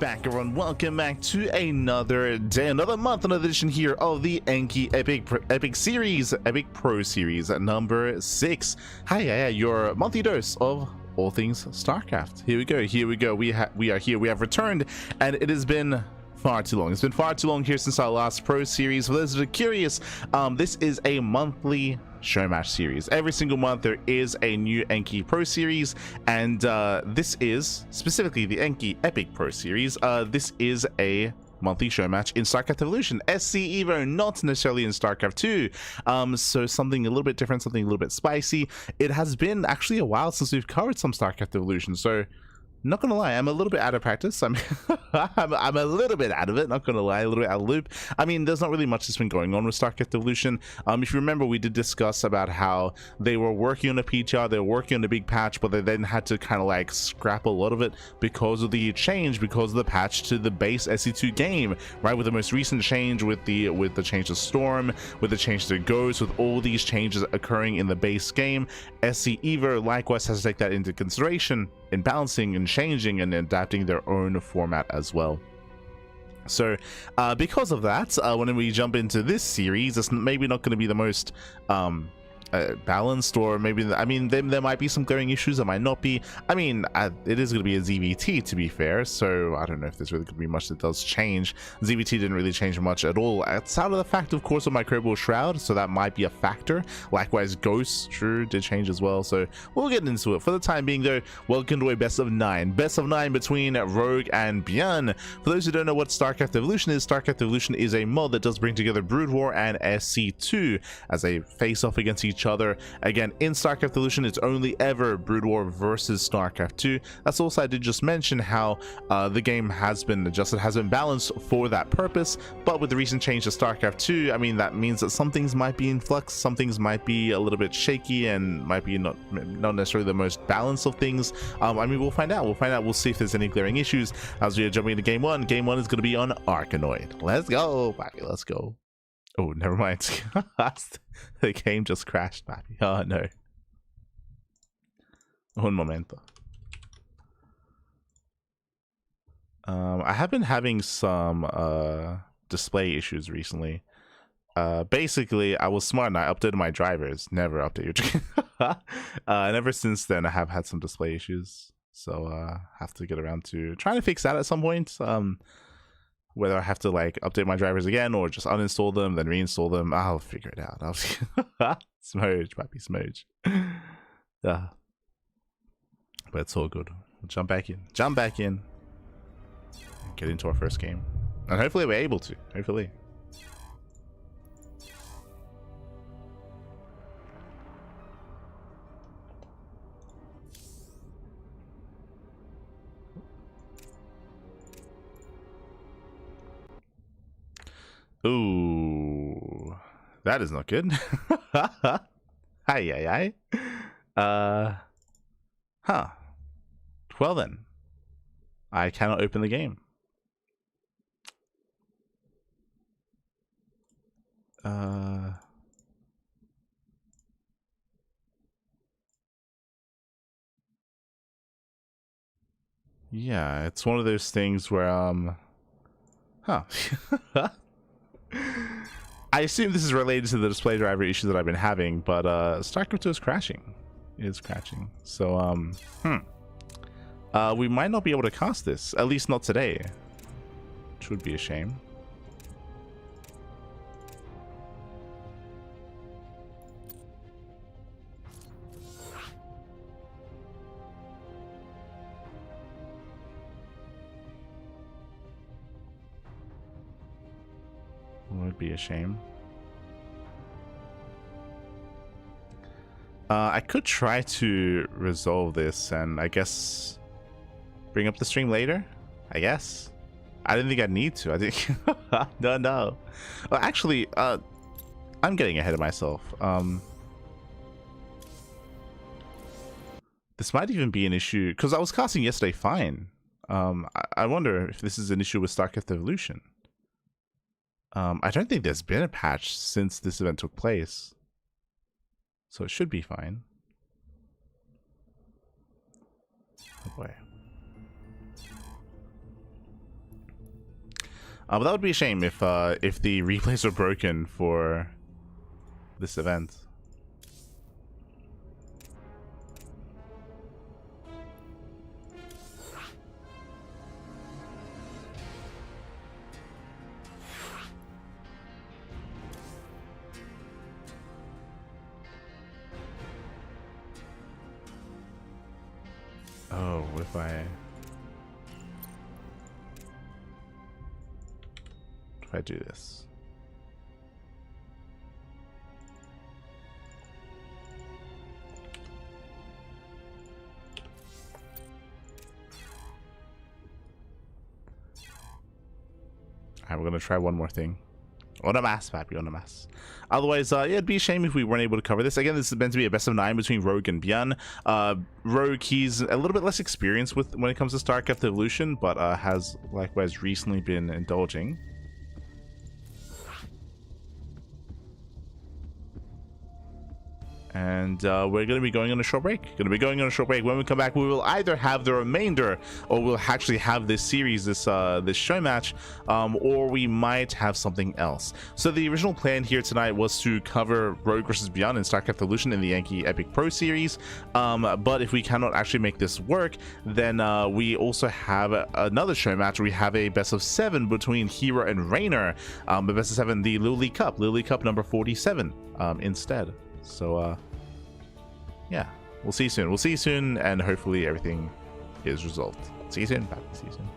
back, everyone. Welcome back to another day, another month, another edition here of the Enki Epic Pro Series number 6. Hi, your monthly dose of all things StarCraft. Here we go. We are here. We have returned, and it has been far too long. It's been far too long here since our last Pro Series. For those that are curious, this is a monthly showmatch series. Every single month there is a new Enki Pro Series, and this is specifically the Enki Epic Pro Series. This is a monthly showmatch in StarCraft Evolution, SC Evo, not necessarily in StarCraft 2. So something a little bit different, something a little bit spicy. It has been actually a while since we've covered some StarCraft Evolution, so not gonna lie, I'm a little bit out of practice. I'm a little bit out of it, not gonna lie, a little bit out of loop. I mean, there's not really much that's been going on with StarCraft Evolution. If you remember, we did discuss about how they were working on a PTR, they were working on a big patch, but they then had to kind of like scrap a lot of it because of the change, because of the patch to the base SC2 game, right? With the most recent change, with the change to Storm, with the change to Ghost, with all these changes occurring in the base game, SC Evo likewise has to take that into consideration in balancing and changing and adapting their own format as well. So because of that, when we jump into this series, it's maybe not going to be the most balanced, or maybe, I mean, there might be some glaring issues, there might not be. I mean, it is going to be a ZVT, to be fair, so I don't know if there's really going to be much that does change. ZVT didn't really change much at all, outside of the fact, of course, of Microbial Shroud, so that might be a factor. Likewise, Ghosts, true, did change as well, so we'll get into it. For the time being, though, welcome to a best of 9 between Rogue and ByuN. For those who don't know what StarCraft Evolution is a mod that does bring together Brood War and SC2 as a face-off against each other. Again, in StarCraft Evolution, it's only ever Brood War versus StarCraft 2. That's also, I did just mention how the game has been adjusted, has been balanced for that purpose, but with the recent change to StarCraft 2, I mean, that means that some things might be in flux, some things might be a little bit shaky, and might be not necessarily the most balanced of things. I mean, we'll find out. We'll see if there's any glaring issues as we are jumping into game one. Game one is going to be on Arkanoid. Let's go, baby, let's go. Oh, never mind. The game just crashed, baby. Oh no. Un momento. I have been having some display issues recently. Basically, I was smart and I updated my drivers. Never update your drivers. And ever since then, I have had some display issues. So have to get around to trying to fix that at some point. Whether I have to like update my drivers again or just uninstall them, then reinstall them, I'll figure it out. Smooch, puppy, smooch. Yeah. But it's all good. We'll jump back in, get into our first game. And hopefully we're able to. Hopefully. Ooh, that is not good. Hi. Huh. Well then, I cannot open the game. Yeah, it's one of those things where huh. I assume this is related to the display driver issues that I've been having, but StarCraft 2 is crashing. It is crashing. So we might not be able to cast this, at least not today, which would be a shame. Would be a shame. I could try to resolve this and I guess bring up the stream later. I guess I didn't think I'd need to. I think no. Well, actually, I'm getting ahead of myself. This might even be an issue because I was casting yesterday fine. I wonder if this is an issue with StarCraft Evolution. I don't think there's been a patch since this event took place, so it should be fine. Oh boy. But that would be a shame if the replays were broken for this event. Oh, what if I do this? Alright, we're gonna try one more thing. On a mass, Pappy, on a mass. Otherwise, yeah, it'd be a shame if we weren't able to cover this. Again, this is meant to be a best of 9 between Rogue and ByuN. Rogue, he's a little bit less experienced with when it comes to StarCraft Evolution, but has likewise recently been indulging. And we're going to be going on a short break. When we come back, we will either have the remainder, or we'll actually have this series, this show match, or we might have something else. So the original plan here tonight was to cover Rogue versus ByuN in StarCraft Evolution in the Enki Epic Pro Series. But if we cannot actually make this work, then we also have another show match. We have a best of 7 between herO and Reynor. The best of 7, the LiuLi Cup number 47 instead. So yeah, we'll see you soon, and hopefully everything is resolved. See you soon, Pappy. See you soon.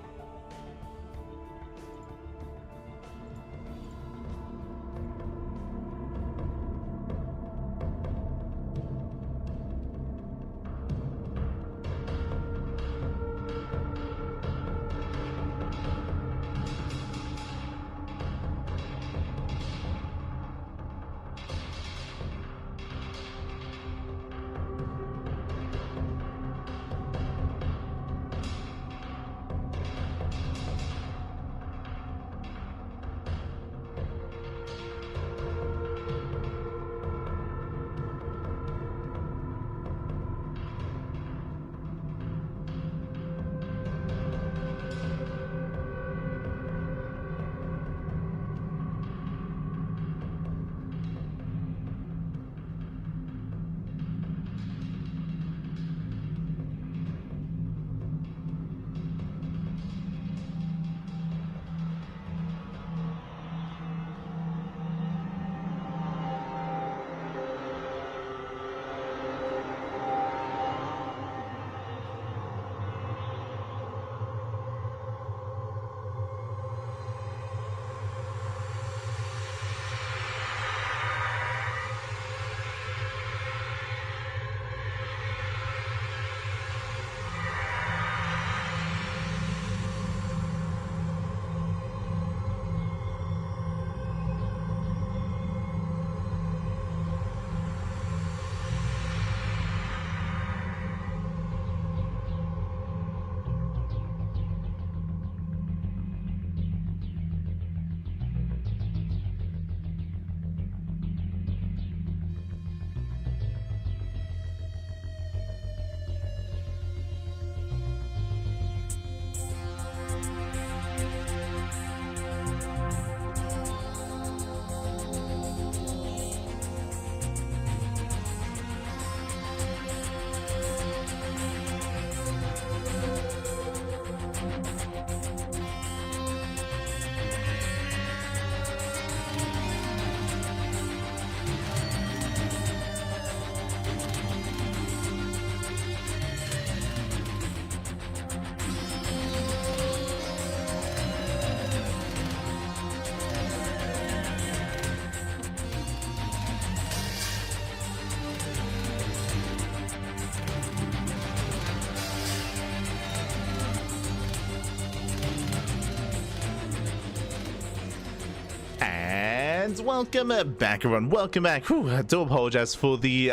And welcome back, everyone. Welcome back. Whew, I do apologize for the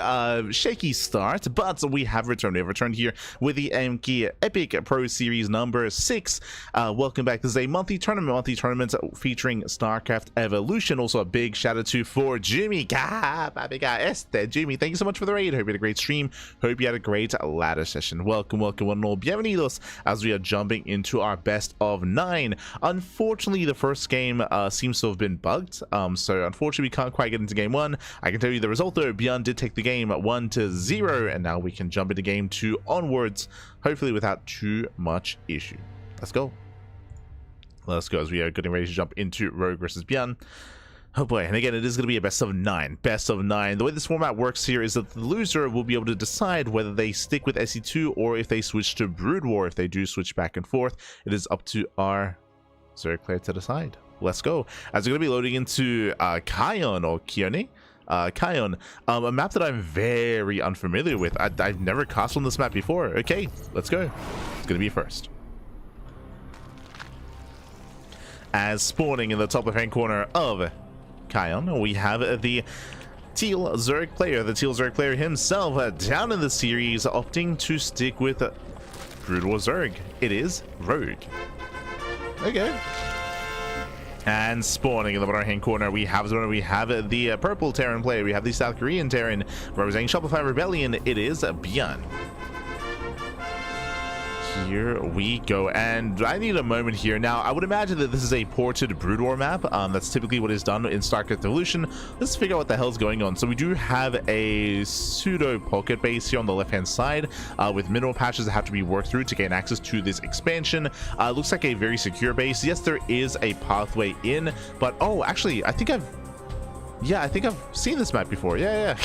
shaky start, but we have returned. We have returned here with the Enki Epic Pro Series number 6. Welcome back. This is a monthly tournament featuring StarCraft Evolution. Also, a big shout out to for Jimmy. Jimmy, thank you so much for the raid. Hope you had a great stream. Hope you had a great ladder session. Welcome, welcome, one and all. Bienvenidos as we are jumping into our best of 9. Unfortunately, the first game seems to have been bugged. So unfortunately we can't quite get into game 1. I can tell you the result though. ByuN did take the game 1-0, and now we can jump into game 2 onwards, hopefully without too much issue. Let's go as we are getting ready to jump into Rogue versus ByuN. Oh boy, and again, it is going to be a best of 9. Best of 9. The way this format works here is that the loser will be able to decide whether they stick with SE2 or if they switch to Brood War. If they do switch back and forth, it is up to our Zerg player to decide. Let's go. As we're going to be loading into Kion or Kione. Kion, a map that I'm very unfamiliar with. I've never cast on this map before. Okay, let's go. It's going to be first. As spawning in the top left-hand corner of Kion, we have the Teal Zerg player, himself, down in the series, opting to stick with Brood War Zerg. It is Rogue. Okay. And spawning in the bottom right-hand corner, we have the purple Terran player. We have the South Korean Terran representing Shopify Rebellion. It is ByuN. Here we go, and I need a moment here. Now, I would imagine that this is a ported Brood War map. That's typically what is done in StarCraft Evolution. Let's figure out what the hell's going on. So we do have a pseudo pocket base here on the left-hand side with mineral patches that have to be worked through to gain access to this expansion. Looks like a very secure base. Yes, there is a pathway in, but oh, actually, I think I've seen this map before. Yeah.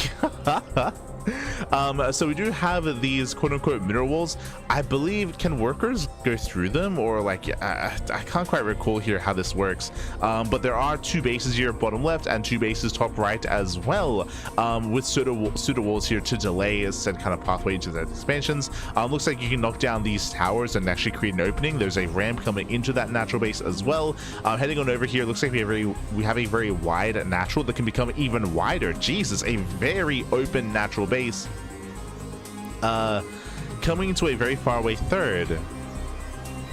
So we do have these quote-unquote mineral walls. I believe, can workers go through them, or like I can't quite recall here how this works, but there are 2 bases here bottom left and 2 bases top right as well, with pseudo walls here to delay said kind of pathway into the expansions. Looks like you can knock down these towers and actually create an opening. There's a ramp coming into that natural base as well. Heading on over here, looks like we have a very wide natural that can become even wider. Jesus, a very open natural base. Coming into a very far away third.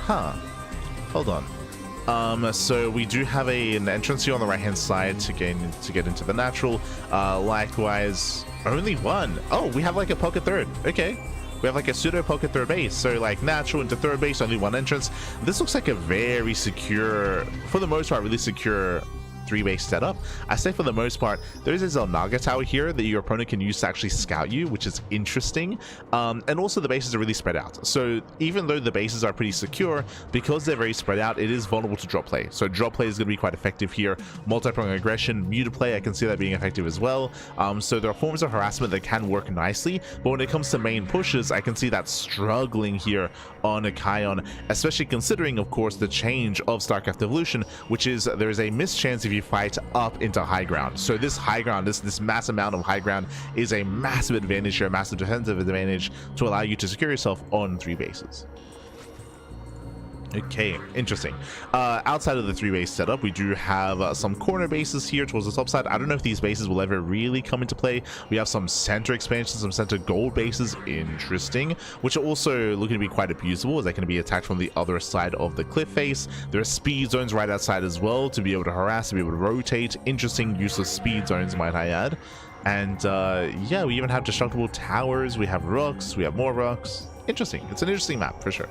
Hold on. So we do have an entrance here on the right hand side to get into the natural. Likewise, only one. Oh, we have like a pocket third. Okay. We have like a pseudo pocket third base, so like natural into third base, only one entrance. This looks like a very secure, for the most part, really secure 3-base setup. I say for the most part. There is a Zelnaga tower here that your opponent can use to actually scout you, which is interesting. And also the bases are really spread out. So even though the bases are pretty secure, because they're very spread out, it is vulnerable to drop play. So drop play is going to be quite effective here. Multi-prong aggression, muted play, I can see that being effective as well. So there are forms of harassment that can work nicely, but when it comes to main pushes, I can see that struggling here on a Kion, especially considering, of course, the change of StarCraft Evolution, which is there is a mischance if you fight up into high ground. So this high ground, this mass amount of high ground is a massive advantage here, a massive defensive advantage to allow you to secure yourself on 3 bases. Okay, interesting. Outside of the 3-base setup, we do have some corner bases here towards the top side. I don't know if these bases will ever really come into play. We have some center expansions, some center gold bases, interesting, which are also looking to be quite abusable as they can be attacked from the other side of the cliff face. There are speed zones right outside as well to be able to harass, to be able to rotate. Interesting useless speed zones, might I add. And yeah, we even have destructible towers. We have rocks. We have more rocks. Interesting. It's an interesting map for sure.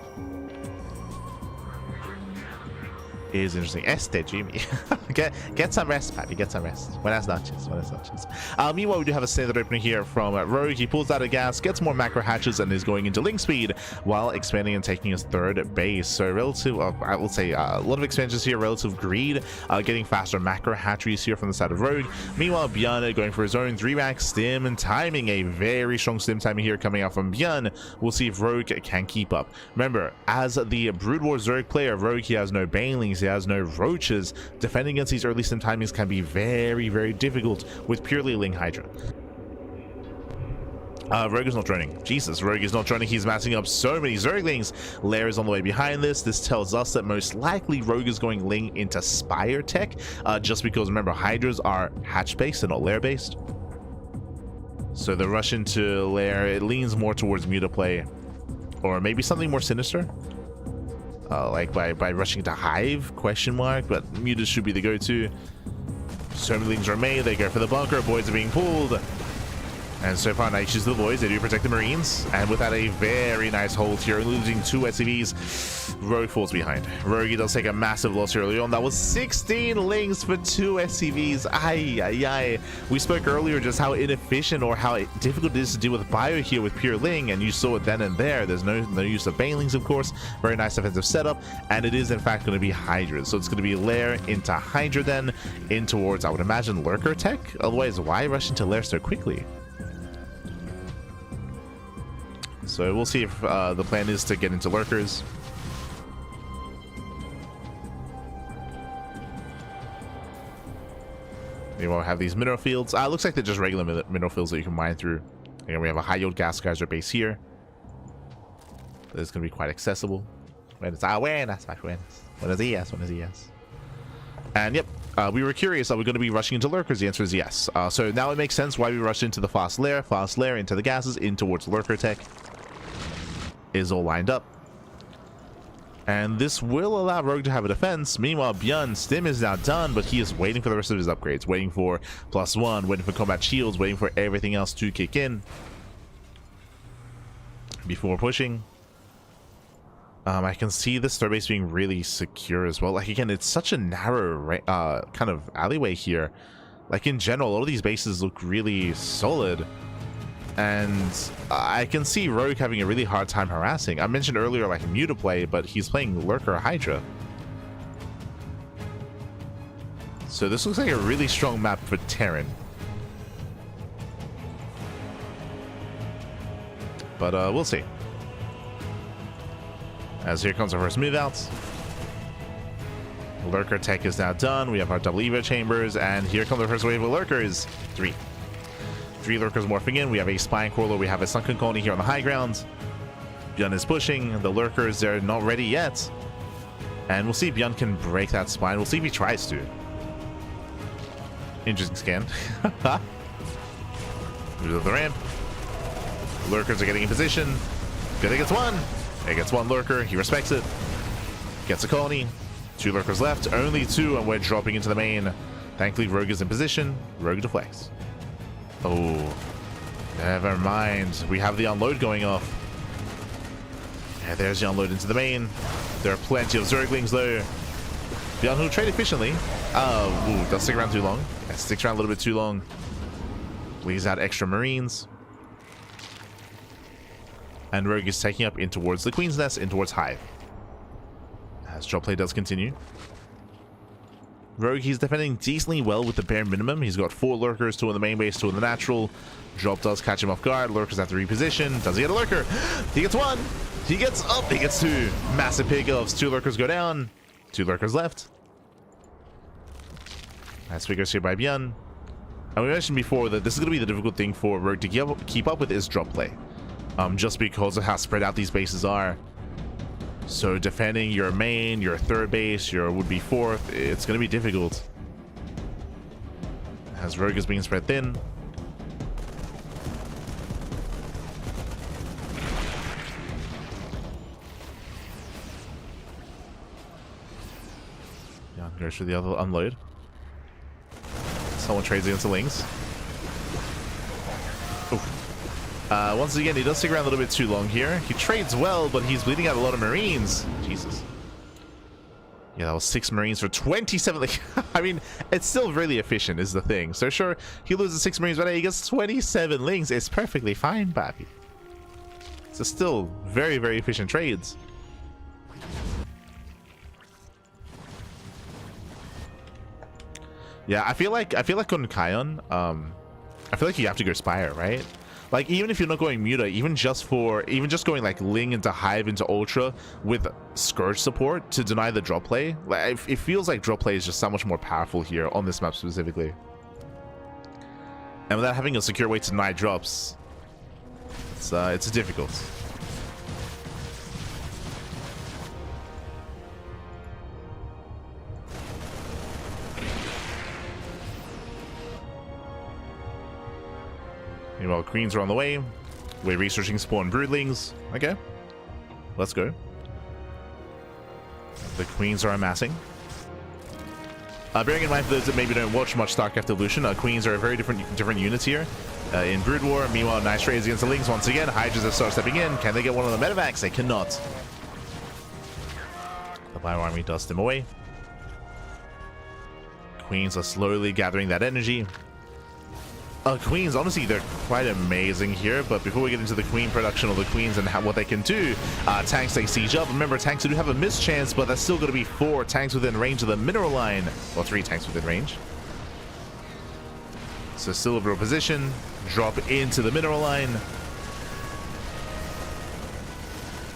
Is interesting. Jimmy. get some rest, Patty. Get some rest. Buenas noches. Buenas noches. Meanwhile, we do have a standard opener here from Rogue. He pulls out a gas, gets more macro hatches, and is going into link speed while expanding and taking his 3rd base. So relative, I will say, a lot of expansions here. Relative greed, getting faster macro hatcheries here from the side of Rogue. Meanwhile, ByuN going for his own 3-max stim and timing. A very strong stim timing here coming out from ByuN. We'll see if Rogue can keep up. Remember, as the Brood War Zerg player, Rogue, he has no banelings. He has no roaches. Defending against these early sim timings can be very, very difficult with purely Ling Hydra. Rogue is not droning. Jesus, Rogue is not droning. He's massing up so many Zerglings. Lair is on the way behind this. This tells us that most likely Rogue is going Ling into Spire tech, just because, remember, Hydras are hatch-based and not Lair-based. So the rush into Lair, it leans more towards Muta play, or maybe something more sinister, like by rushing into Hive, question mark, but Mutas should be the go-to. So many Lings are made. They go for the bunker. Boys are being pulled. And so far, nice use of the boys. They do protect the Marines. And without a very nice hold here, losing 2 SCVs, Rogue falls behind. Rogue does take a massive loss early on. That was 16 Lings for 2 SCVs. Ay, ay, ay. We spoke earlier just how inefficient or how difficult it is to deal with Bio here with pure Ling, and you saw it then and there. There's no use of Banelings, of course. Very nice defensive setup, and it is in fact going to be Hydra. So it's going to be Lair into Hydra then, in towards, I would imagine, Lurker tech. Otherwise, why rush into Lair so quickly? So we'll see if the plan is to get into Lurkers. Meanwhile, we have these mineral fields. Looks like they're just regular mineral fields that you can mine through. And we have a high yield gas geyser base here. It's going to be quite accessible. Buenas, my friends. Buenos dias, buenos dias. And yep, we were curious, are we going to be rushing into Lurkers? The answer is yes. So now it makes sense why we rushed into the fast lair into the gases, in towards Lurker tech. Is all lined up. And this will allow Rogue to have a defense. Meanwhile, ByuN Stim is now done, but he is waiting for the rest of his upgrades, waiting for +1, waiting for combat shields, waiting for everything else to kick in before pushing. I can see this third base being really secure as well. Like, again, it's such a narrow kind of alleyway here. Like, in general, all of these bases look really solid. And I can see Rogue having a really hard time harassing. I mentioned earlier, like, Muta play, but he's playing Lurker Hydra. So this looks like a really strong map for Terran. But we'll see. As here comes our first move out. Lurker tech is now done. We have our double Evo chambers, and here comes the first wave of Lurkers. 3 Lurkers morphing in. We have a Spine Crawler. We have a Sunken Colony here on the high ground. ByuN is pushing. The Lurkers, they're not ready yet. And we'll see if ByuN can break that spine. We'll see if he tries to. Interesting scan. Move up the ramp. Lurkers are getting in position. Good, he gets one. He gets one Lurker. He respects it. Gets a colony. 2 Lurkers left. Only 2, and we're dropping into the main. Thankfully, Rogue is in position. Rogue deflects. Oh, never mind. We have the unload going off. Yeah, there's the unload into the main. There are plenty of Zerglings though. ByuN will trade efficiently. Oh, does stick around too long. Yeah, sticks around a little bit too long. Bleeds out extra Marines. And Rogue is taking up in towards the Queen's Nest, in towards Hive. As drop play does continue. Rogue, he's defending decently well with the bare minimum. He's got 4 Lurkers, 2 in the main base, 2 in the natural. Drop does catch him off guard. Lurkers have to reposition. Does he get a Lurker? He gets 1. He gets up. He gets 2. Massive pickoffs. 2 Lurkers go down. 2 Lurkers left. Nice figures here by ByuN. And we mentioned before that this is going to be the difficult thing for Rogue to keep up with is drop play. Just because of how spread out these bases are. So defending your main, your third base, your would-be fourth, it's going to be difficult. As Rogue is being spread thin. Yeah, goes for the other unload. Someone trades against the Lings. Oof. Once again, he does stick around a little bit too long here. He trades well, but he's bleeding out a lot of Marines. Jesus. Yeah, that was 6 Marines for 27. Like, I mean, it's still really efficient is the thing. So sure, he loses 6 Marines, but he gets 27 Lings. It's perfectly fine, Bobby. So still very, very efficient trades. Yeah, I feel like on Kion, I feel like you have to go Spire, right? Like, even if you're not going Muta, even just going like Ling into Hive into Ultra with Scourge support to deny the drop play, like, it feels like drop play is just so much more powerful here on this map specifically. And without having a secure way to deny drops, It's difficult. Meanwhile, queens are on the way. We're researching spawn broodlings. Okay, let's go. The queens are amassing. Bearing in mind, for those that maybe don't watch much StarCraft Evolution, queens are very different units here in Brood War. Meanwhile, nice trades against the Lings once again. Hydras have started stepping in. Can they get one of the medevacs? They cannot. The Bio Army does them away. Queens are slowly gathering that energy. Queens, honestly, they're quite amazing here, but before we get into the queen production or the queens and what they can do, tanks take siege up. Remember, tanks do have a miss chance, but that's still going to be 4 tanks within range of the mineral line, or 3 tanks within range. So still a real position, drop into the mineral line,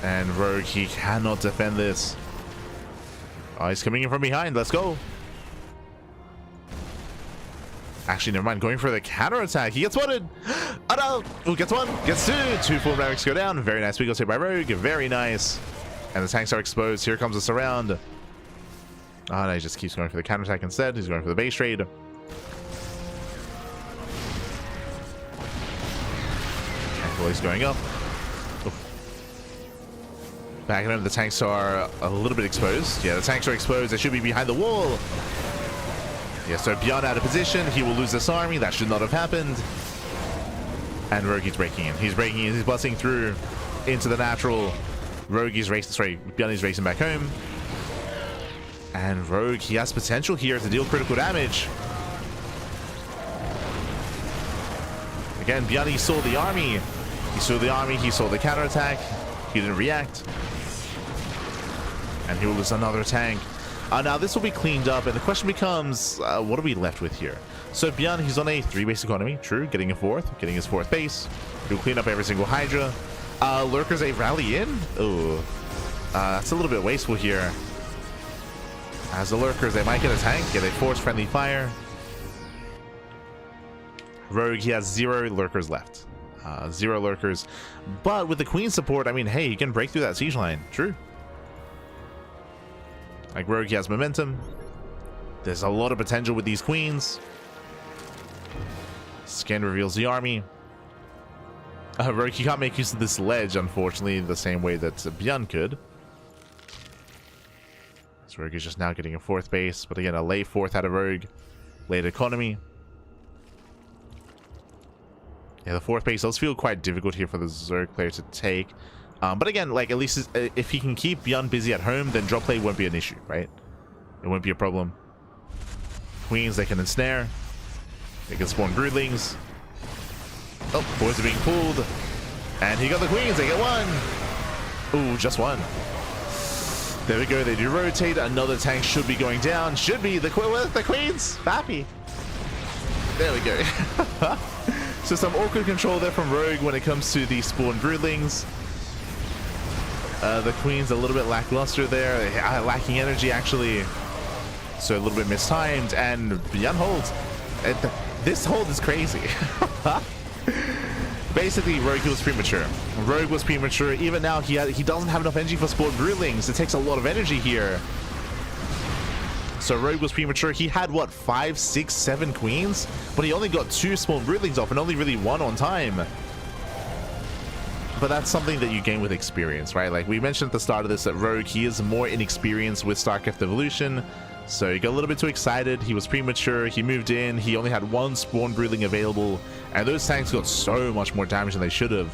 and Rogue, he cannot defend this. Oh, he's coming in from behind. Let's go. Actually, never mind. Going for the counter attack. He gets one. Oh no! Oh, gets one. Gets 2. 2 full dynamics go down. Very nice. We got hit by Rogue. Very nice. And the tanks are exposed. Here comes the surround. Oh no, he just keeps going for the counter attack instead. He's going for the base trade. And he's going up. Back at him, the tanks are a little bit exposed. Yeah, the tanks are exposed. They should be behind the wall. Yeah, so ByuN out of position. He will lose this army. That should not have happened. And Rogue is breaking in. He's breaking in. He's busting through into the natural. Rogue is racing. Sorry, ByuN is racing back home. And Rogue, he has potential here to deal critical damage. Again, ByuN, he saw the army. He saw the army. He saw the counterattack. He didn't react. And he will lose another tank. Now this will be cleaned up, and the question becomes, what are we left with here? So ByuN, he's on a 3-base economy, true, getting a 4th, getting his 4th base. He'll clean up every single Hydra. Lurkers, a rally in? Oh, that's a little bit wasteful here. As the Lurkers, they might get a tank, get a force friendly fire. Rogue, he has 0 Lurkers left. 0 Lurkers. But with the Queen support, I mean, hey, he can break through that siege line, true. Like, Rogue, he has momentum. There's a lot of potential with these queens. Scan reveals the army. Rogue, he can't make use of this ledge, unfortunately, the same way that ByuN could. So Rogue is just now getting a 4th base, but again, a late 4th out of Rogue. Late economy. Yeah, the 4th base does feel quite difficult here for the Zerg player to take. But again, like, at least if he can keep ByuN busy at home, then drop play won't be an issue, right? It won't be a problem. Queens, they can ensnare. They can spawn broodlings. Oh, boys are being pulled. And he got the queens. They get 1. Ooh, just 1. There we go. They do rotate. Another tank should be going down. Should be the queens. Happy. There we go. So some awkward control there from Rogue when it comes to the spawn broodlings. The queen's a little bit lackluster there, lacking energy actually, so a little bit mistimed, and ByuN holds. This hold is crazy. Basically, Rogue was premature. Rogue was premature. Even now, he doesn't have enough energy for spawn broodlings. It takes a lot of energy here. So Rogue was premature. He had, what, 5, 6, 7 queens? But he only got 2 spawn broodlings off and only really 1 on time. But that's something that you gain with experience, right? Like we mentioned at the start of this, that Rogue, he is more inexperienced with StarCraft Evolution. So he got a little bit too excited. He was premature. He moved in. He only had 1 spawn broodling available. And those tanks got so much more damage than they should have.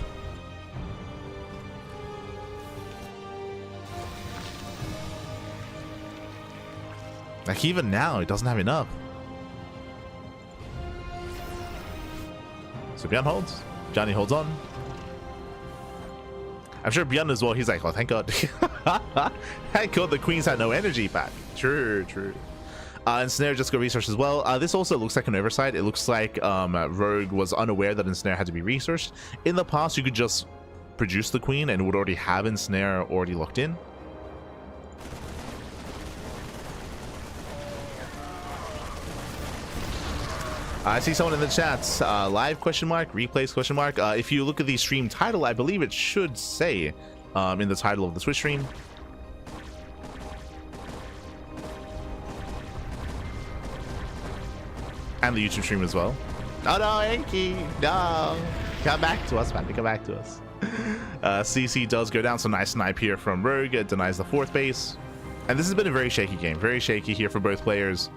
Like even now, he doesn't have enough. So ByuN holds. Johnny holds on. I'm sure ByuN as well, he's like, oh, thank God. Thank God the queens had no energy back. True, true. Ensnare just got researched as well. This also looks like an oversight. It looks like Rogue was unaware that Ensnare had to be researched. In the past, you could just produce the queen and it would already have Ensnare already locked in. I see someone in the chat. Live question mark, replays question mark. If you look at the stream title, I believe it should say in the title of the Twitch stream. And the YouTube stream as well. Oh no, Enki! No! Come back to us, man. Come back to us. CC does go down, so nice snipe here from roRO. It denies the 4th base. And this has been a very shaky game. Very shaky here for both players.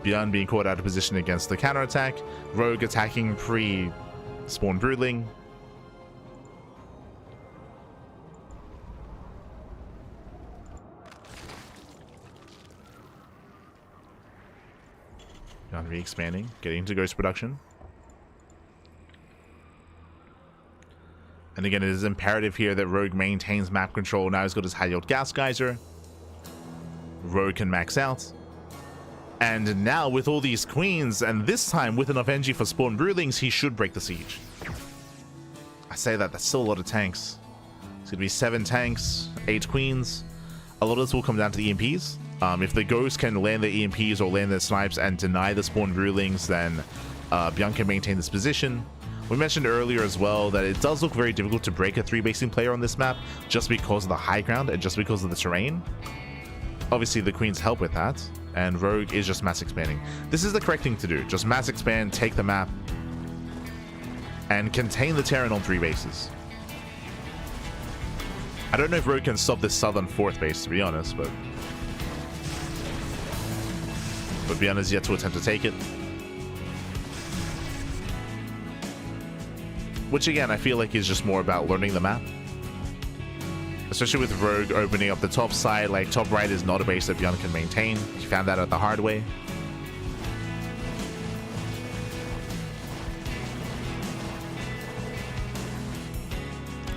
ByuN being caught out of position against the counterattack. roRO attacking pre-spawn broodling. ByuN re-expanding, getting into ghost production. And again, it is imperative here that roRO maintains map control. Now he's got his high yield gas geyser. roRO can max out. And now with all these queens, and this time with enough energy for spawn broodlings, he should break the siege. I say that, that's still a lot of tanks. It's going to be 7 tanks, 8 queens. A lot of this will come down to the EMPs. If the ghosts can land their EMPs or land their snipes and deny the spawn broodlings, then ByuN can maintain this position. We mentioned earlier as well that it does look very difficult to break a 3-basing player on this map just because of the high ground and just because of the terrain. Obviously the queens help with that, and roRO is just mass expanding. This is the correct thing to do. Just mass expand, take the map, and contain the Terran on 3 bases. I don't know if roRO can stop this southern 4th base, to be honest, but ByuN is yet to attempt to take it. Which again, I feel like is just more about learning the map. Especially with roRO opening up the top side, like top right is not a base that ByuN can maintain. He found that out the hard way.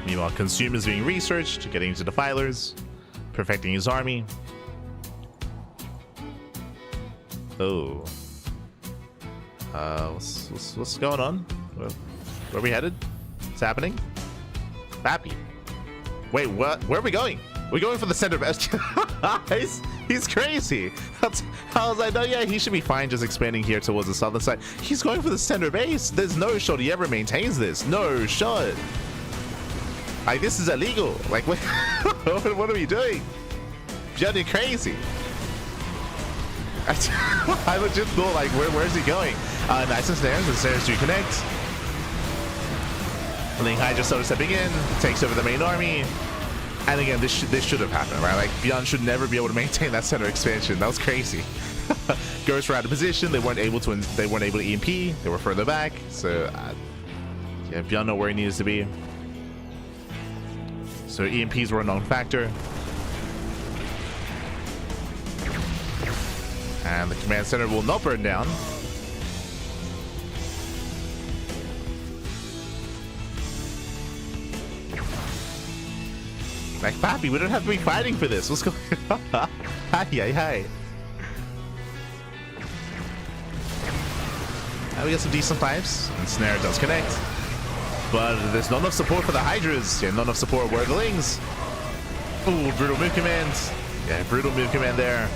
Meanwhile, Consume is being researched, getting into defilers, perfecting his army. Oh. What's going on? Where are we headed? What's happening? Bappy. Wait, what? Where are we going? We're going for the center base. he's crazy. I was like, no, yeah, he should be fine just expanding here towards the southern side. He's going for the center base. There's no shot he ever maintains this. No shot. Like, this is illegal. Like, what are we doing? ByuN, you're crazy. I legit thought, like, where's he going? Nice and snares. The snares do connect. Ling Hai just started stepping in, takes over the main army. And again, this should have happened, right? Like, ByuN should never be able to maintain that center expansion. That was crazy. Ghosts were out of position. They weren't able to EMP. They were further back. So, yeah, ByuN know where he needs to be. So EMPs were a non-factor. And the command center will not burn down. Like, Pappy, we don't have to be fighting for this. What's going on? Hi. We got some decent pipes, and Snare does connect. But there's not enough support for the Hydras. Yeah, not enough support for Worthlings. Ooh, brutal move command. Yeah, brutal move command there.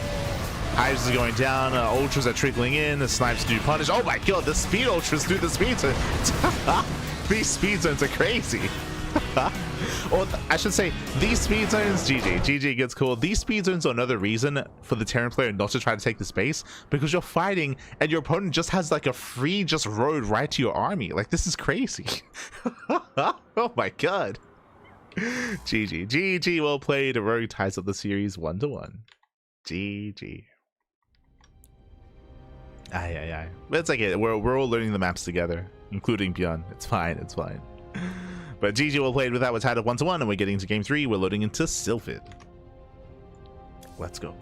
Hydras are going down. Ultras are trickling in. The snipes do punish. Oh my god, the speed Ultras do the speed zone. These speed zones are crazy. Or I should say, these speed zones, GG gets called. These speed zones are another reason for the Terran player not to try to take the space, because you're fighting and your opponent just has like a free just road right to your army. Like, this is crazy. Oh my god. GG, well played. roRO ties up the series 1-1. GG. Aye. But it's like it. We're all learning the maps together, including ByuN. It's fine. But GG well played with that. Was tied up 1-1, and we're getting into game 3. We're loading into Sylphid. Let's go.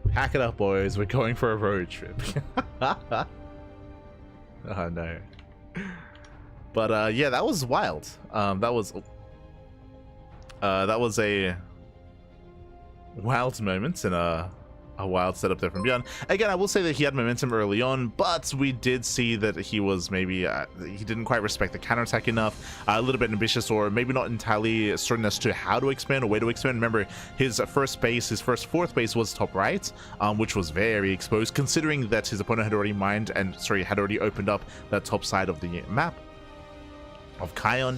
Pack it up, boys. We're going for a road trip. Oh no. But yeah, that was wild. That was a wild moment in a a wild setup there from ByuN. Again, I will say that he had momentum early on, but we did see that he was maybe he didn't quite respect the counterattack enough, a little bit ambitious, or maybe not entirely certain as to how to expand or where to expand. Remember, his first fourth base was top right, which was very exposed, considering that his opponent had already had already opened up that top side of the map of Kion.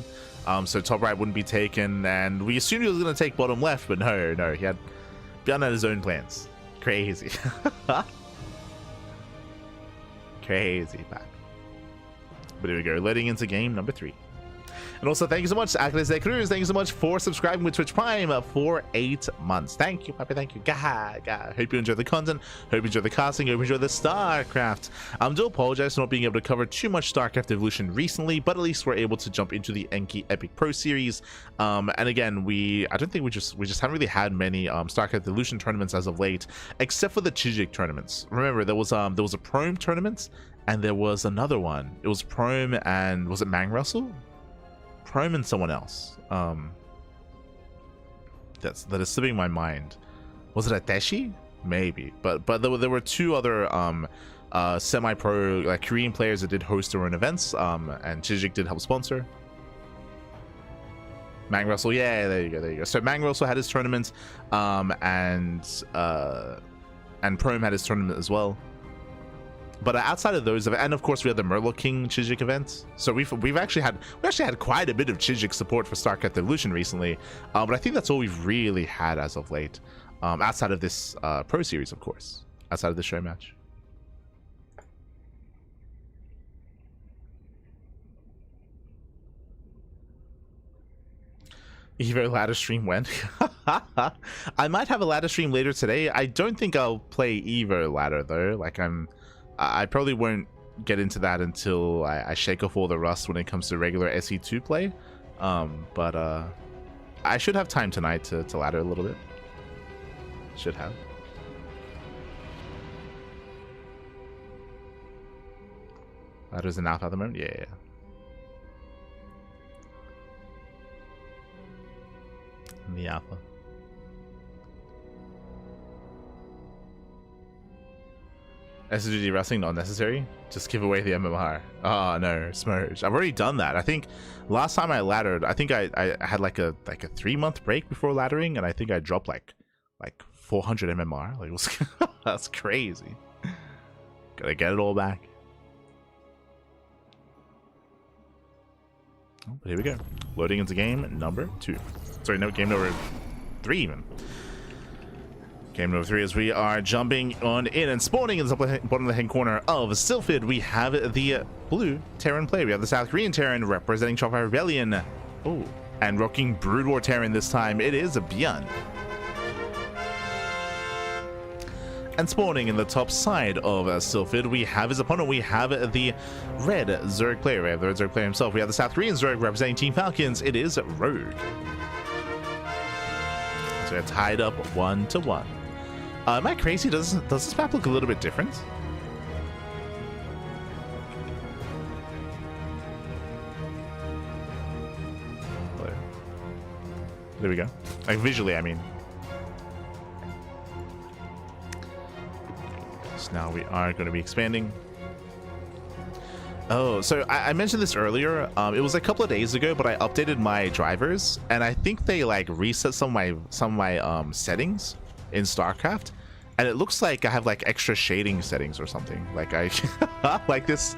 So top right wouldn't be taken, and we assumed he was going to take bottom left, but no, ByuN had his own plans. Crazy. Crazy, man. But here we go, letting into game number 3. And also, thank you so much, Acres de Cruz. Thank you so much for subscribing with Twitch Prime for 8 months. Thank you, Papi. Thank you. God. Hope you enjoy the content. Hope you enjoy the casting. Hope you enjoy the StarCraft. I do apologize for not being able to cover too much StarCraft Evolution recently, but at least we're able to jump into the Enki Epic Pro Series. And again, I don't think we just haven't really had many StarCraft Evolution tournaments as of late, except for the Chijik tournaments. Remember, there was a Prome tournament, and there was another one. It was Prome and was it Mang Russell? Prome and someone else. That is slipping my mind. Was it Ateshi? Maybe. But there were 2 other semi-pro like Korean players that did host their own events. And Chijik did help sponsor. Mang Russell, yeah, there you go. So Mang Russell had his tournament, and Prome had his tournament as well. But outside of those, and of course we had the Murloc King Chijik event, so we actually had quite a bit of Chijik support for StarCraft Evolution recently. But I think that's all we've really had as of late, outside of this Pro Series, of course, outside of the show match. Evo ladder stream when? I might have a ladder stream later today. I don't think I'll play Evo ladder though. Like I probably won't get into that until I shake off all the rust when it comes to regular SE2 play. But I should have time tonight to ladder a little bit. Should have. Ladder's in alpha at the moment? Yeah. In the alpha. SSG wrestling not necessary. Just give away the MMR. Oh no, Smurge. I've already done that. I think last time I laddered, I think I had like a 3-month break before laddering, and I think I dropped like 400 MMR. Like it was that's crazy. Gotta get it all back. Oh, but here we go. Loading into game number 2. Sorry, no, game number 3 even. Game number 3 as we are jumping on in and spawning in the bottom left-hand corner of Sylphid. We have the blue Terran player. We have the South Korean Terran representing Chopper Rebellion. Oh, and rocking Brood War Terran this time. It is a ByuN. And spawning in the top side of Sylphid, we have his opponent. We have the red Zerg player. We have the red Zerg player himself. We have the South Korean Zerg representing Team Falcons. It is Rogue. So we're tied up 1-1. Am I crazy? Does this map look a little bit different? There we go. Like visually, I mean. So now we are going to be expanding. Oh, so I mentioned this earlier. It was a couple of days ago, but I updated my drivers, and I think they like reset some of my settings in StarCraft, and it looks like I have like extra shading settings or something. Like I like this.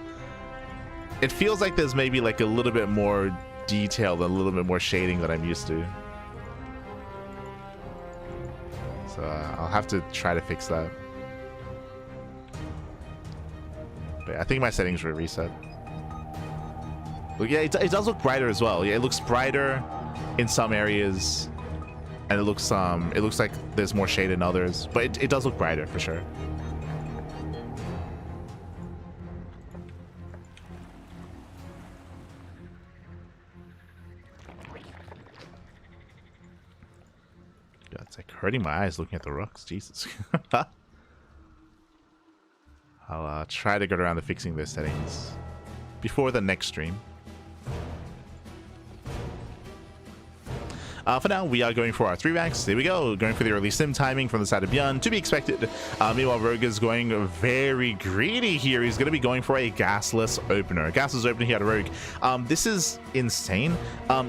It feels like there's maybe like a little bit more detail, a little bit more shading that I'm used to. So I'll have to try to fix that. But I think my settings were reset. Look, yeah, it does look brighter as well. Yeah, it looks brighter in some areas, and it looks like there's more shade in others. But it does look brighter for sure. Yeah, it's like hurting my eyes looking at the rocks. Jesus. I'll try to get around to fixing those settings before the next stream. For now, we are going for our 3 ranks. There we go, going for the early sim timing from the side of ByuN, to be expected. Meanwhile, Rogue is going very greedy here. He's going to be going for a gasless opener. Gasless opener here at Rogue. This is insane.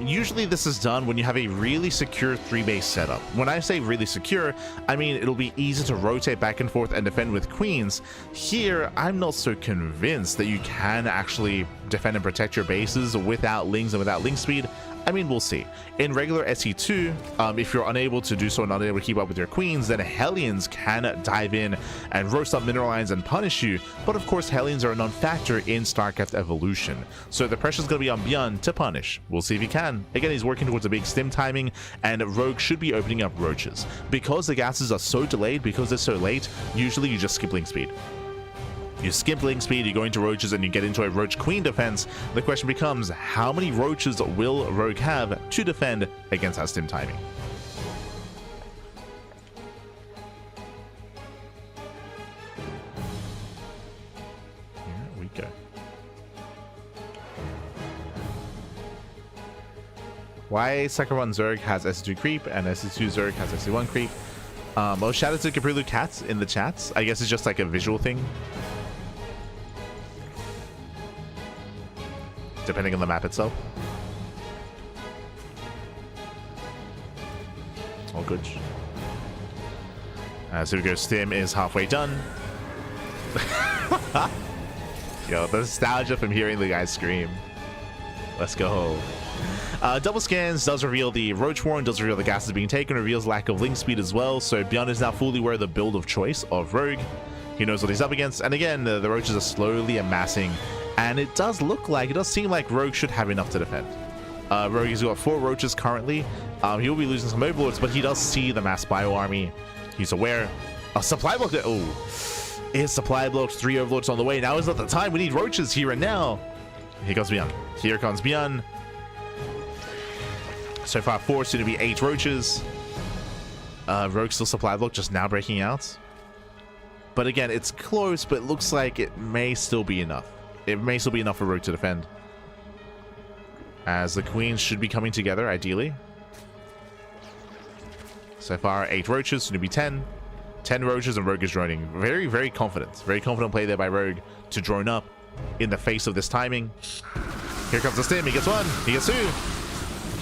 Usually this is done when you have a really secure 3-base setup. When I say really secure, I mean it'll be easy to rotate back and forth and defend with queens. Here, I'm not so convinced that you can actually defend and protect your bases without lings and without link speed. I mean, we'll see. In regular SE2, if you're unable to do so and unable to keep up with your queens, then Hellions can dive in and roast up mineral lines and punish you. But of course, Hellions are a non-factor in StarCraft Evolution. So the pressure's going to be on ByuN to punish. We'll see if he can. Again, he's working towards a big stim timing, and Rogue should be opening up roaches. Because the gases are so delayed, because they're so late, usually you just skip link speed. You skip link speed, you go into roaches, and you get into a roach queen defense. The question becomes, how many roaches will Rogue have to defend against that stim timing? Here we go. Why Second One Zerg has SE2 creep and SE2 Zerg has SE1 creep? Well, shout out to Caprilu Cats in the chats. I guess it's just like a visual thing, depending on the map itself. All good. So we go, stim is halfway done. Yo, the nostalgia from hearing the guys scream. Let's go. Double scans does reveal the roach warren, does reveal the gases being taken, reveals lack of link speed as well. So ByuN is now fully aware of the build of choice of Rogue. He knows what he's up against, and again, the roaches are slowly amassing. And it does seem like Rogue should have enough to defend. Rogue has got 4 roaches currently. He will be losing some overlords, but he does see the mass bio army. He's aware. A supply block. Oh, is supply blocked. 3 overlords on the way. Now is not the time. We need roaches here and now. Here comes ByuN. Here comes ByuN. So far, 4, soon to be 8 roaches. Rogue still supply block, just now breaking out. But again, it's close, but it looks like it may still be enough. It may still be enough for Rogue to defend, as the queens should be coming together, ideally. So far, 8 roaches, soon to be 10. 10 roaches, and Rogue is droning. Very, very confident. Very confident play there by Rogue to drone up in the face of this timing. Here comes the stim. He gets 1. He gets 2.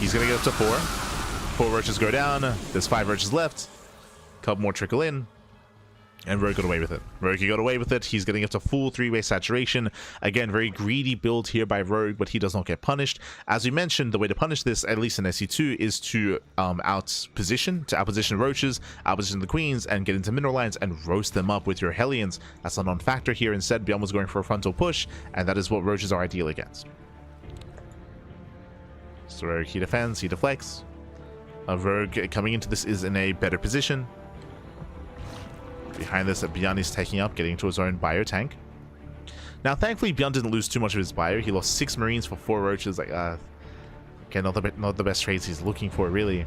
He's going to get up to 4. 4 roaches go down. There's 5 roaches left. Couple more trickle in. And Rogue got away with it. Rogue got away with it. He's getting up to full 3-way saturation. Again, very greedy build here by Rogue, but he does not get punished. As we mentioned, the way to punish this, at least in SE2, is to outposition roaches, outposition the queens, and get into mineral lines and roast them up with your Hellions. That's a non-factor here. Instead, ByuN was going for a frontal push, and that is what roaches are ideal against. So Rogue, he defends, he deflects. Rogue coming into this is in a better position. Behind this, ByuN is taking up, getting into his own bio tank. Now, thankfully, ByuN didn't lose too much of his bio. He lost 6 marines for 4 roaches. Like, okay, not the best trades he's looking for, really.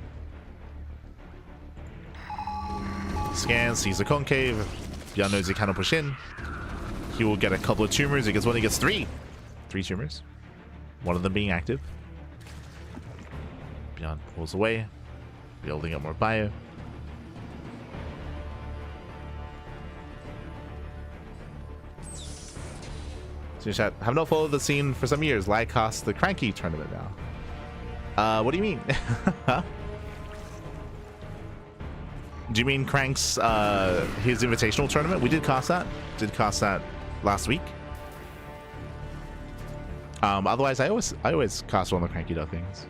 Scans, sees the concave. ByuN knows he cannot push in. He will get a couple of tumors. He gets 1, he gets 3. 3 tumors. 1 of them being active. ByuN pulls away, building up more bio. Chat, have not followed the scene for some years. LiuLi costs the CranKy tournament now. What do you mean? Do you mean Crank's his invitational tournament? We did cost that. Did cost that last week. Otherwise, I always cost on the CranKy Ducklings.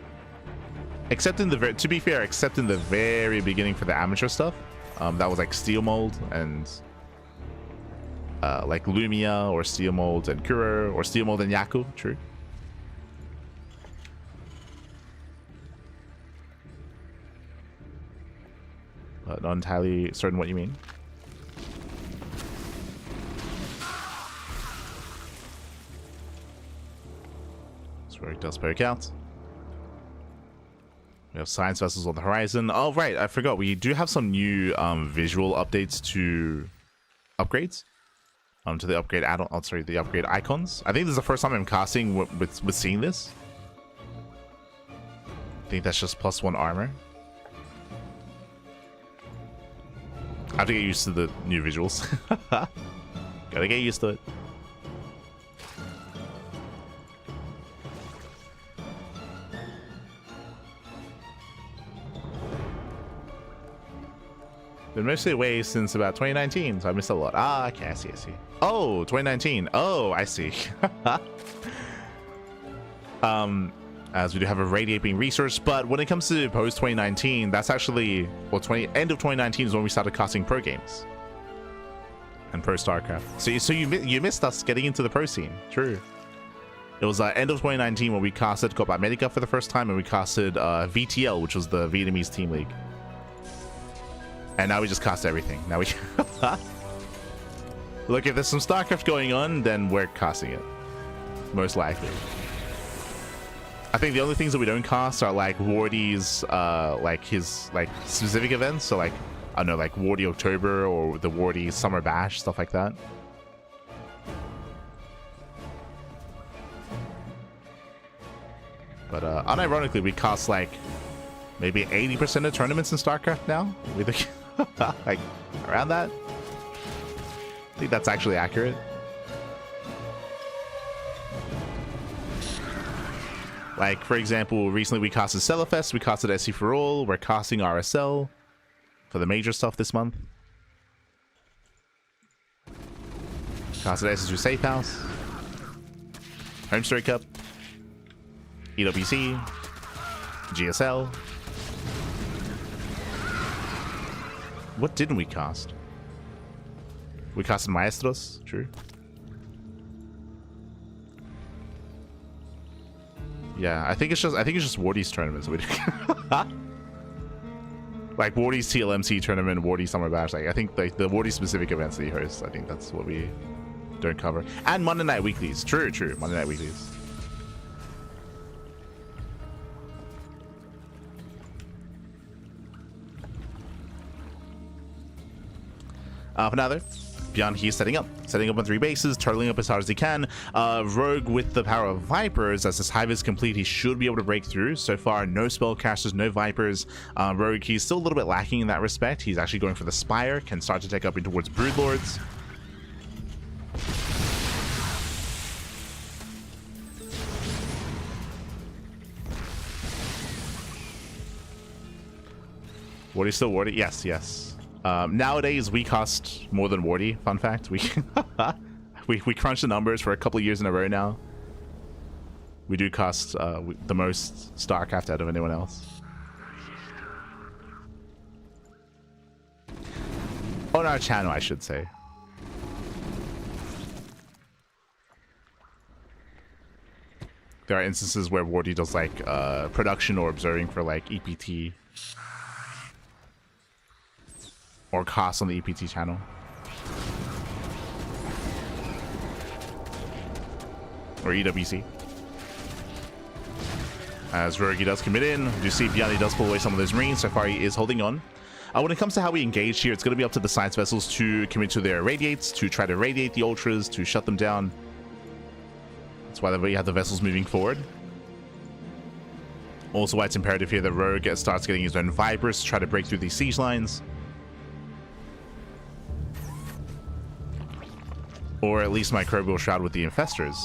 Except in the to be fair, except in the very beginning for the amateur stuff. That was like Steel Mold and like Lumia or Steel Mold and Kuro or Steel Mold and Yaku. True. But not entirely certain what you mean. That's where it does poke out. We have science vessels on the horizon. Oh, right. I forgot. We do have some new visual updates to upgrades. To the upgrade add-on. Oh, sorry, the upgrade icons. I think this is the first time I'm casting with seeing this. I think that's just +1 armor. I have to get used to the new visuals. Gotta get used to it. Been mostly away since about 2019, so I missed a lot. Ah, okay, I see, I see. Oh, 2019. Oh, I see. As we do have a radiate being researched, but when it comes to post 2019, that's actually, well, end of 2019 is when we started casting pro games and pro StarCraft. So you missed us getting into the pro scene. True. It was end of 2019 when we casted Copa America for the first time, and we casted VTL, which was the Vietnamese team league. And now we just cast everything. Now we look, if there's some StarCraft going on, then we're casting it. Most likely. I think the only things that we don't cast are like Wardy's like his like specific events. So like, I don't know, like Wardy October or the Wardy Summer Bash, stuff like that. But unironically, we cast like maybe 80% of tournaments in StarCraft now. We think like around that. I think that's actually accurate. Like, for example, recently we casted Cellafest, we casted SC for All, we're casting RSL for the major stuff this month. Casted SSU Safe House, Home Story Cup, EWC, GSL. What didn't we cast? We casted Maestros, true. Yeah, I think it's just Wardy's tournaments. Like Wardy's TLMC tournament, Wardy Summer Bash. Like I think like the Wardy specific events that he hosts, I think that's what we don't cover. And Monday Night Weeklies. True, true. Monday Night Weeklies. For now, though, ByuN, he's setting up on 3 bases, turtling up as hard as he can. Rogue with the power of Vipers, as his hive is complete, he should be able to break through. So far, no spellcasters, no Vipers. Rogue, he's still a little bit lacking in that respect. He's actually going for the Spire, can start to take up in towards Broodlords. Wardy still Wardy? Yes, yes. Nowadays, we cost more than Wardy. Fun fact: we we crunch the numbers for a couple of years in a row now. We do cost the most StarCraft out of anyone else. On our channel, I should say. There are instances where Wardy does like production or observing for like EPT. Or costs on the EPT channel. Or EWC. As Rogi does commit in, you see ByuN, he does pull away some of those Marines. So far he is holding on. When it comes to how we engage here, it's going to be up to the science vessels to commit to their radiates, to try to radiate the ultras, to shut them down. That's why we have the vessels moving forward. Also why it's imperative here that Rogue starts getting his own Vipers to try to break through these siege lines. Or at least Microbial Shroud with the Infestors.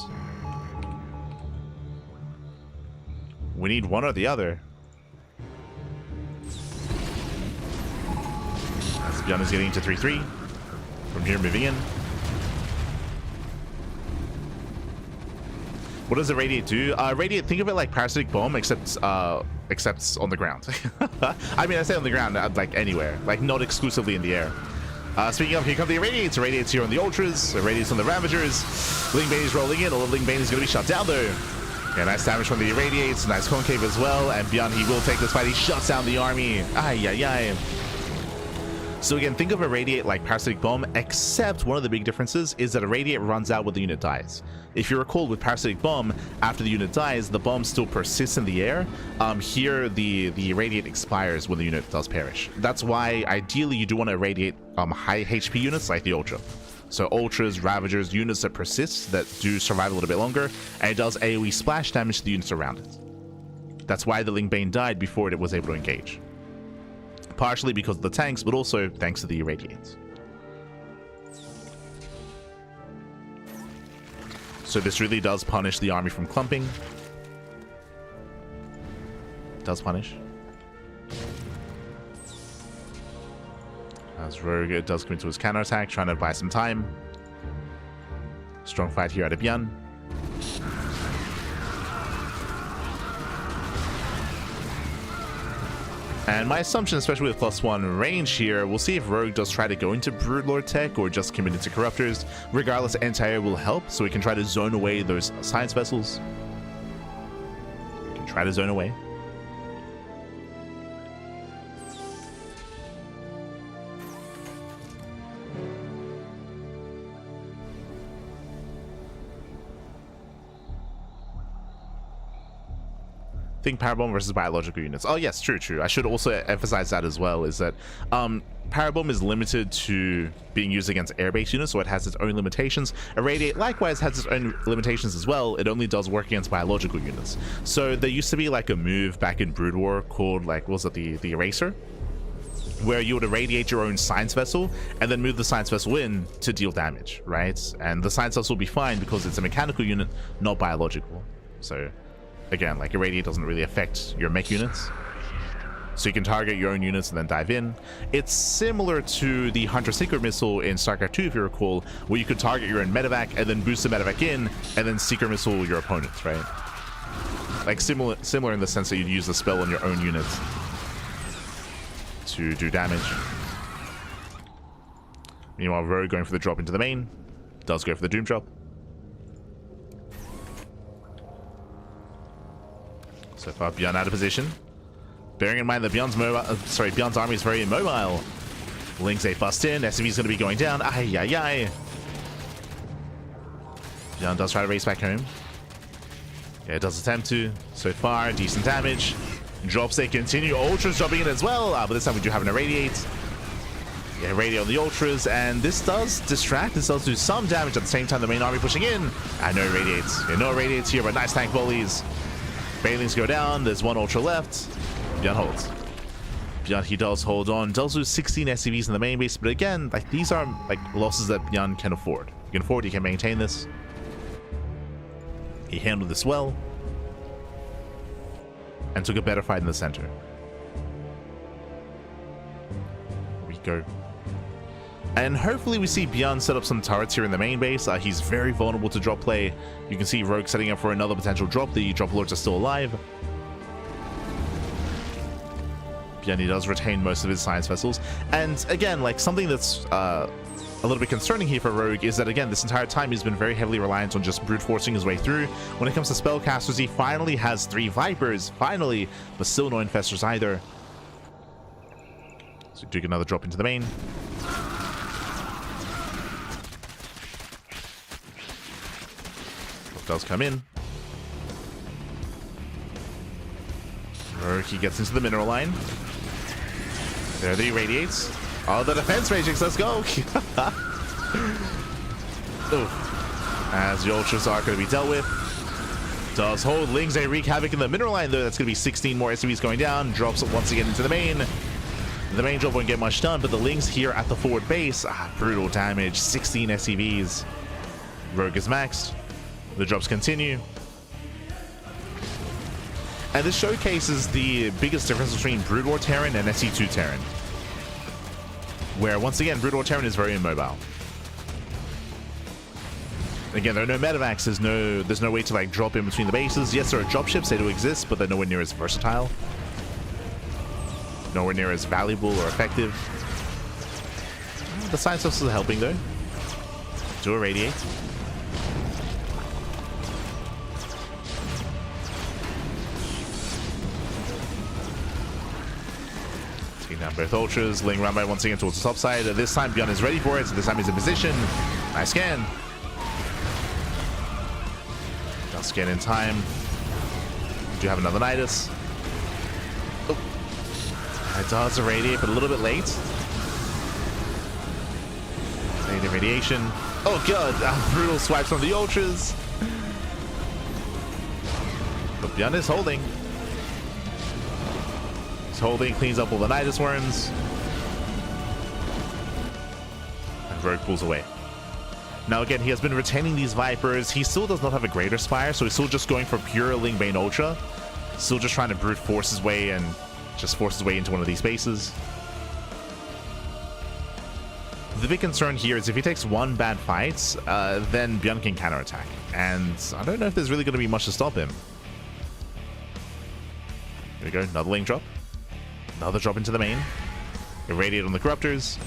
We need one or the other. As ByuN is getting into 3-3. From here, moving in. What does the Radiate do? Radiate, think of it like Parasitic Bomb, except on the ground. I mean, I say on the ground, like anywhere. Like, not exclusively in the air. Speaking of, here come the Irradiates. Irradiates here on the Ultras. Irradiates on the Ravagers. Lingbane is rolling in. All of Lingbane is going to be shut down, though. Yeah, nice damage from the Irradiates. Nice Concave as well. And ByuN, he will take this fight. He shuts down the army. Ay, ay, ay. So again, think of Irradiate like Parasitic Bomb, except one of the big differences is that Irradiate runs out when the unit dies. If you recall, with Parasitic Bomb, after the unit dies, the bomb still persists in the air. Here, the Irradiate expires when the unit does perish. That's why, ideally, you do want to irradiate high HP units like the Ultra. So Ultras, Ravagers, units that persist, that do survive a little bit longer, and it does AoE splash damage to the units around it. That's why the Lingbane died before it was able to engage. partially because of the tanks, but also thanks to the irradiates. So this really does punish the army from clumping. Does punish. As roRO does come into his counterattack, trying to buy some time. Strong fight here out of ByuN. And my assumption, especially with +1 range here, we'll see if roRO does try to go into Broodlord tech or just commit into Corruptors. Regardless, anti-air will help, so we can try to zone away those science vessels. We can try to zone away. Think Parabomb versus biological units. Oh yes, true. I should also emphasize that as well, is that Parabomb is limited to being used against air-based units, so it has its own limitations. Irradiate likewise has its own limitations as well. It only does work against biological units. So there used to be like a move back in Brood War called, like, what was it, the Eraser? Where you would irradiate your own science vessel and then move the science vessel in to deal damage, right? And the science vessel will be fine because it's a mechanical unit, not biological. So again, like, irradiate doesn't really affect your mech units. So you can target your own units and then dive in. It's similar to the Hunter Secret Missile in StarCraft 2, if you recall, where you could target your own medevac and then boost the medevac in and then Secret Missile your opponents, right? Like similar in the sense that you'd use the spell on your own units to do damage. Meanwhile, roRO going for the drop into the main. Does go for the Doom drop. So far, ByuN out of position. Bearing in mind that ByuN's army is very immobile. Lings 8 bust in. SCV's going to be going down. Ay. ByuN does try to race back home. Yeah, it does attempt to. So far, decent damage. Drops, they continue. Ultras dropping in as well. But this time we do have an irradiate. Yeah, irradiate on the Ultras. And this does distract. This does do some damage at the same time the main army pushing in. No irradiates. Yeah, no irradiates here, but nice tank volleys. Bailings go down. There's one Ultra left. ByuN holds. ByuN, he does hold on. Does lose 16 SCVs in the main base, but again, like, these are like losses that ByuN can afford. You can afford, he can maintain this. He handled this well. And took a better fight in the center. Here we go. And hopefully we see ByuN set up some turrets here in the main base. He's very vulnerable to drop play. You can see roRO setting up for another potential drop. The drop lords are still alive. ByuN, he does retain most of his science vessels. And again, like, something that's a little bit concerning here for roRO is that, again, this entire time he's been very heavily reliant on just brute forcing his way through. When it comes to spellcasters, he finally has 3 Vipers, finally, but still no Infestors either. So do get another drop into the main. Does come in. roRO, he gets into the mineral line. There the irradiates. Oh, the defense matrix, let's go. As the Ultras are going to be dealt with. Does hold. Lings, they wreak havoc in the mineral line, though. That's going to be 16 more SCVs going down. Drops it once again into the main. The main drop won't get much done, but the Lings here at the forward base, brutal damage. 16 SCVs. roRO is maxed. The drops continue. And this showcases the biggest difference between Brood War Terran and SC2 Terran. Where, once again, Brood War Terran is very immobile. Again, there are no medevacs, there's no way to, like, drop in between the bases. Yes, there are drop ships, they do exist, but they're nowhere near as versatile. Nowhere near as valuable or effective. The science vessels are helping, though. Do irradiate. Down both Ultras, laying around by once again towards the top side. This time ByuN is ready for it, so this time he's in position. Nice scan. Does scan in time. Do have another Nidus. Oh. It does irradiate, but a little bit late. Late irradiation. Oh god, brutal swipes from the Ultras. But ByuN is holding. holding, cleans up all the Nidus worms. And Rogue pulls away. Now again, he has been retaining these Vipers. He still does not have a Greater Spire, so he's still just going for pure Lingbane Ultra. Still just trying to brute force his way and just force his way into one of these spaces. The big concern here is if he takes one bad fight, then ByuN can counterattack. And I don't know if there's really going to be much to stop him. Here we go, another link drop. Another drop into the main. Irradiate on the Corruptors.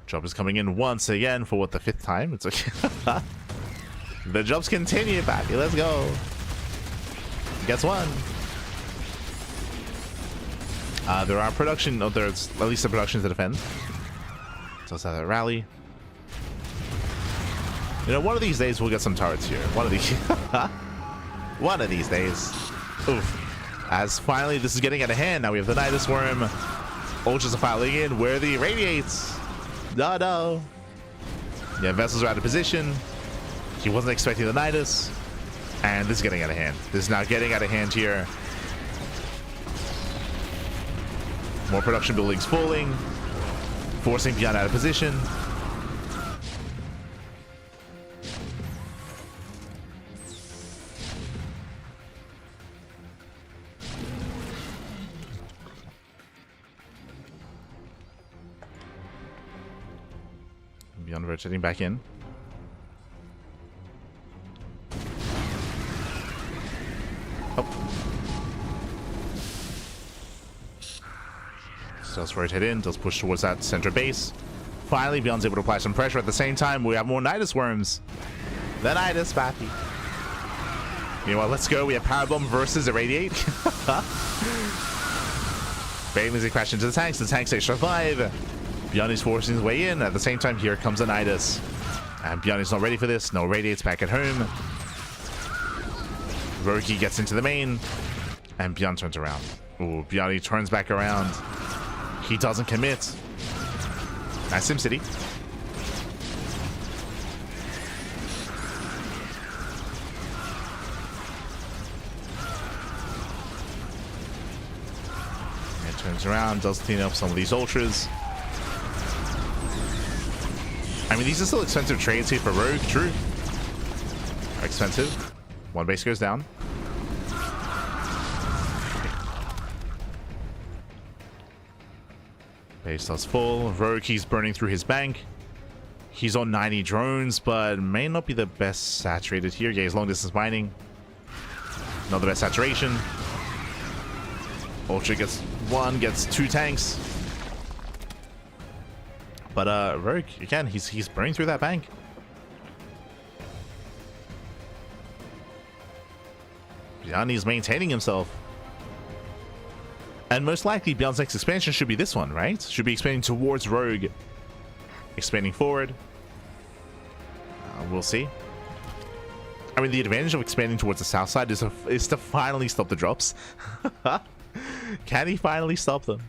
Drop is coming in once again for what, the 5th time? It's okay. The drops continue, Pappy. Let's go. Gets one. There are production, there's at least the production to defend. So let's have that rally. You know, one of these days we'll get some turrets here. One of these. One of these days. Oof. As finally this is getting out of hand. Now we have the Nidus Worm. Ultras are filing in. Where the irradiates? No. Yeah, vessels are out of position. He wasn't expecting the Nidus. And this is getting out of hand. This is now getting out of hand here. More production buildings falling. Forcing ByuN out of position. ByuN rotating back in. Oh. Does rotate in, does push towards that center base. Finally, ByuN's able to apply some pressure. At the same time, we have more Nidus Worms. The Nidus, Bappy. You know what, let's go. We have Power Bomb versus Irradiate. Bailey's crash into the tanks. The tanks extra 5. ByuN is forcing his way in. At the same time, here comes a Nidus. And ByuN is not ready for this. No Radiates back at home. Roki gets into the main. And ByuN turns around. Ooh, ByuN, he turns back around. He doesn't commit. Nice SimCity. And turns around, does clean up some of these ultras. I mean, these are still expensive trades here for Rogue, true. Expensive. One base goes down. Base does full. Rogue, he's burning through his bank. He's on 90 drones, but may not be the best saturated here. Yeah, he's long distance mining. Not the best saturation. Ultra gets 1, gets 2 tanks. But Rogue, again, he's burning through that bank. ByuN is maintaining himself. And most likely, ByuN's next expansion should be this one, right? Should be expanding towards Rogue. Expanding forward. We'll see. I mean, the advantage of expanding towards the south side is to finally stop the drops. Can he finally stop them?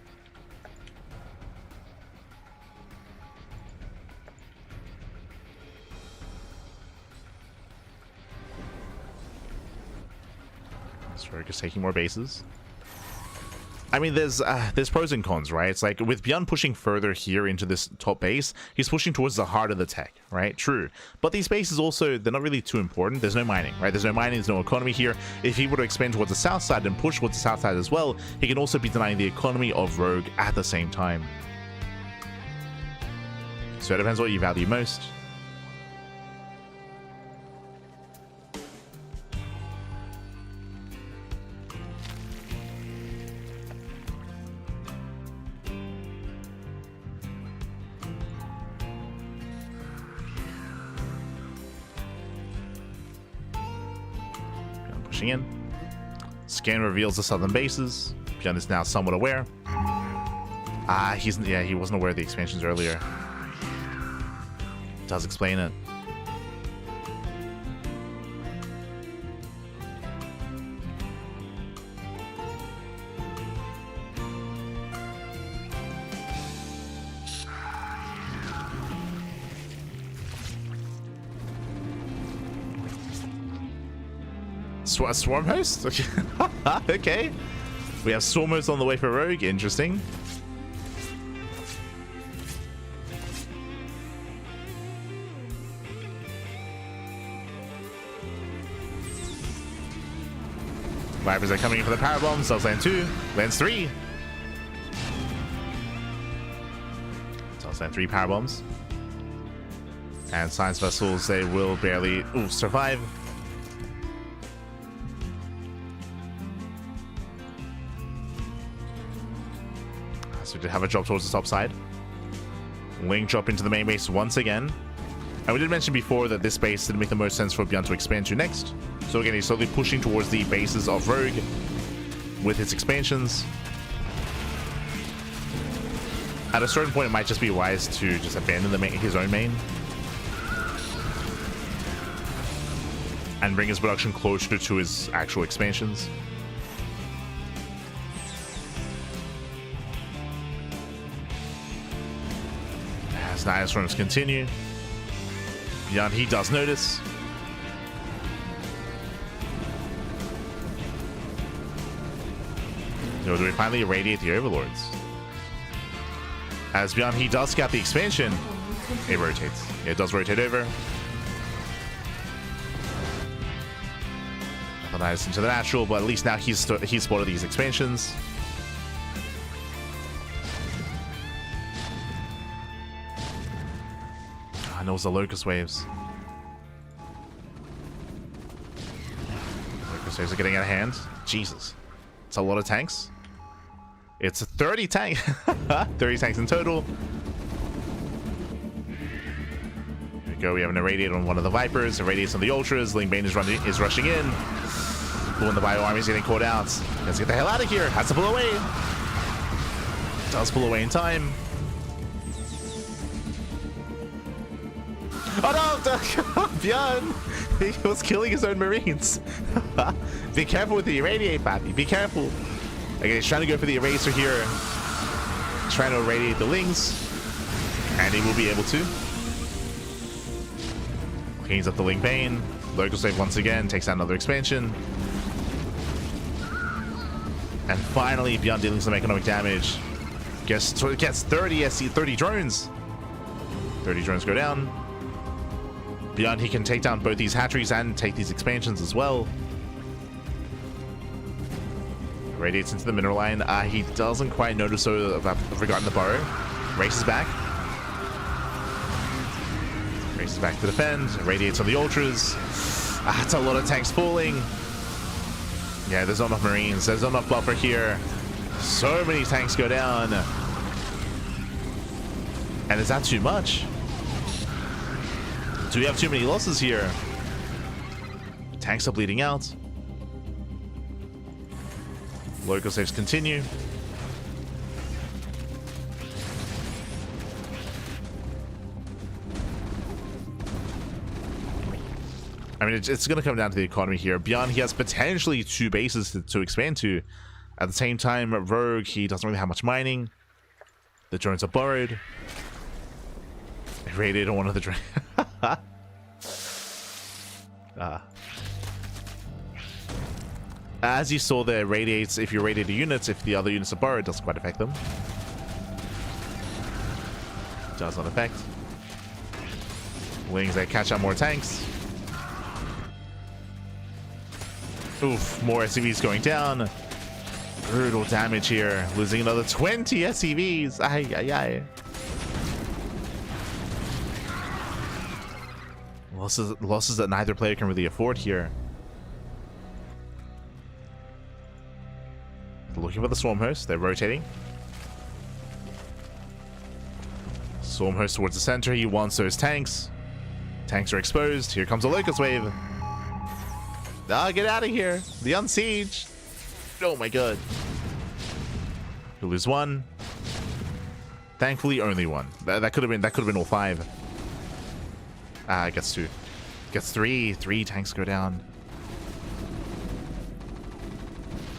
Rogue is taking more bases. I mean, there's pros and cons, right? It's like with ByuN pushing further here into this top base, he's pushing towards the heart of the tech, right? True. But these bases also, they're not really too important. There's no mining, right? There's no mining, there's no economy here. If he were to expand towards the south side and push towards the south side as well, he can also be denying the economy of Rogue at the same time. So it depends what you value most. In. Scan reveals the southern bases. ByuN is now somewhat aware. He wasn't aware of the expansions earlier. Does explain it. Swarm host? Okay. We have Swarm host on the way for Rogue. Interesting. Vipers are coming in for the power bomb. Cells land 2, lands 3. Cells land 3 power bombs. And science vessels, they will barely survive. So we did have a drop towards the top side. Link drop into the main base once again. And we did mention before that this base didn't make the most sense for ByuN to expand to next. So again, he's slowly pushing towards the bases of Rogue with its expansions. At a certain point, it might just be wise to just abandon his own main and bring his production closer to his actual expansions. As Naya storms continue, ByuN, he does notice. So do we finally irradiate the overlords? As ByuN, he does scout the expansion. It rotates. It does rotate over. Nice into the natural, but at least now he's spotted these expansions. I know it's the locust waves. Locust waves are getting out of hand. Jesus, it's a lot of tanks. It's 30 tanks. 30 tanks in total. There we go. We have an irradiate on one of the Vipers. Irradiates on the Ultras. Ling Bane is rushing in. When the Bio Army is getting caught out. Let's get the hell out of here. Has to pull away. Does pull away in time. Oh no! ByuN! He was killing his own Marines. Be careful with the irradiate, Pappy. Be careful. Okay, he's trying to go for the eraser here. He's trying to irradiate the Lings. And he will be able to. Cleans up the Ling Bane. Local save once again. Takes out another expansion. And finally, ByuN dealing some economic damage. Gets 30 SC, 30 drones. 30 drones go down. ByuN, he can take down both these hatcheries and take these expansions as well. Radiates into the mineral line. He doesn't quite notice so regarding the burrow. Races back. Races back to defend. Radiates on the Ultras. It's a lot of tanks falling. Yeah, there's not enough Marines. There's not enough buffer here. So many tanks go down. And is that too much? Do we have too many losses here? Tanks are bleeding out. Local saves continue. I mean, it's going to come down to the economy here. ByuN, he has potentially 2 bases to expand to. At the same time, Rogue, he doesn't really have much mining. The drones are borrowed. Irradiated on one of the drones. As you saw there, radiates if you irradiate the units. If the other units are borrowed, it doesn't quite affect them. Does not affect. Wings, they catch up more tanks. Oof, more SCVs going down. Brutal damage here. Losing another 20 SCVs. Ay, ay, ay. Losses that neither player can really afford here. Looking for the Swarm Host. They're rotating. Swarm Host towards the center. He wants those tanks. Tanks are exposed. Here comes a Locust Wave. Get out of here. The Unsiege. Oh my god. You lose 1. Thankfully, only 1. That could have been all 5. Gets 2. Gets 3. 3 tanks go down.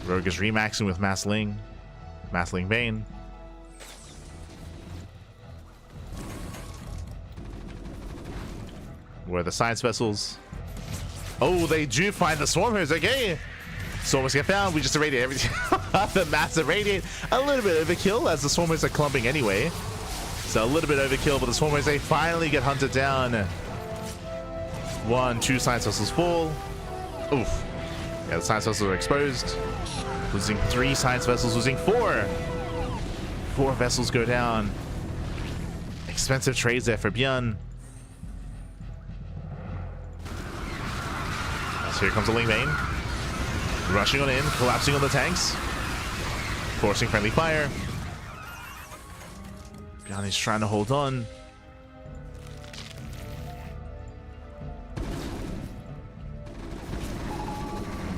Rogue is remaxing with Mass Ling Bane. Where are the science vessels? Oh, they do find the swarmers. Okay. Swarmers get found. We just irradiate everything. The massive radiate. A little bit overkill as the swarmers are clumping anyway. So a little bit overkill, but the swarmers, they finally get hunted down. 1, 2 science vessels fall. Oof. Yeah, the science vessels are exposed. Losing 3 science vessels, losing 4. 4 vessels go down. Expensive trades there for ByuN. So here comes the Ling Bane. Rushing on in, collapsing on the tanks. Forcing friendly fire. ByuN is trying to hold on.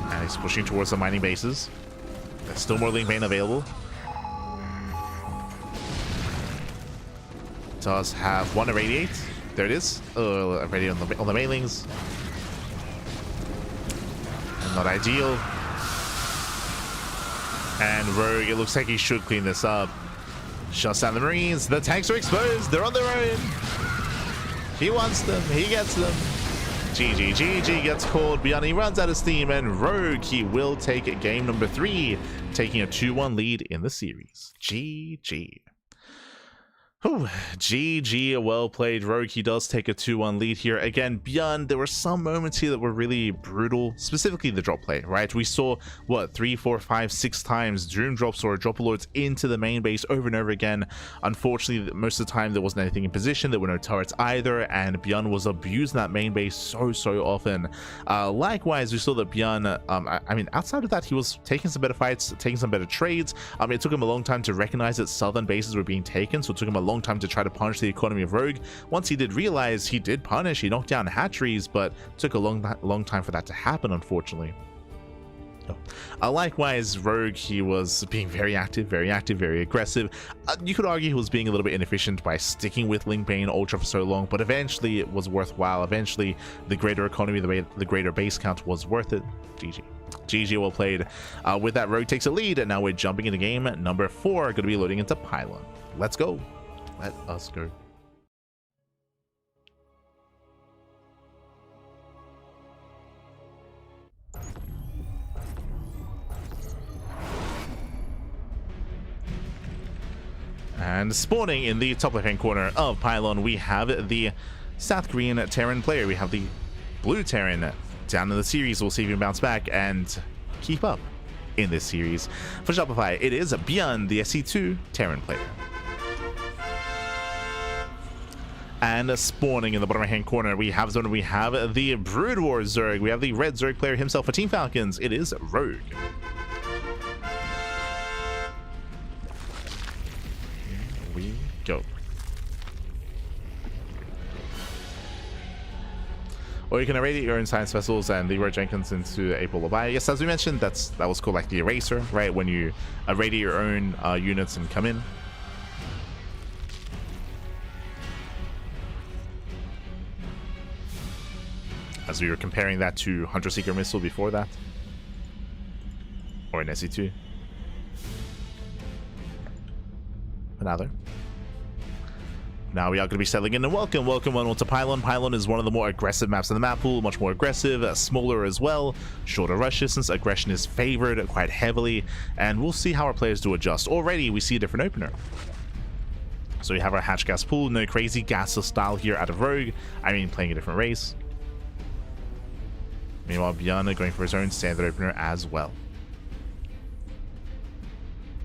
And he's pushing towards the mining bases. There's still more Ling Bane available. Does have 1 irradiate. There it is. Irradiate on the mailings. And not ideal. And Rogue, it looks like he should clean this up. Shuts down the Marines. The tanks are exposed. They're on their own. He wants them. He gets them. GG gets called. ByuN, he runs out of steam. And Rogue, he will take game number 3, taking a 2-1 lead in the series. GG. Ooh, GG, well played. Rogue, he does take a 2-1 lead here. Again, ByuN, there were some moments here that were really brutal, specifically the drop play, right? We saw, what, 3, 4, 5, 6 times Doom drops or drop alerts into the main base over and over again. Unfortunately, most of the time there wasn't anything in position. There were no turrets either, and ByuN was abusing that main base so often. Likewise, we saw that ByuN, I mean, outside of that, he was taking some better fights, taking some better trades. It took him a long time to recognize that southern bases were being taken, so it took him a long time to try to punish the economy of Rogue. Once he did realize, he did punish, he knocked down hatcheries, but took a long time for that to happen, unfortunately. Likewise, Rogue, he was being very active, very aggressive. You could argue he was being a little bit inefficient by sticking with Ling Bane Ultra for so long, but eventually it was worthwhile. Eventually, the greater economy, the greater base count was worth it. GG, well played. With that, Rogue takes a lead, and now we're jumping into game number 4, going to be loading into Pylon. Let's go. Let us go. And spawning in the top left-hand corner of Pylon, we have the South Korean Terran player. We have the blue Terran down in the series. We'll see if he can bounce back and keep up in this series. For Shopify, it is ByuN, the SC2 Terran player. And spawning in the bottom right-hand corner, we have the Brood War Zerg. We have the red Zerg player himself for Team Falcons. It is Rogue. Here we go. Or you can irradiate your own science vessels and Leroy Jenkins into a polar buy. Yes, as we mentioned, that was called like the eraser, right? When you irradiate your own units and come in. As we were comparing that to Hunter Seeker Missile before that. Or an SE2. Another. Now we are going to be settling in, and welcome on to Pylon. Pylon is one of the more aggressive maps in the map pool, much more aggressive, smaller as well, shorter rush distance. Aggression is favored quite heavily, and we'll see how our players do adjust. Already we see a different opener. So we have our hatch gas pool, no crazy gasless style here out of Rogue. I mean, playing a different race. Meanwhile, ByuN going for his own standard opener as well.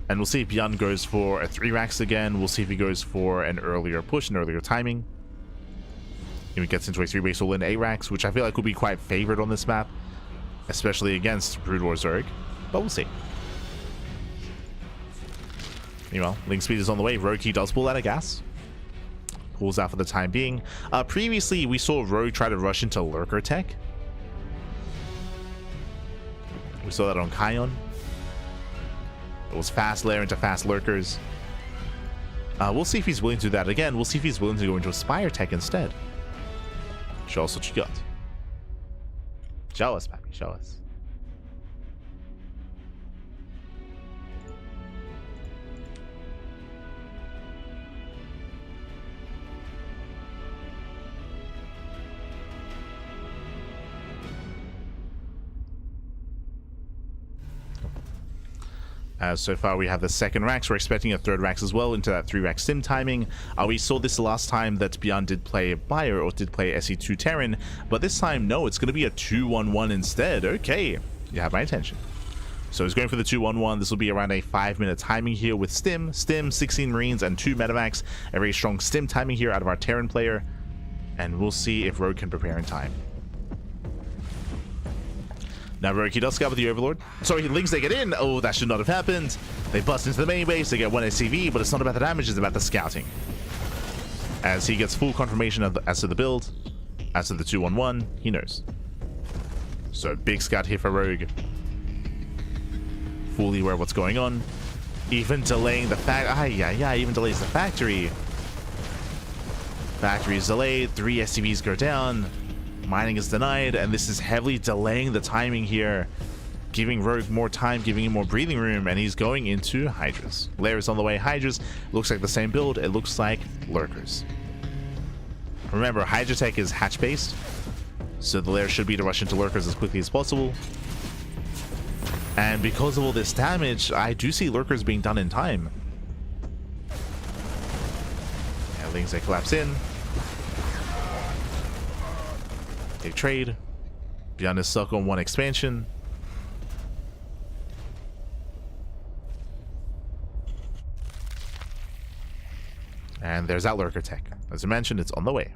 And we'll see if ByuN goes for a 3 racks again. We'll see if he goes for an earlier push, an earlier timing. If he gets into a 3 base all in 8 racks, which I feel like will be quite favored on this map, especially against Brood War Zerg. But we'll see. Meanwhile, Link Speed is on the way. Rogue, he does pull out of gas. Pulls out for the time being. Previously, we saw Rogue try to rush into Lurker Tech. We saw that on Kion. It was fast layer into fast lurkers. We'll see if he's willing to do that again. We'll see if he's willing to go into Aspire Tech instead. Show us what you got. Show us, Pappy. Show us. So far we have the second Rax. We're expecting a third Rax as well into that 3 Rax sim timing. We saw this last time that ByuN did play ByuN, or did play SE2 Terran, but this time no, it's going to be a 2-1-1 instead. Okay, you have my attention. So he's going for the 2-1-1. This will be around a 5-minute timing here with Stim, 16 Marines, and 2 Medivacs. A very strong Stim timing here out of our Terran player, and we'll see if Rogue can prepare in time. Now Rogue, he does scout with the Overlord. Sorry, Lings, they get in. Oh, that should not have happened. They bust into the main base. They get 1 SCV, but it's not about the damage. It's about the scouting. As he gets full confirmation of as to the build, as to the 2-1-1, he knows. So big scout here for Rogue. Fully aware of what's going on. Even delaying the even delays the factory. Factory is delayed. 3 SCVs go down. Mining is denied, and this is heavily delaying the timing here, giving Rogue more time, giving him more breathing room, and he's going into Hydras. Lair is on the way. Hydras looks like the same build. It looks like Lurkers. Remember, Hydra tech is hatch based, so the Lair should be to rush into Lurkers as quickly as possible. And because of all this damage, I do see Lurkers being done in time. Yeah, Lings, they collapse in. They trade. ByuN is stuck on 1 expansion. And there's that Lurker tech. As I mentioned, it's on the way.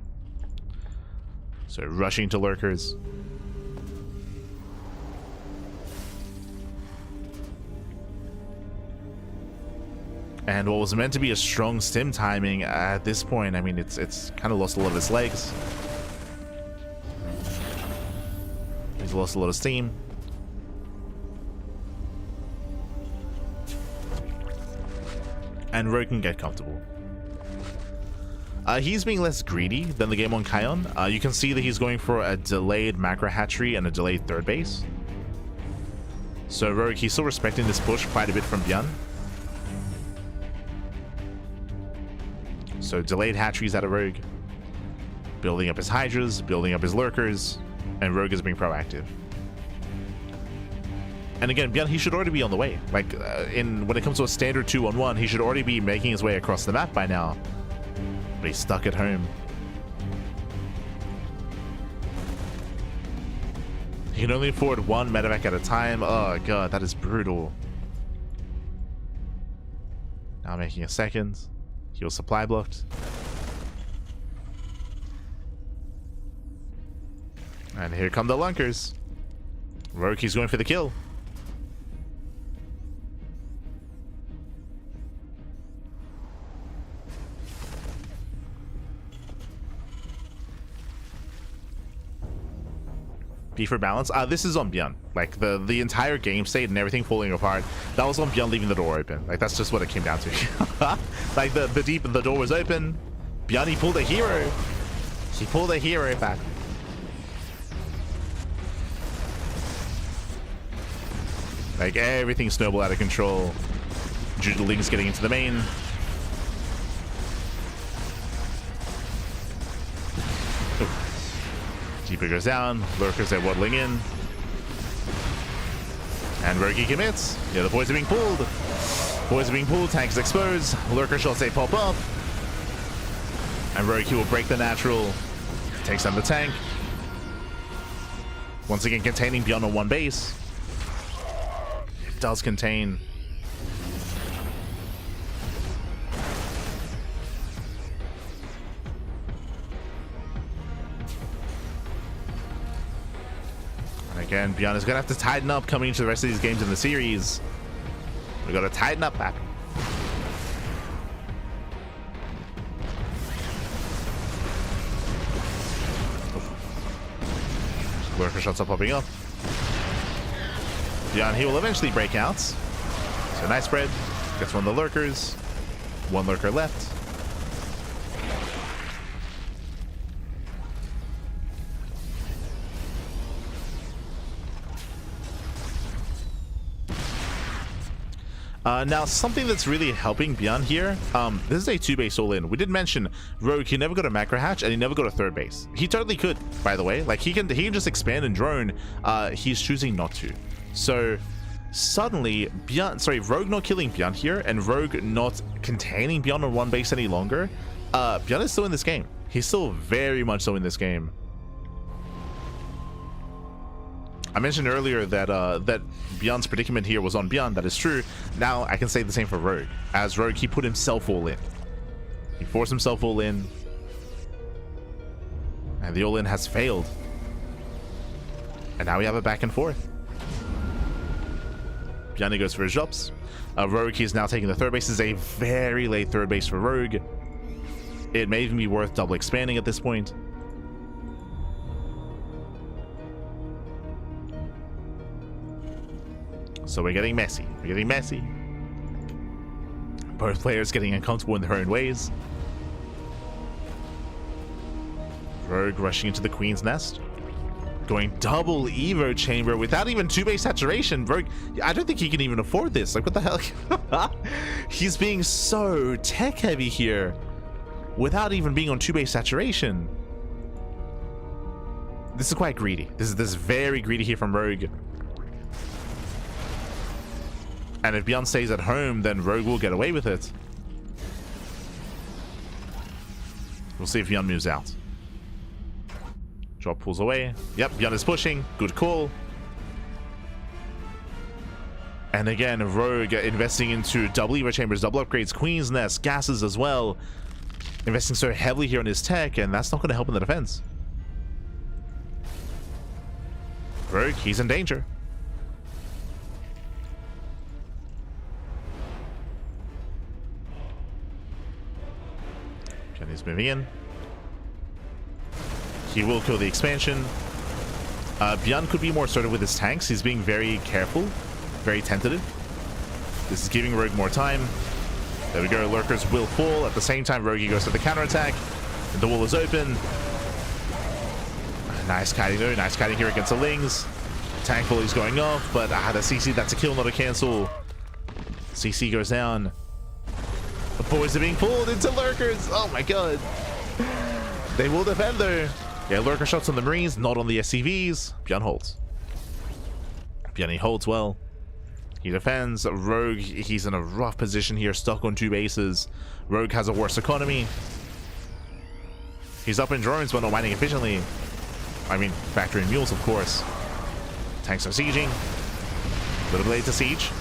So rushing to Lurkers. And what was meant to be a strong Stim timing at this point, I mean, it's kind of lost a lot of its legs. He's lost a lot of steam. And Rogue can get comfortable. He's being less greedy than the game on Kion. You can see that he's going for a delayed macro hatchery and a delayed third base. So Rogue, he's still respecting this push quite a bit from ByuN. So delayed hatcheries out of Rogue. Building up his Hydras, building up his Lurkers. And Rogue is being proactive. And again, ByuN, he should already be on the way. Like, when it comes to a standard 2-1-1, he should already be making his way across the map by now. But he's stuck at home. He can only afford 1 medevac at a time. Oh god, that is brutal. Now making a second. He was supply blocked. And here come the Lunkers. Rogue, he's going for the kill. B for balance. This is on ByuN. Like the entire game state and everything falling apart. That was on ByuN leaving the door open. Like that's just what it came down to. Like the door was open. ByuN, he pulled a hero. He pulled a hero back. Like everything snowballed out of control. Ducklings getting into the main. Keeper goes down. Lurkers are waddling in. And Rogue commits. Yeah, the boys are being pulled. Boys are being pulled. Tanks exposed. Lurker shots they pop up. And Rogue will break the natural. Takes down the tank. Once again containing ByuN on 1 base. It does contain. And again, ByuN is going to have to tighten up coming into the rest of these games in the series. We got to tighten up back. Lurker shots are popping up. ByuN, he will eventually break out. So nice spread. Gets one of the Lurkers. 1 Lurker left. Now, something that's really helping ByuN here, this is a 2-base all-in. We did mention Rogue, he never got a macro hatch, and he never got a 3rd base. He totally could, by the way. Like, he can just expand and drone. He's choosing not to. So, suddenly Rogue not killing ByuN here and Rogue not containing ByuN on one base any longer. ByuN is still in this game. He's still very much so in this game. I mentioned earlier that that ByuN's predicament here was on ByuN. That is true. Now I can say the same for Rogue. As Rogue, he put himself all in. He forced himself all in. And the all-in has failed. And now we have a back and forth. ByuN goes for his drops. Rogue, he's now taking the third base. This is a very late third base for Rogue. It may even be worth double expanding at this point. So we're getting messy. We're getting messy. Both players getting uncomfortable in their own ways. Rogue rushing into the Queen's Nest. Going double Evo chamber without even 2-base saturation. Rogue, I don't think he can even afford this. Like, what the hell? He's being so tech heavy here without even being on 2-base saturation. This is quite greedy. This is very greedy here from Rogue. And if ByuN stays at home, then Rogue will get away with it. We'll see if ByuN moves out. Drop pulls away. Yep, ByuN is pushing. Good call. And again, Rogue investing into double Evo chambers, double upgrades, Queen's Nest, gases as well. Investing so heavily here on his tech, and that's not going to help in the defense. Rogue, he's in danger. Okay, he's moving in. He will kill the expansion. ByuN could be more assertive with his tanks. He's being very careful, very tentative. This is giving Rogue more time. There we go. Lurkers will fall. At the same time, Rogue goes to the counterattack. The wall is open. Nice kiting though. Nice kiting here against the Lings. Tank volley's going off, but the CC, that's a kill, not a cancel. CC goes down. The boys are being pulled into Lurkers. Oh my god. They will defend though. Yeah, Lurker shots on the Marines, not on the SCVs. ByuN holds. ByuN, he holds well. He defends. Rogue, he's in a rough position here, stuck on 2 bases. Rogue has a worse economy. He's up in drones, but not mining efficiently. I mean, factory in mules, of course. Tanks are sieging. A little bit late to siege.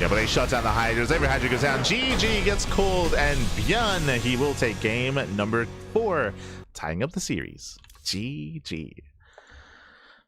Yeah, but they shut down the Hydras. Every Hydra goes down. GG gets called, and ByuN, he will take game number 4. Tying up the series. GG.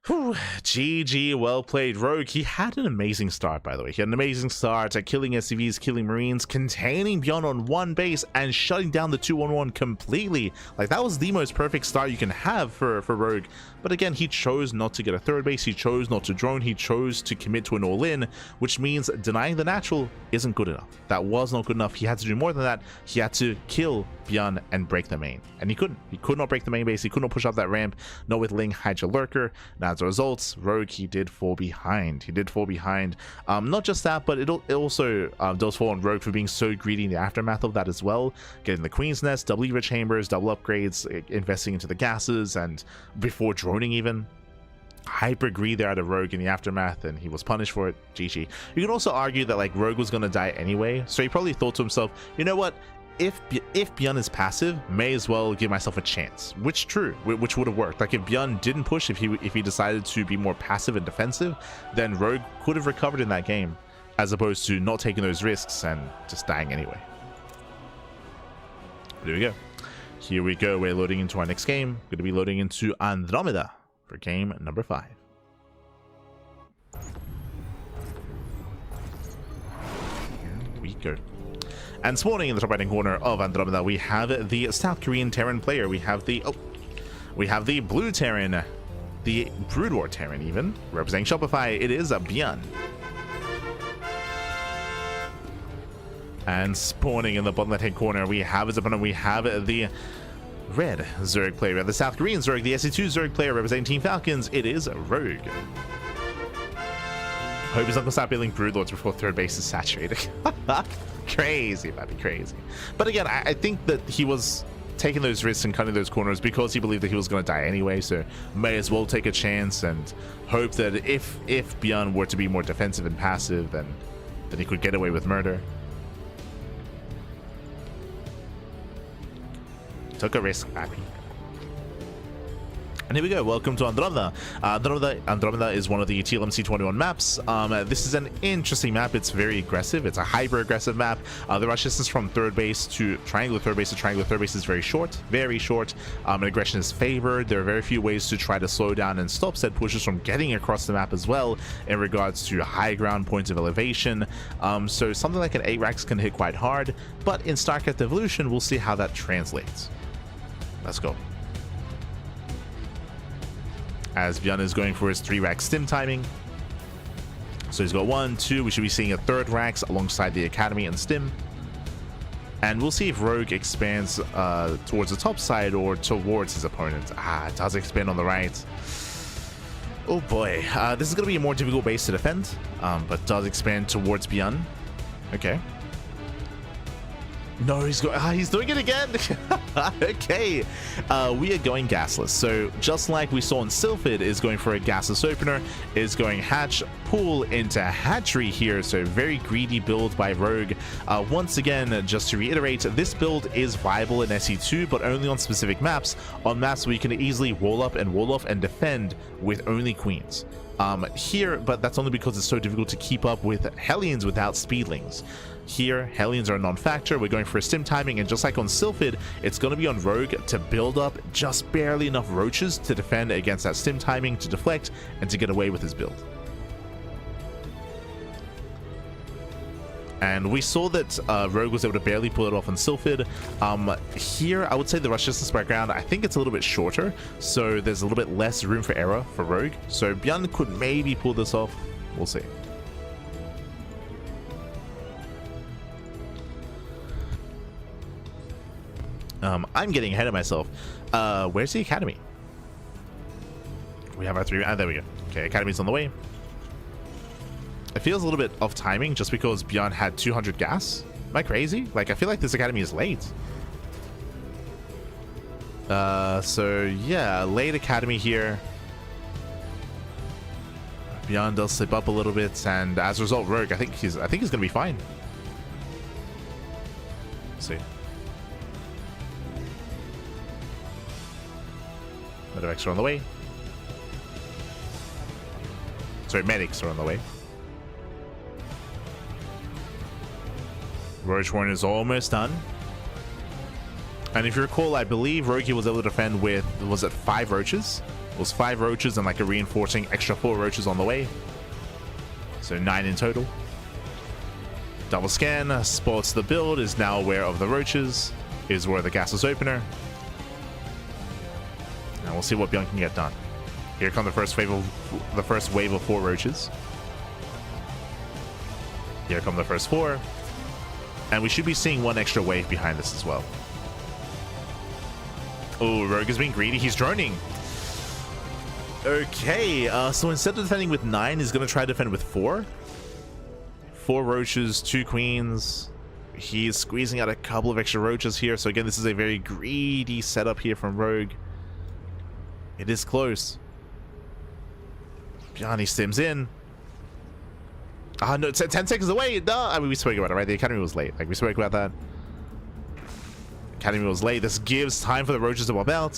Whew. GG, well played, Rogue. He had an amazing start, by the way. He had an amazing start at killing SCVs, killing Marines, containing ByuN on 1 base, and shutting down the 2-1-1 completely. Like, that was the most perfect start you can have for Rogue. But again, he chose not to get a 3rd base. He chose not to drone. He chose to commit to an all-in, which means denying the natural isn't good enough. That was not good enough. He had to do more than that. He had to kill ByuN and break the main. And he couldn't. He could not break the main base. He could not push up that ramp. Not with Ling, Hydra, Lurker. Now, as a result, Rogue, he did fall behind. He did fall behind. Not just that, but it also does fall on Rogue for being so greedy in the aftermath of that as well. Getting the Queen's Nest, double Evo chambers, double upgrades, investing into the gases, and before droning even. Hyper greed there out of Rogue in the aftermath, and he was punished for it. GG. You can also argue that like Rogue was gonna die anyway, so he probably thought to himself, you know what, if ByuN is passive, may as well give myself a chance. Which would have worked. Like if ByuN didn't push, if he decided to be more passive and defensive, then Rogue could have recovered in that game, as opposed to not taking those risks and just dying anyway. There we go. Here we go. We're loading into our next game. Going to be loading into Andromeda for game number 5. Here we go. And spawning in the top right hand corner of Andromeda, we have the South Korean Terran player. We have the Blue Terran, the Brood War Terran even, representing Shopify. It is a ByuN. And spawning in the bottom left hand corner, we have the red Zerg player. We have the South Korean Zerg, the SC2 Zerg player representing Team Falcons. It is Rogue. Hope he's not gonna start building Broodlords before 3rd base is saturated. Crazy, buddy, crazy. But again, I think that he was taking those risks and cutting those corners because he believed that he was going to die anyway, so may as well take a chance and hope that if ByuN were to be more defensive and passive, then he could get away with murder. Took a risk, happy. And here we go. Welcome to Andromeda. Andromeda is one of the TLMC 21 maps. This is an interesting map. It's very aggressive. It's a hyper-aggressive map. The rush distance from third base to triangular third base to triangular third base is very short. Very short. And aggression is favored. There are very few ways to try to slow down and stop said pushers from getting across the map as well in regards to high ground points of elevation. So something like an 8-Rax can hit quite hard. But in StarCraft Evolution, we'll see how that translates. Let's go. As ByuN is going for his 3-Rax stim timing. So he's got 1, 2. We should be seeing a 3rd Rax alongside the Academy and stim. And we'll see if Rogue expands towards the top side or towards his opponent. It does expand on the right. Oh boy. This is going to be a more difficult base to defend, but does expand towards ByuN. Okay. No, he's doing it again. Okay, we are going gasless. So just like we saw in Sylphid is going for a gasless opener, is going hatch pool into hatchery here. So very greedy build by Rogue. Once again, just to reiterate, this build is viable in SE2, but only on specific maps. On maps where you can easily wall up and wall off and defend with only queens. Here, but that's only because it's so difficult to keep up with Hellions without speedlings. Here, Hellions are a non-factor. We're going for a stim timing, and just like on Sylphid, it's going to be on Rogue to build up just barely enough roaches to defend against that stim timing, to deflect, and to get away with his build. And we saw that Rogue was able to barely pull it off on Sylphid. Here, I would say the rush distance background, I think it's a little bit shorter, so there's a little bit less room for error for Rogue. So ByuN could maybe pull this off. We'll see. I'm getting ahead of myself. Where's the Academy? We have our 3. There we go. Okay, Academy's on the way. It feels a little bit off timing just because ByuN had 200 gas. Am I crazy? Like, I feel like this Academy is late. So yeah, late Academy here. ByuN does slip up a little bit, and as a result, Rogue, I think he's gonna be fine. Let's see. Medics are on the way. Sorry, medics are on the way. Roach Warren is almost done. And if you recall, I believe Rogi was able to defend with, was it 5 roaches? It was 5 roaches and like a reinforcing extra 4 roaches on the way. So 9 in total. Double scan, spots the build, is now aware of the roaches, is where the gasless opener. And we'll see what ByuN can get done. Here come the first wave of 4 roaches. Here come the first 4. And we should be seeing 1 extra wave behind this as well. Oh, Rogue is being greedy. He's droning. Okay, so instead of defending with 9, he's going to try to defend with 4. 4 roaches, 2 queens. He's squeezing out a couple of extra roaches here. So again, this is a very greedy setup here from Rogue. It is close. ByuN stims in. No, 10 seconds away. No, I mean, we spoke about it, right? The Academy was late. Like, we spoke about that. Academy was late. This gives time for the roaches to pop out.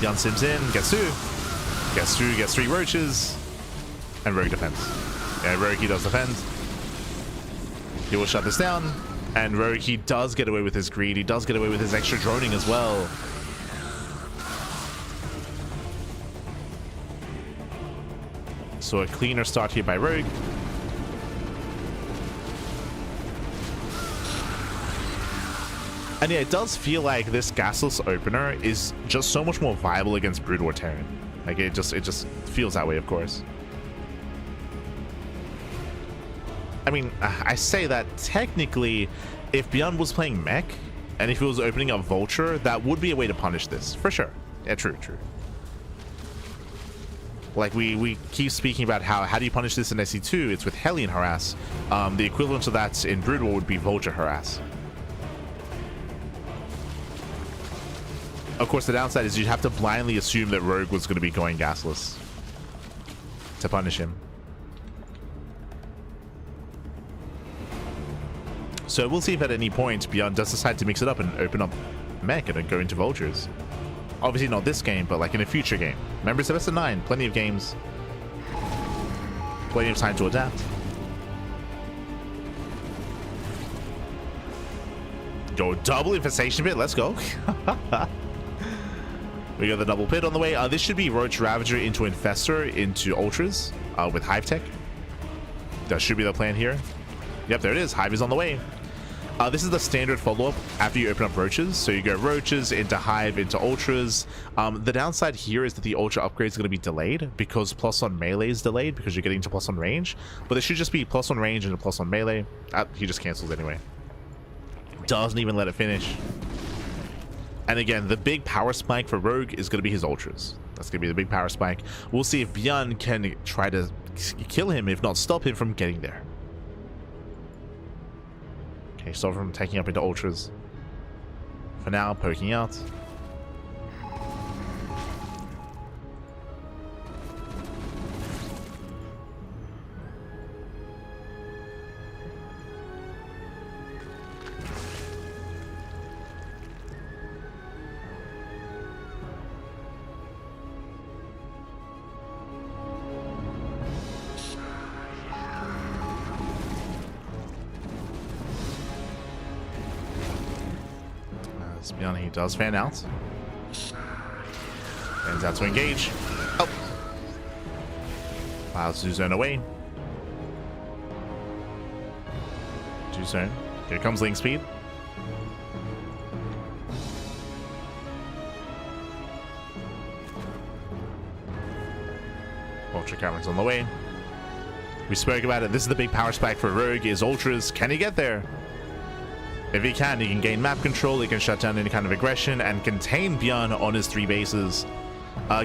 ByuN sims in, gets 2. Gets 2, gets 3 roaches. And Rogue defends. Yeah, Rogue, he does defend. He will shut this down. And Rogue, he does get away with his greed. He does get away with his extra droning as well. So a cleaner start here by Rogue. And yeah, it does feel like this gasless opener is just so much more viable against Brood War Terran. Like, it just feels that way, of course. I mean, I say that technically, if ByuN was playing mech, and if he was opening up Vulture, that would be a way to punish this, for sure. Yeah, true. Like we keep speaking about how do you punish this in SC2? It's with Hellion Harass. The equivalent of that in Brood War would be Vulture Harass. Of course, the downside is you'd have to blindly assume that Rogue was going to be going gasless to punish him. So we'll see if at any point ByuN does decide to mix it up and open up mech and go into vultures. Obviously not this game, but like in a future game. Remember, it's Semester 9, plenty of games, plenty of time to adapt. Go double infestation pit, let's go. We got the double pit on the way. This should be Roach Ravager into Infestor into Ultras with Hive Tech. That should be the plan here. Yep, there it is. Hive is on the way. This is the standard follow-up after you open up Roaches. So you go Roaches into Hive into Ultras. The downside here is that the Ultra upgrade is going to be delayed because plus on melee is delayed because you're getting to plus on range. But there should just be plus on range and a plus on melee. He just cancels anyway. Doesn't even let it finish. And again, the big power spike for Rogue is going to be his Ultras. That's going to be the big power spike. We'll see if ByuN can try to kill him, if not stop him from getting there. Okay, stop from taking up into Ultras. For now, poking out. ByuN, he does fan out. Fans out to engage. Oh! Wow, Zone away. Zone. Here comes Link Speed. Ultra Cameron's on the way. We spoke about it. This is the big power spike for Rogue is Ultras. Can he get there? If he can gain map control, he can shut down any kind of aggression and contain ByuN on his 3 bases.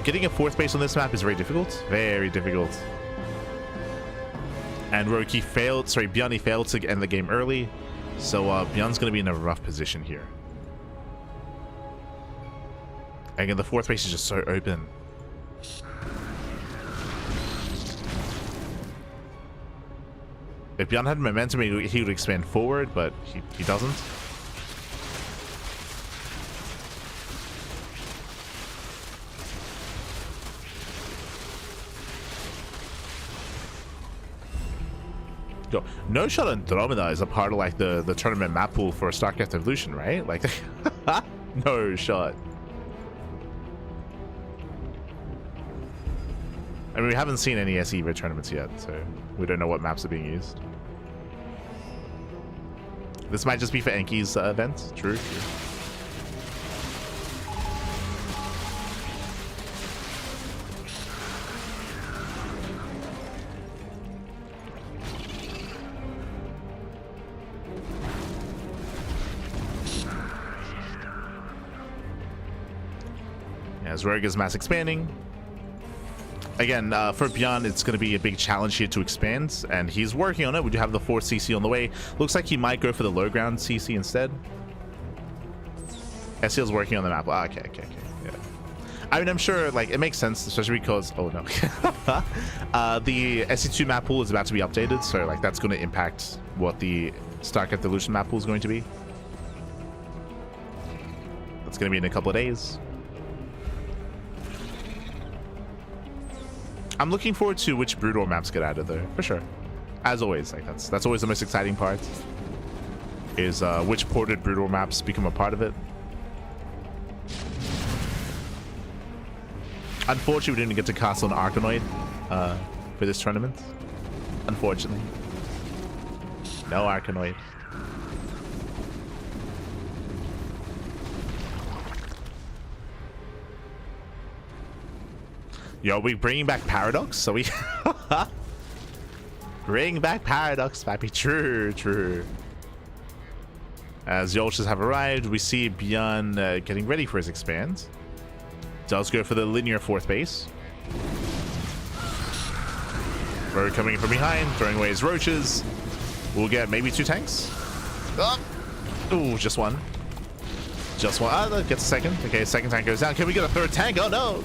Getting a 4th base on this map is very difficult. Very difficult. And Rogue, ByuN, he failed to end the game early. So ByuN's going to be in a rough position here. Again, the 4th base is just so open. If ByuN had momentum, he would expand forward, but he doesn't. Yo, No Shot Andromeda is a part of like the tournament map pool for StarCraft Evolution, right? Like, no shot. I mean, we haven't seen any SE tournaments yet, so we don't know what maps are being used. This might just be for Enki's event. True. As Rogue is mass expanding. Again, for ByuN, it's going to be a big challenge here to expand, and he's working on it. We do have the 4th CC on the way. Looks like he might go for the low ground CC instead. SEL's working on the map. Okay, yeah. I mean, I'm sure, like, it makes sense, especially because... Oh, no. The SC2 map pool is about to be updated, so, like, that's going to impact what the StarCraft Evolution map pool is going to be. That's going to be in a couple of days. I'm looking forward to which Brood War maps get added though, for sure. As always, like that's always the most exciting part. Is which ported Brood War maps become a part of it. Unfortunately, we didn't get to cast on Arkanoid for this tournament. Unfortunately. No Arkanoid. Yo, we bringing back Paradox, so we bring back Paradox, papi. True. As the Ultras have arrived, we see ByuN getting ready for his expand. Does go for the linear 4th base. Rogue coming in from behind, throwing away his roaches. We'll get maybe 2 tanks. Oh. Ooh, just one. Just one. Ah, that gets a second. Okay, second tank goes down. Can we get a third tank? Oh no!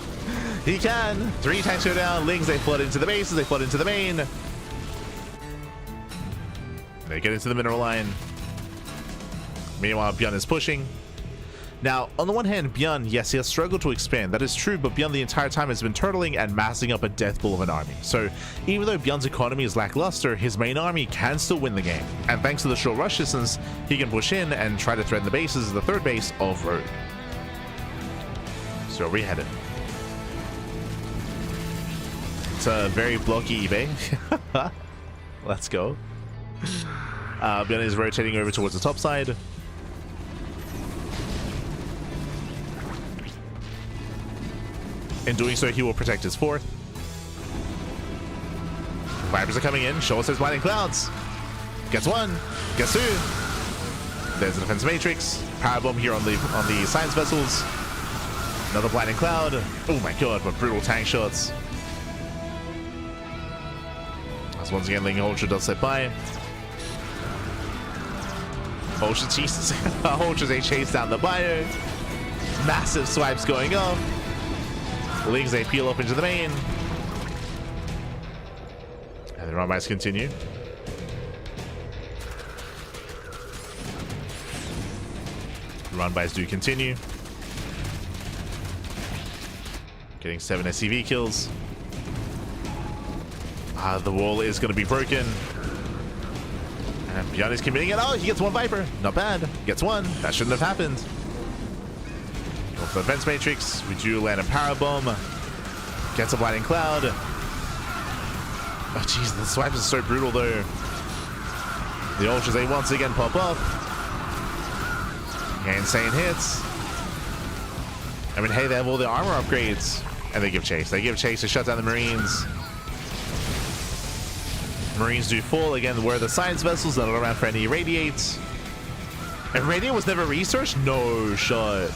He can! 3 tanks go down. Lings, they flood into the bases. They flood into the main. They get into the mineral line. Meanwhile, ByuN is pushing. Now, on the one hand, ByuN, yes, he has struggled to expand. That is true, but ByuN the entire time has been turtling and massing up a death bull of an army. So, even though ByuN's economy is lackluster, his main army can still win the game. And thanks to the short rush distance, he can push in and try to threaten the bases of the third base of Rogue. So, where are we headed? It's a very blocky eBay. Let's go. ByuN is rotating over towards the top side. In doing so, he will protect his fourth. Vipers are coming in. Show us those blinding clouds. Gets one. Gets 2. There's the defense matrix. Power bomb here on the science vessels. Another blinding cloud. Oh my god, but brutal tank shots. As once again, Ling Ultra does slip by. Ultra chases. Ultra's a chase down the bio. Massive swipes going up. Lings, they peel up into the main. And the run-bys continue. Run-bys do continue. Getting 7 SCV kills. The wall is going to be broken. And ByuN is committing it. Oh, he gets 1 Viper. Not bad. Gets 1. That shouldn't have happened. For the defense matrix, we do land a power bomb. Gets a blinding cloud. Oh jeez, the swipes are so brutal though. The ultras, they once again pop up. Yeah, insane hits. I mean, hey, they have all the armor upgrades, and they give chase. They give chase to shut down the Marines. Marines do fall again. Where the science vessels not around for any irradiates. And radiate was never researched. No shot.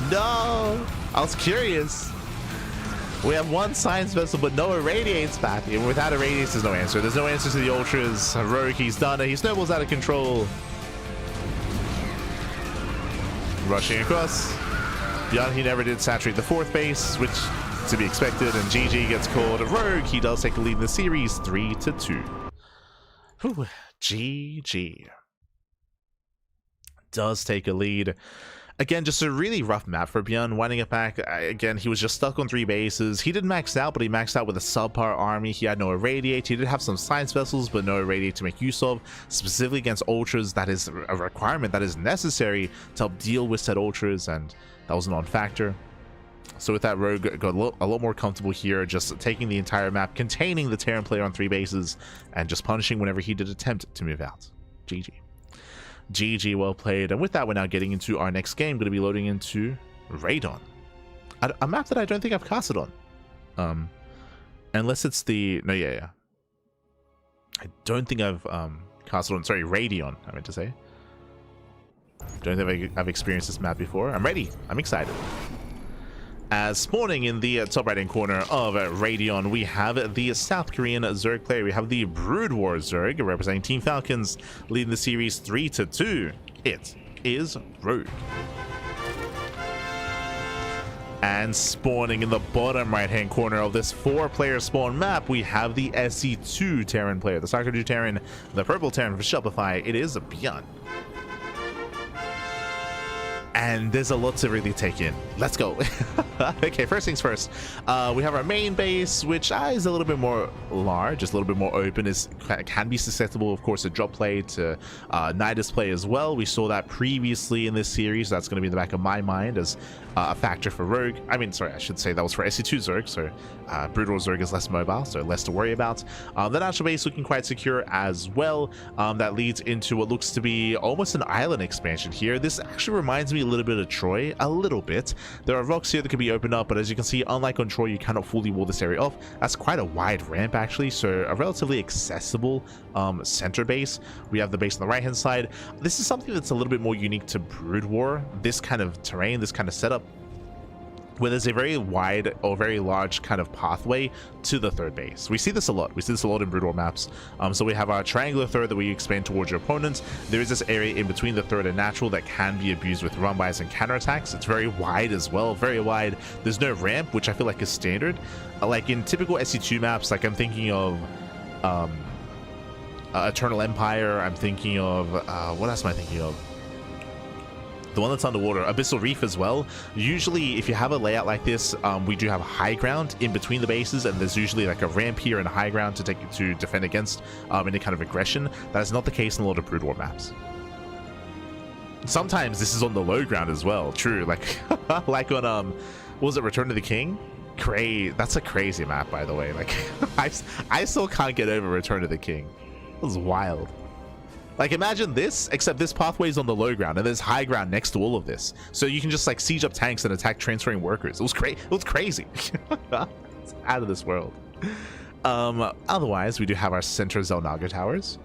No, I was curious. We have 1 science vessel, but no irradiates back. Even without irradiates, there's no answer. There's no answer to the ultras. Heroic, he's done it. He snowballs out of control. Rushing across. ByuN, he never did saturate the 4th base, which to be expected. And GG gets called a Rogue. He does take the lead in the series, 3-2. Whew, GG. Does take a lead. Again, just a really rough map for ByuN. Winding it back, again, he was just stuck on 3 bases. He didn't max out, but he maxed out with a subpar army. He had no irradiate. He did have some science vessels, but no irradiate to make use of. Specifically against ultras, that is a requirement that is necessary to help deal with said ultras, and that was a non-factor. So with that, Rogue got a lot more comfortable here, just taking the entire map, containing the Terran player on 3 bases, and just punishing whenever he did attempt to move out. GG. GG, well played. And with that, we're now getting into our next game. Going to be loading into Reynor, a map that I don't think I've casted on, unless it's the I don't think I've casted on. Sorry, Radeon, I meant to say. Don't think I've experienced this map before. I'm ready. I'm excited. As spawning in the top right hand corner of Radeon, we have the South Korean Zerg player. We have the Brood War Zerg representing Team Falcons, leading the series 3-2. It is Rogue. And spawning in the bottom right hand corner of this 4-player spawn map, we have the SC2 Terran player, the Soccer 2 Terran, the Purple Terran for Shopify. It is ByuN. And there's a lot to really take in. Let's go. Okay, first things first. We have our main base, which is a little bit more large, just a little bit more open. Can be susceptible, of course, to drop play, to Nidus play as well. We saw that previously in this series. That's going to be in the back of my mind as a factor for Rogue. I mean, sorry, I should say that was for SC2 Zerg, so Brutal Zerg is less mobile, so less to worry about. The natural base looking quite secure as well. That leads into what looks to be almost an island expansion here. This actually reminds me a little bit of Troy, a little bit. There are rocks here that can be opened up, but as you can see, unlike on Troy, you cannot fully wall this area off. That's quite a wide ramp actually, so a relatively accessible center base. We have the base on the right hand side. This is something that's a little bit more unique to Brood War. This kind of terrain, this kind of setup. where there's a very wide or very large kind of pathway to the third base. We see this a lot. We see this a lot in Brood War maps. So we have our triangular third that we expand towards your opponents. There is this area in between the third and natural that can be abused with run bys and counterattacks. It's very wide as well, very wide. There's no ramp, which I feel like is standard. Like in typical SC2 maps, like I'm thinking of Eternal Empire. I'm thinking of what else am I thinking of? The one that's underwater, Abyssal Reef as well. Usually, if you have a layout like this, we do have high ground in between the bases, and there's usually like a ramp here and a high ground to defend against any kind of aggression. That is not the case in a lot of Brood War maps. Sometimes this is on the low ground as well. True, like like on what was it, Return of the King? That's a crazy map, by the way. Like I still can't get over Return of the King. It was wild. Like imagine this, except this pathway is on the low ground and there's high ground next to all of this. So you can just like siege up tanks and attack transferring workers. It was crazy. It's out of this world. Otherwise, we do have our center Zelnaga towers.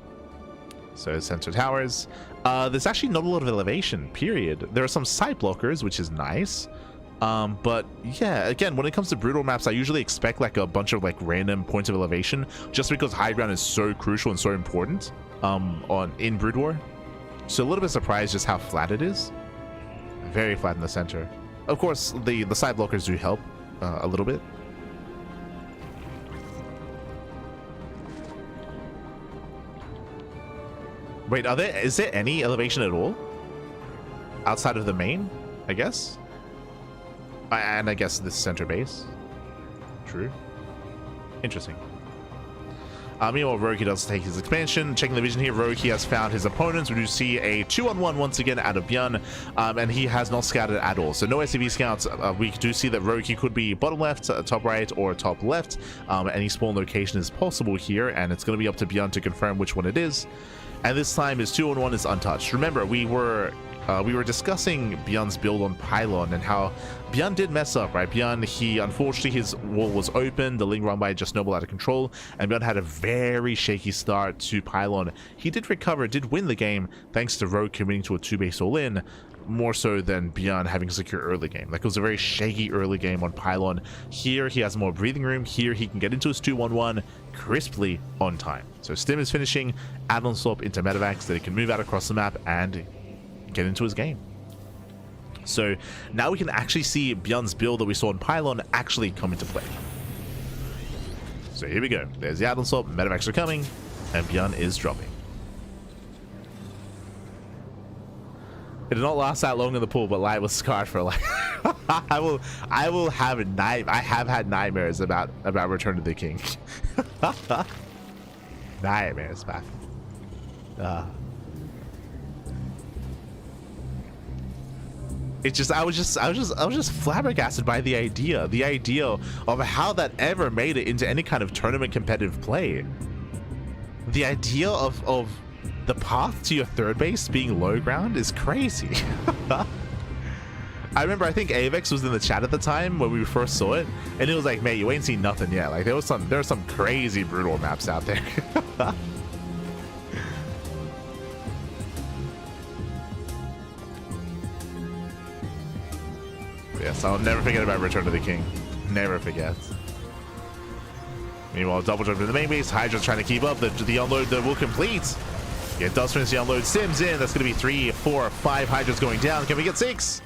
So center towers. There's actually not a lot of elevation, period. There are some side blockers, which is nice. But yeah, again, when it comes to Brood War maps, I usually expect like a bunch of like random points of elevation, just because high ground is so crucial and so important in Brood War. So a little bit surprised just how flat it is. Very flat in the center. Of course, the side blockers do help a little bit. Wait, is there any elevation at all outside of the main, I guess? And I guess this center base. True. Interesting. Meanwhile, Roki does take his expansion. Checking the vision here, Roki has found his opponents. We do see a 2-on-1 once again out of ByuN, and he has not scouted at all. So no SCV scouts. We do see that Roki could be bottom left, top right, or top left. Any spawn location is possible here, and it's going to be up to ByuN to confirm which one it is. And this time his 2-on-1 is untouched. Remember, we were discussing ByuN's build on Pylon and how ByuN did mess up, right? ByuN, unfortunately his wall was open, the Ling run by just snowballed out of control, and ByuN had a very shaky start to Pylon. He did recover, did win the game, thanks to Rogue committing to a 2-base all-in, more so than ByuN having a secure early game. Like, it was a very shaky early game on Pylon. Here he has more breathing room. Here he can get into his 2-1-1 crisply on time. So Stim is finishing, add-on swap into Medivacs that he can move out across the map and get into his game. So now we can actually see ByuN's build that we saw in Pylon actually come into play. So here we go. There's the add-on swap, Medivacs are coming, and ByuN is dropping. It did not last that long in the pool, but Light was scarred for life. I have had nightmares about Return to the King. Nightmares, man. It's just I was just flabbergasted by the idea of how that ever made it into any kind of tournament competitive play. The idea of the path to your third base being low ground is crazy. I remember, I think Avex was in the chat at the time when we first saw it, and it was like, mate, you ain't seen nothing yet. Like, there were some crazy Brood War maps out there. Yes, I'll never forget about Return to the King. Never forget. Meanwhile, double jump to the main base. Hydra's trying to keep up. The unload that will complete. Yeah, it does finish the unload. Sims in. That's going to be 3, 4, 5 Hydras going down. Can we get 6?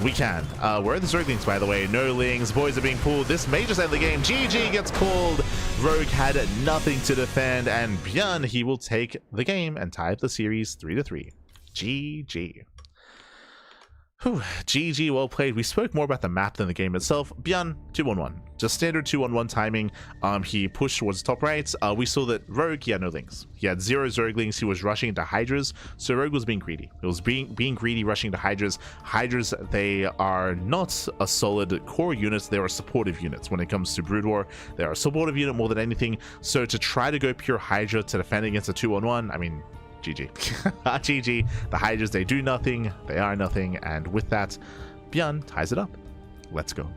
We can. Where are the Zerglings, by the way? No Lings. Boys are being pulled. This may just end the game. GG gets called. Rogue had nothing to defend. And ByuN, he will take the game and tie up the series 3-3. GG. Whew, GG, well played. We spoke more about the map than the game itself. ByuN, 2-1-1. Just standard 2-1-1 timing. He pushed towards the top right. We saw that Rogue, he had no Lings. He had 0 Zerglings. He was rushing into Hydras. So Rogue was being greedy. It was being greedy, rushing into Hydras. Hydras, they are not a solid core unit. They are supportive units. When it comes to Brood War, they are a supportive unit more than anything. So to try to go pure Hydra to defend against a 2-1-1, I mean, GG. GG. The Hydras, they do nothing. They are nothing. And with that, ByuN ties it up. Let's go.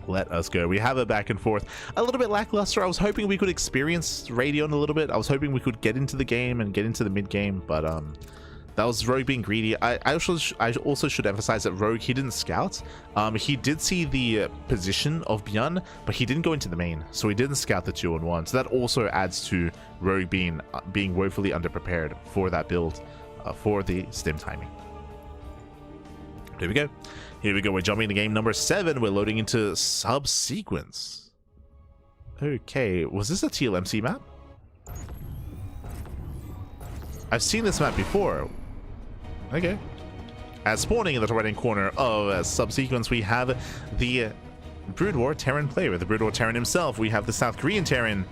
Let us go. We have a back and forth. A little bit lackluster. I was hoping we could experience Radeon a little bit. I was hoping we could get into the game and get into the mid game, but That was Rogue being greedy. I also should emphasize that Rogue, he didn't scout. He did see the position of ByuN, but he didn't go into the main, so he didn't scout the 2-on-1. So that also adds to Rogue being woefully underprepared for that build, for the stim timing. Here we go. Here we go. We're jumping to game number 7. We're loading into Subsequence. Okay, was this a TLMC map? I've seen this map before. Okay. As spawning in the top right-hand corner of Subsequence, we have the Brood War Terran player. With the Brood War Terran himself, we have the South Korean Terran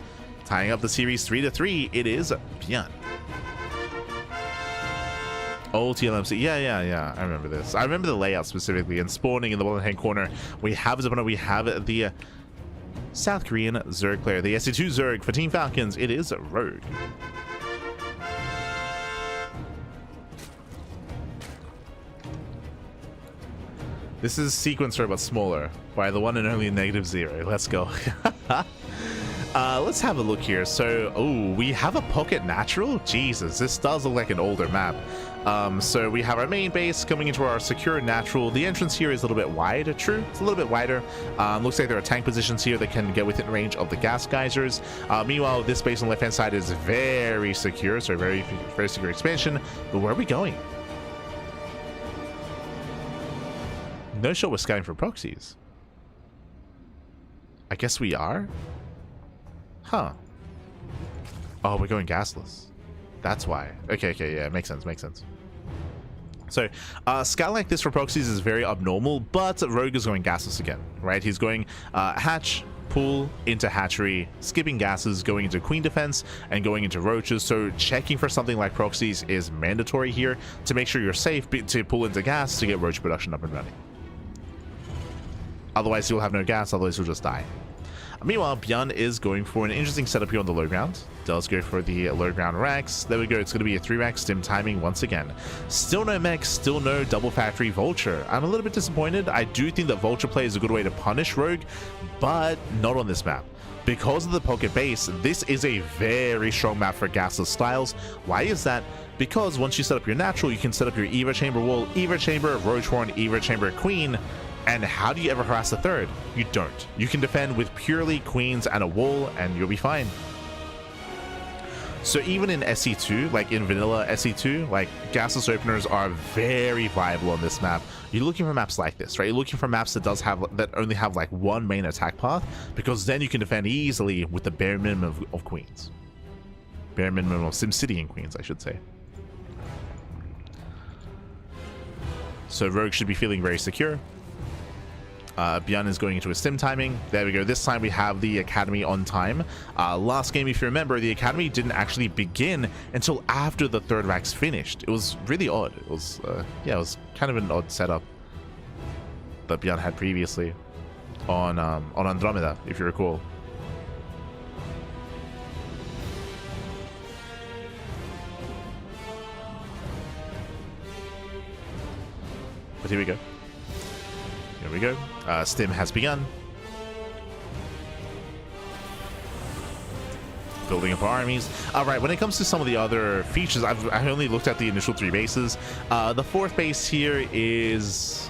tying up the series 3-3. It is ByuN. Old TLMC. Yeah. I remember this. I remember the layout specifically. And spawning in the bottom-hand corner, we have the South Korean Zerg player. The SC2 Zerg for Team Falcons. It is Rogue. This is Sequencer, but smaller, by the one and only -0. Let's go. Let's have a look here. So, oh, we have a Pocket Natural? Jesus, this does look like an older map. So we have our main base coming into our secure natural. The entrance here is a little bit wide. True, it's a little bit wider. Looks like there are tank positions here that can get within range of the gas geysers. Meanwhile, this base on the left-hand side is very secure, so very secure expansion. But where are we going? No shot we're scouting for proxies. I guess we are? Huh. Oh, we're going gasless. That's why. Okay, yeah, makes sense. So, scout like this for proxies is very abnormal, but Rogue is going gasless again, right? He's going hatch, pool, into hatchery, skipping gases, going into queen defense, and going into roaches. So checking for something like proxies is mandatory here to make sure you're safe to pull into gas to get roach production up and running. Otherwise, you'll have no gas, otherwise you'll just die. Meanwhile, ByuN is going for an interesting setup here on the low ground. Does go for the low ground racks. There we go. It's going to be a 3-rack stim timing once again. Still no mech, still no double factory vulture. I'm a little bit disappointed. I do think that vulture play is a good way to punish Rogue, but not on this map. Because of the pocket base, this is a very strong map for gasless styles. Why is that? Because once you set up your natural, you can set up your Eva Chamber wall, Eva Chamber, Roach Horn, Eva Chamber, Queen. And how do you ever harass the third? You don't. You can defend with purely queens and a wall, and you'll be fine. So even in SE2, like in vanilla SE2, like gasless openers are very viable on this map. You're looking for maps like this, right? You're looking for maps that only have like one main attack path, because then you can defend easily with the bare minimum of queens. Bare minimum of SimCity queens, I should say. So Rogue should be feeling very secure. ByuN is going into a stim timing. There we go. This time we have the academy on time. Last game, if you remember, the academy didn't actually begin until after the 3rd rack's finished. It was really odd. It was yeah, it was kind of an odd setup that ByuN had previously on Andromeda, if you recall. But here we go. Here we go. Stim has begun. Building up our armies. Alright, when it comes to some of the other features, I've only looked at the initial 3 bases. The 4th base here is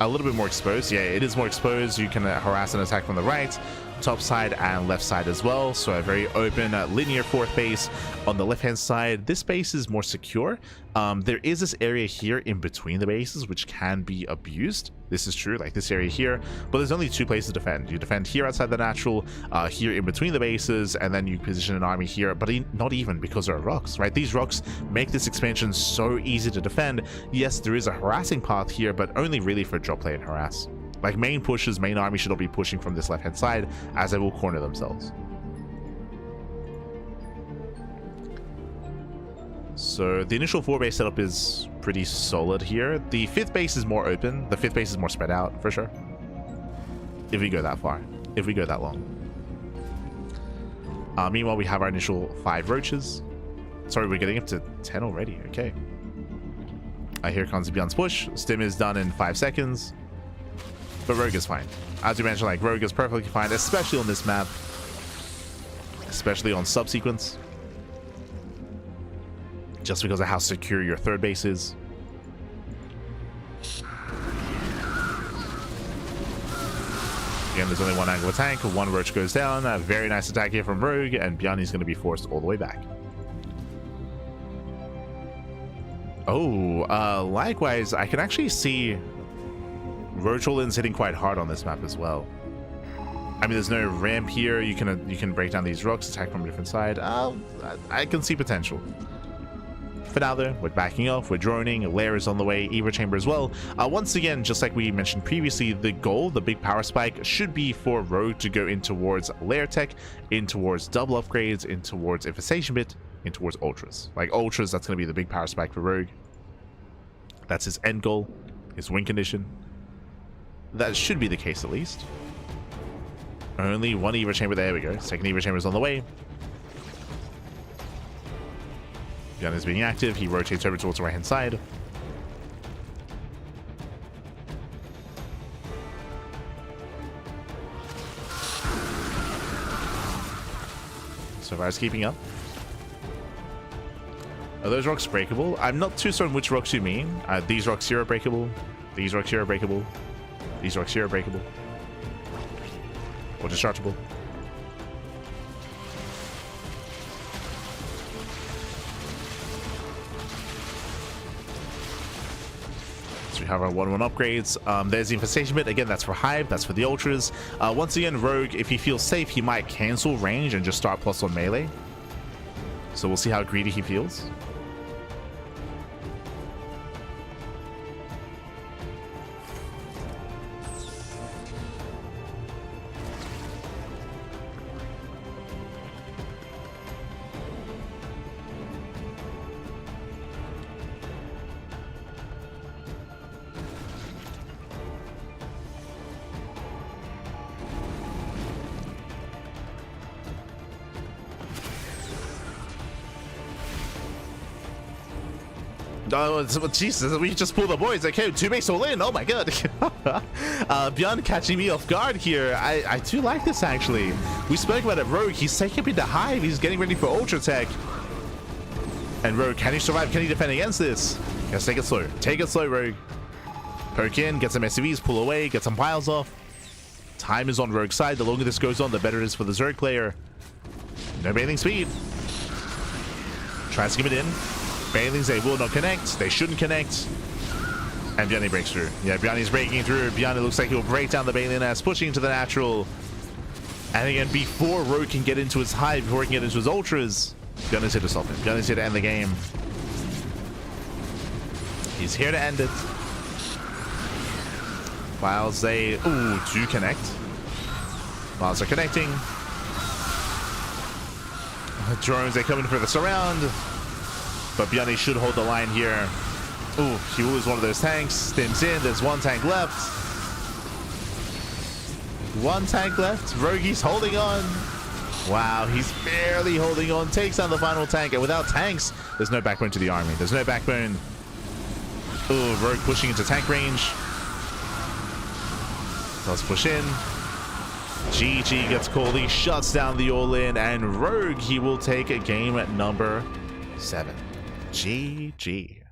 a little bit more exposed. Yeah, it is more exposed. You can harass and attack from the right, top side, and left side as well. So a very open linear 4th base. On the left hand side, this base is more secure. There is this area here in between the bases which can be abused. This is true, like this area here, but there's only 2 places to defend. You defend here outside the natural, here in between the bases, and then you position an army here, but not even, because there are rocks, right? These rocks make this expansion so easy to defend. Yes, there is a harassing path here, but only really for drop play and harass. Like main pushes, main army should all be pushing from this left hand side, as they will corner themselves. So the initial 4 base setup is pretty solid here. The 5th base is more open. The 5th base is more spread out, for sure. If we go that far. If we go that long. Meanwhile, we have our initial 5 roaches. Sorry, we're getting up to 10 already. Okay. Here comes ByuN's push. Stim is done in 5 seconds. But Rogue is fine. As you mentioned, like, Rogue is perfectly fine, especially on this map. Especially on Subsequence. just because of how secure your third base is. Again, there's only one angle of tank, one roach goes down. A very nice attack here from Rogue, and ByuN is going to be forced all the way back. Oh, likewise, I can actually see roach all-ins hitting quite hard on this map as well. I mean, there's no ramp here. You can break down these rocks, attack from a different side. I can see potential. For now, though, we're backing off, we're droning, Lair is on the way, Evo Chamber as well. Once again, just like we mentioned previously, the goal, the big power spike, should be for Rogue to go in towards Lair tech, in towards double upgrades, in towards Infestation Bit, in towards Ultras. Like Ultras, that's going to be the big power spike for Rogue. That's his end goal, his win condition. That should be the case at least. Only one Evo Chamber, there we go. Second Evo Chamber is on the way. ByuN is being active. He rotates over towards the right hand side. So far as keeping up. Are those rocks breakable? I'm not too certain which rocks you mean. These rocks here are breakable. These rocks here are breakable. These rocks here are breakable. Or destructible. So we have our 1-1 upgrades. There's the Infestation Bit. Again, that's for Hive. That's for the Ultras. Once again, Rogue, if he feels safe, he might cancel range and just start plus on melee. So we'll see how greedy he feels. Oh, Jesus, we just pulled the boys. Okay, 2 base all in. Oh my god. ByuN catching me off guard here. I do like this actually. We spoke about it. Rogue, he's taking up into Hive. He's getting ready for Ultra Tech. And Rogue, can he survive? Can he defend against this? Let's take it slow. Take it slow, Rogue. Poke in, get some SCVs, pull away, get some piles off. Time is on Rogue's side. The longer this goes on, the better it is for the Zerg player. No bathing speed. Try to skim it in. Bailings, they will not connect. They shouldn't connect. And ByuN breaks through. Yeah, ByuN is breaking through. ByuN, it looks like he'll break down the Bailey nest, pushing into the natural. And again, before Rogue can get into his Hive, before he can get into his Ultras, ByuN is here to stop him. ByuN is here to end the game. He's here to end it. Files, they do connect. Files are connecting. Drones, they come in for the surround. But ByuN should hold the line here. Ooh, he will lose one of those tanks. Stims in. There's one tank left. One tank left. Rogi's holding on. Wow, he's barely holding on. Takes down the final tank. And without tanks, there's no backbone to the army. There's no backbone. Ooh, Rogue pushing into tank range. Does push in. GG gets called. He shuts down the all-in. And Rogue, he will take a game at number 7. GG.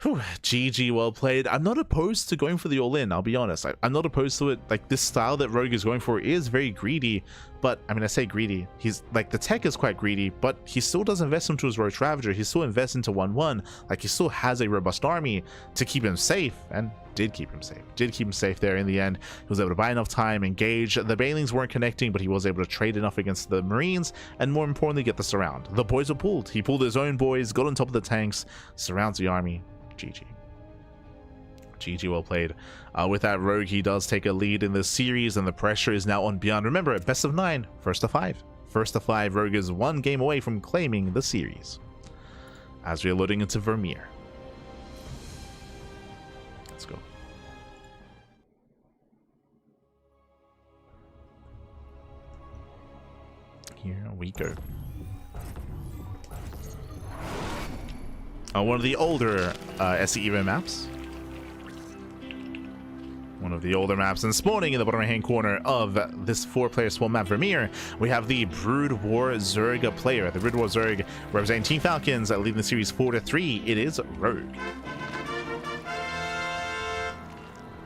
Whew, GG, well played. I'm not opposed to going for the all-in, I'll be honest. I'm not opposed to it. Like, this style that Rogue is going for is very greedy, but I mean, I say greedy. He's like, the tech is quite greedy, but he still does invest into his Roach Ravager. He still invests into 1-1. Like, he still has a robust army to keep him safe, and did keep him safe. Did keep him safe there in the end. He was able to buy enough time, engage. The Bailings weren't connecting, but he was able to trade enough against the Marines, and more importantly, get the surround. The boys were pulled. He pulled his own boys, got on top of the tanks, surrounds the army. GG. GG, well played. With that, Rogue, he does take a lead in this series, and the pressure is now on ByuN. Remember, best of 9, first to 5. First to 5, Rogue is 1 game away from claiming the series. As we are loading into Vermeer. Let's go. Here we go. One of the older SE Evo maps. One of the older maps, and spawning in the bottom right hand corner of this 4-player small map Reynor, we have the Brood War Zerg player. The Brood War Zerg representing Team Falcons, leading the series 4-3. It is Rogue.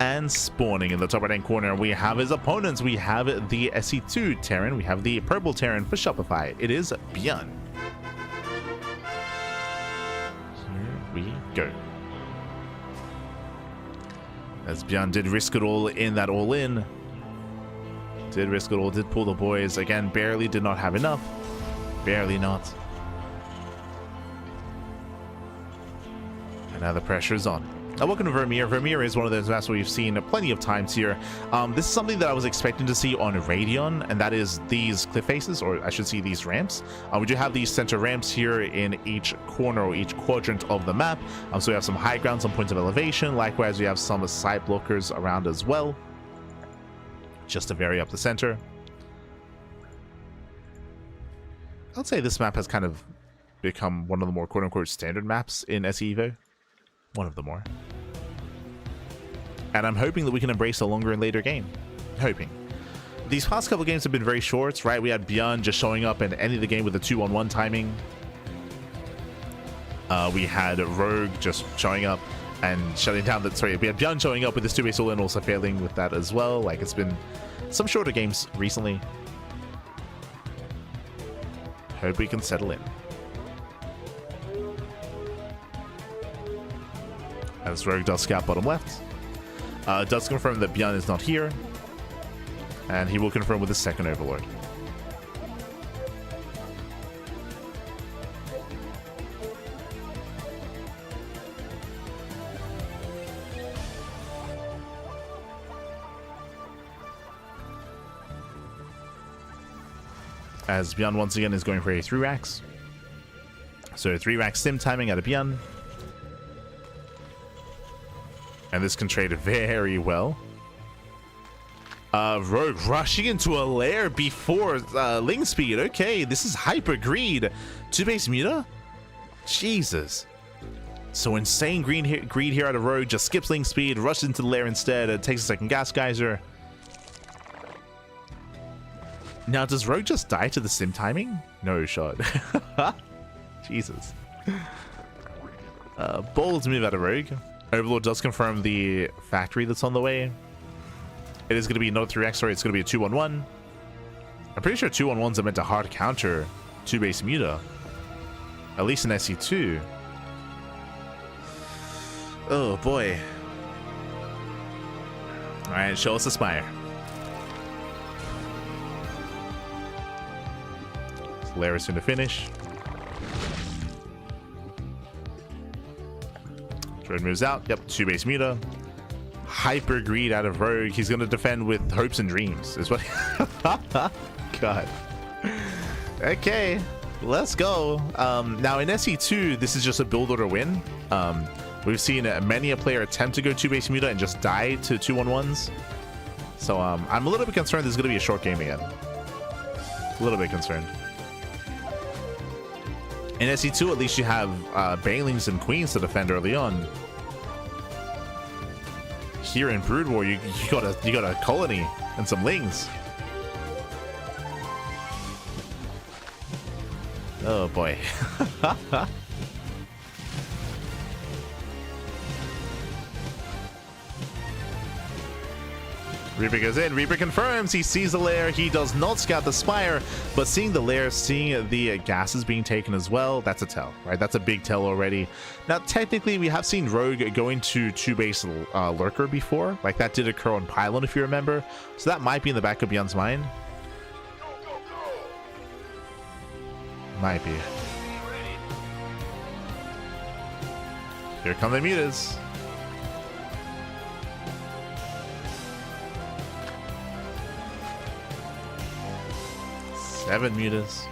And spawning in the top right hand corner, we have his opponents. We have the SC2 Terran, we have the purple Terran for Shopify. It is ByuN. Here we go. As ByuN did risk it all in that all-in. Did risk it all, did pull the boys. Again, barely did not have enough. Barely not. And now the pressure is on. Welcome to Vermeer. Vermeer is one of those maps we've seen plenty of times here. This is something that I was expecting to see on Radeon, and that is these cliff faces, or I should say these ramps. We do have these center ramps here in each corner or each quadrant of the map. So we have some high ground, some points of elevation. Likewise, we have some side blockers around as well, just to vary up the center. I'd say this map has kind of become one of the more quote-unquote standard maps in SE Evo. One of the more. And I'm hoping that we can embrace a longer and later game. Hoping. These past couple games have been very short, right? We had ByuN just showing up and ending the game with a 2-on-1 timing. We had Rogue just showing up and shutting down the... Sorry, we had ByuN showing up with his 2-base all-in, also failing with that as well. Like, it's been some shorter games recently. Hope we can settle in. As Rogue does scout bottom left. Does confirm that ByuN is not here. And he will confirm with the second Overlord. As ByuN once again is going for a 3-racks. So 3-rack sim timing out of ByuN. And this can trade very well. Rogue rushing into a lair before Ling Speed. Okay, this is Hyper Greed. 2-base Muta? Jesus. So insane greed here out of Rogue. Just skips Ling Speed, rushes into the lair instead. Takes a second Gas Geyser. Now, does Rogue just die to the sim timing? No shot. Jesus. Bold move out of Rogue. Overlord does confirm the factory that's on the way. It is going to be no 3x, sorry, it's going to be a 2-on-1. I'm pretty sure 2-on-1s are meant to hard counter 2-base Muta. At least in SC2. Oh boy. Alright, show us the Spire. Lair is soon to finish. Dread moves out. Yep, 2-base Muta. Hyper Greed out of Rogue. He's going to defend with Hopes and Dreams. Is what. God. Okay, let's go. Now in SE2, this is just a build order win. We've seen many a player attempt to go 2-base Muta and just die to 2-on-1s. So I'm a little bit concerned this is going to be a short game again. A little bit concerned. In SE2, at least you have Banelings and Queens to defend early on. Here in Brood War, you got a colony and some lings. Oh boy. Reaper goes in. Reaper confirms he sees the lair. He does not scout the Spire, but seeing the lair, seeing the gases being taken as well, that's a tell, right? That's a big tell already. Now, technically, we have seen Rogue go into 2-base Lurker before. Like, that did occur on Pylon, if you remember. So that might be in the back of ByuN's mind. Might be. Here come the Mutas. Seven Mutas.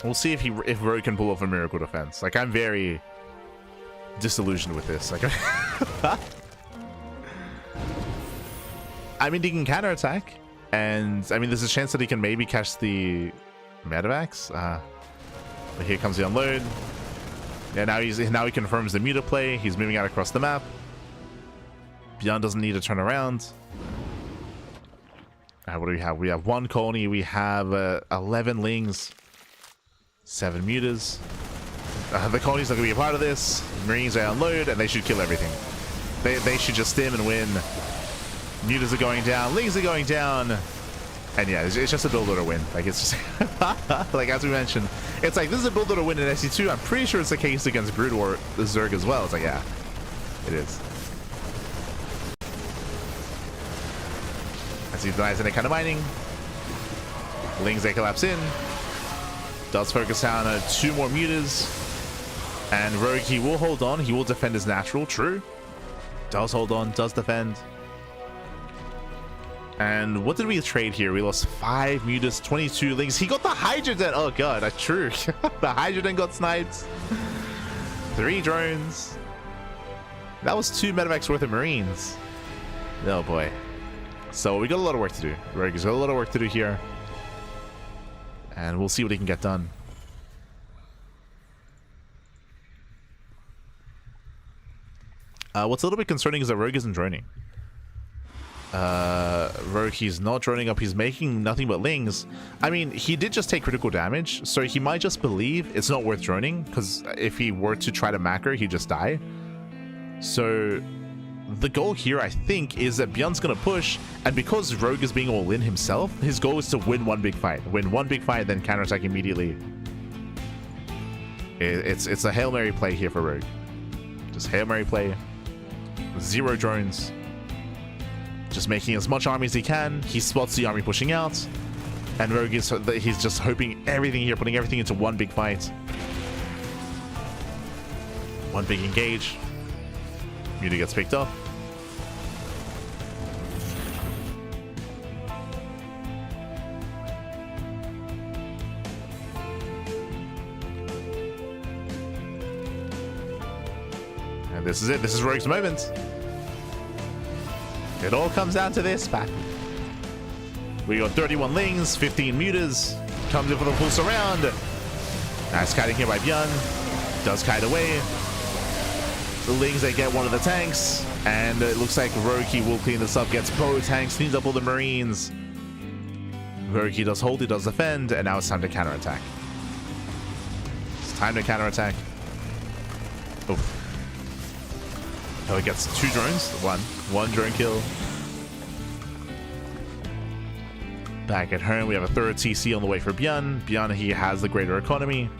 We'll see if Rogue can pull off a miracle defense. Like, I'm very disillusioned with this. Like, I mean, he can counterattack, and I mean, there's a chance that he can maybe catch the Medivacs. But here comes the unload. Yeah, now he confirms the muta play. He's moving out across the map. ByuN doesn't need to turn around. What do we have? We have 1 colony. We have 11 lings, 7 mutas. The colony's not going to be a part of this. Marines are unload, and they should kill everything. They should just stim and win. Mutas are going down. Lings are going down. And yeah, it's just a build order win. Like, it's just... like, as we mentioned, it's like, this is a build order win in SC2. I'm pretty sure it's the case against Brood or Zerg as well. It's like, yeah, it is. As he denies any kind of mining. Lings, they collapse in. Does focus down 2 more mutas. And Rogue, he will hold on. He will defend his natural. True. Does hold on. Does defend. And what did we trade here? We lost 5 mutas, 22 lings. He got the Hydrogen. Oh god, that's true. The Hydrogen got sniped. 3 drones. That was 2 medevacs worth of Marines. Oh boy. So we got a lot of work to do. Rogue's got a lot of work to do here. And we'll see what he can get done. What's a little bit concerning is that Rogue isn't droning. Rogue, he's not droning up. He's making nothing but lings. I mean, he did just take critical damage, so he might just believe it's not worth droning, because if he were to try to macro, he'd just die. So the goal here, I think, is that ByuN's gonna push, and because Rogue is being all in himself, his goal is to win 1 big fight. Win 1 big fight, then counterattack immediately. It's a Hail Mary play here for Rogue. Just Hail Mary play. 0 drones. Just making as much army as he can. He spots the army pushing out. And Rogue is, he's just hoping everything here, putting everything into 1 big fight. 1 big engage. Muta gets picked up. And this is it. This is Rogue's moment. It all comes down to this, back. We got 31 lings, 15 mutas. Comes in for the full surround. Nice kiting here by ByuN. Does kite away. The lings, they get one of the tanks. And it looks like Roki will clean this up. Gets both tanks, cleans up all the Marines. Roki does hold, he does defend. And now it's time to counterattack. It's time to counterattack. Oof. Oh, he gets 2 drones. One drone kill. Back at home, we have a 3rd TC on the way for ByuN. ByuN, he has the greater economy.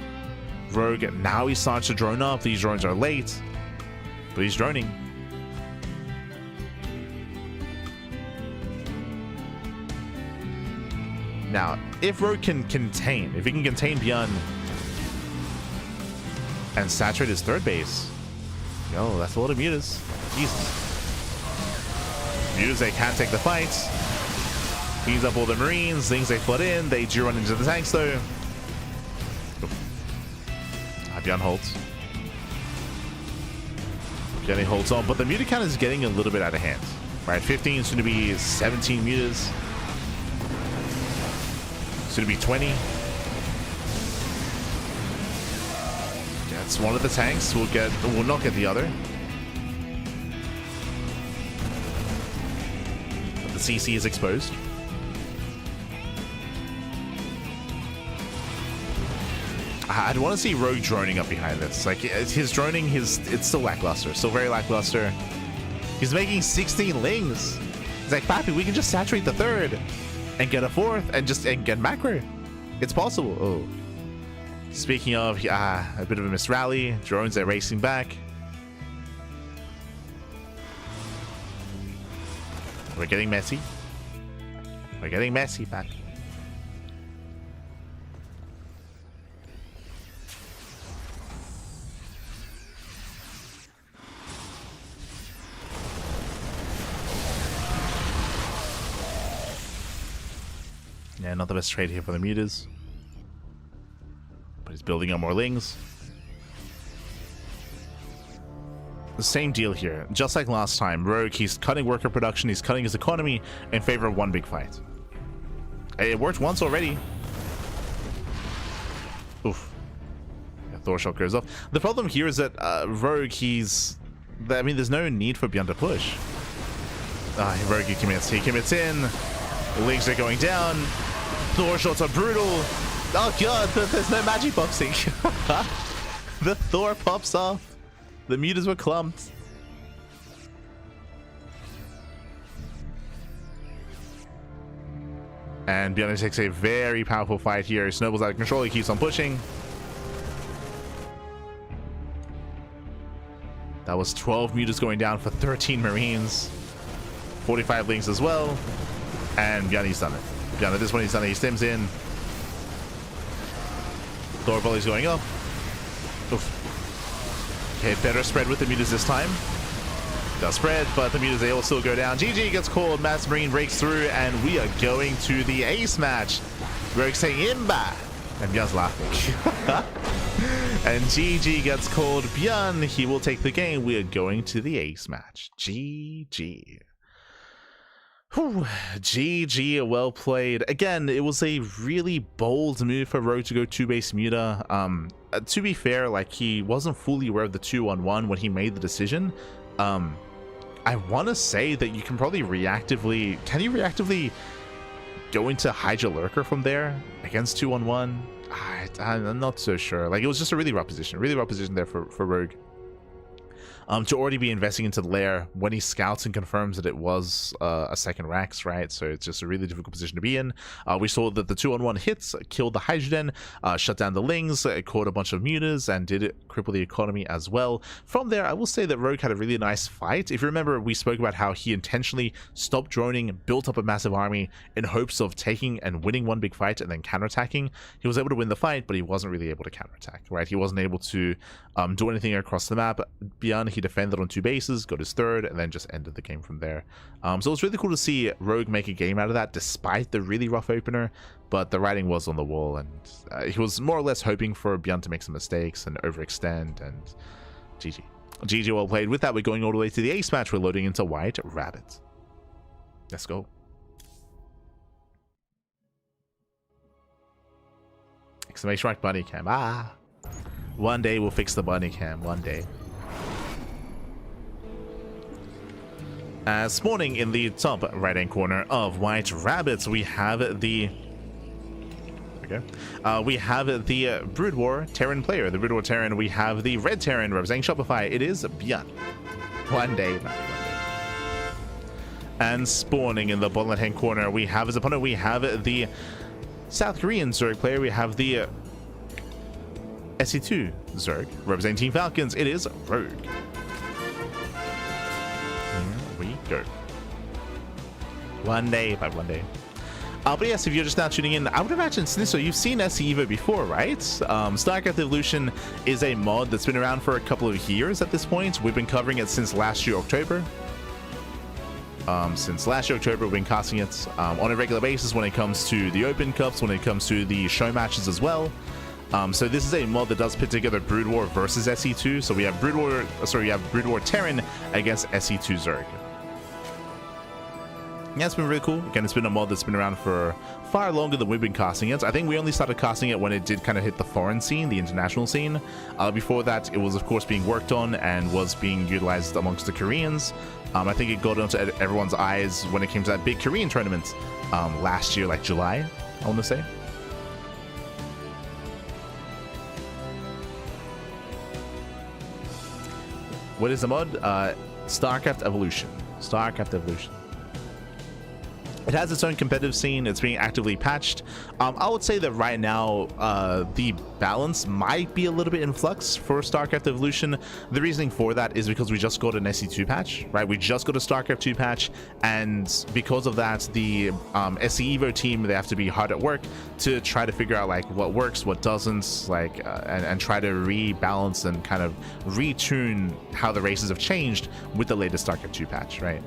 Rogue, now he starts to drone up. These drones are late, but he's droning. Now, if Rogue can contain, if he can contain ByuN and saturate his 3rd base, yo, that's a lot of mutas. Jesus. Mutas, they can't take the fight. Cleans up all the Marines. Things they flood in. They do run into the tanks, though. ByuN holds. ByuN holds on, but the muta count is getting a little bit out of hand. Right, 15 is going to be 17 mutas. It's going to be 20. That's one of the tanks. We'll not get the other. But the CC is exposed. I'd want to see Rogue droning up behind this. Like, his droning, it's still lackluster. Still very lackluster. He's making 16 lings. He's like, Pappy, we can just saturate the 3rd and get a 4th and get macro. It's possible. Oh. Speaking of, a bit of a missed rally. Drones are racing back. We're getting messy. We're getting messy, Pappy. Yeah, not the best trade here for the mutas. But he's building up more lings. The same deal here. Just like last time, Rogue, he's cutting worker production, he's cutting his economy in favor of 1 big fight. It worked once already. Oof. Thor shot goes off. The problem here is that Rogue, I mean, there's no need for ByuN to push. Rogue, he commits in. The legs are going down. Thor shots are brutal. Oh god, there's no magic boxing. The Thor pops off. The mutas were clumped. And ByuN takes a very powerful fight here. He snowballs out of control. He keeps on pushing. That was 12 mutas going down for 13 marines. 45 links as well. And ByuN's done it. ByuN at this point, he's done it. He stems in. Thor volley's going up. Oof. Okay, better spread with the mutas this time. Does spread, but the mutas, they all still go down. GG gets called. Mass Marine breaks through, and we are going to the ace match. Rogue saying Imba. And ByuN's laughing. And GG gets called. ByuN, he will take the game. We are going to the ace match. GG. Whew. GG, well played. Again, it was a really bold move for Rogue to go 2-base muta. To be fair, like, he wasn't fully aware of the 2-on-1 when he made the decision. I want to say that you can probably reactively... Can you reactively go into Hydra Lurker from there against 2-on-1? I'm not so sure. Like, it was just a really rough position. Really rough position there for Rogue. To already be investing into the lair when he scouts and confirms that it was a second Rax, right? So it's just a really difficult position to be in. We saw that the 2-on-1 hits killed the Hydrogen, shut down the Lings, caught a bunch of mutas, and did cripple the economy as well. From there, I will say that Rogue had a really nice fight. If you remember, we spoke about how he intentionally stopped droning, built up a massive army in hopes of taking and winning one big fight and then counterattacking. He was able to win the fight, but he wasn't really able to counterattack, right? He wasn't able to do anything across the map. ByuN, he defended on 2 bases, got his 3rd, and then just ended the game from there. So it was really cool to see Rogue make a game out of that despite the really rough opener, but the writing was on the wall, and he was more or less hoping for ByuN to make some mistakes and overextend, and GG. GG, well played. With that, we're going all the way to the ace match. We're loading into White Rabbit. Let's go. Exclamation mark bunny cam. One day we'll fix the bunny cam. One day. Spawning in the top right-hand corner of White Rabbits, we have the... we have the Brood War Terran player. The Brood War Terran, we have the Red Terran representing Shopify. It is ByuN. One day. And spawning in the bottom left-hand corner, we have as opponent, we have the South Korean Zerg player. We have the SE2 Zerg representing Team Falcons. It is Rogue. We go. One day by one day. But yes, if you're just now tuning in, I would imagine, Snisso, you've seen SE Evo before, right? StarCraft Evolution is a mod that's been around for a couple of years at this point. We've been covering it since last year, October. Since last year, October, we've been casting it on a regular basis when it comes to the Open Cups, when it comes to the show matches as well. So this is a mod that does put together Brood War versus SE2. So we have Brood War Terran against SE2 Zerg. Yeah, it's been really cool. Again, it's been a mod that's been around for far longer than we've been casting it. I think we only started casting it when it did kind of hit the foreign scene, the international scene. Before that, it was of course being worked on and was being utilized amongst the Koreans. I think it got onto everyone's eyes when it came to that big Korean tournament last year, like July, I want to say. What is the mod? StarCraft Evolution. StarCraft Evolution. It has its own competitive scene. It's being actively patched. I would say that right now, the balance might be a little bit in flux for StarCraft Evolution. The reasoning for that is because we just got an SE2 patch, right? We just got a StarCraft 2 patch, and because of that, the SE Evo team, they have to be hard at work to try to figure out like what works, what doesn't, like, and try to rebalance and kind of retune how the races have changed with the latest StarCraft 2 patch, right?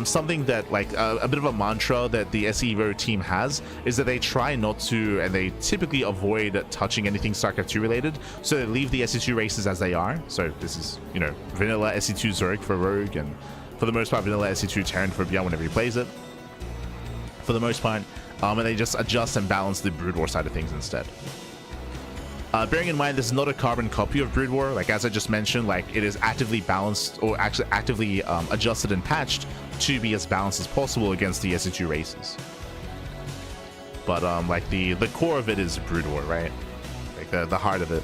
Something that, like, a bit of a mantra that the SE Evo team has is that they try not to, and they typically avoid touching anything StarCraft 2 related, so they leave the SE2 races as they are. So this is, you know, vanilla SE2 Zerg for Rogue, and for the most part vanilla SE2 Terran for ByuN whenever he plays it, for the most part, and they just adjust and balance the Brood War side of things instead. Bearing in mind this is not a carbon copy of Brood War, like as I just mentioned, like it is actively balanced, or actually actively adjusted and patched to be as balanced as possible against the SE2 races. But like the core of it is Brood War, right? Like the heart of it.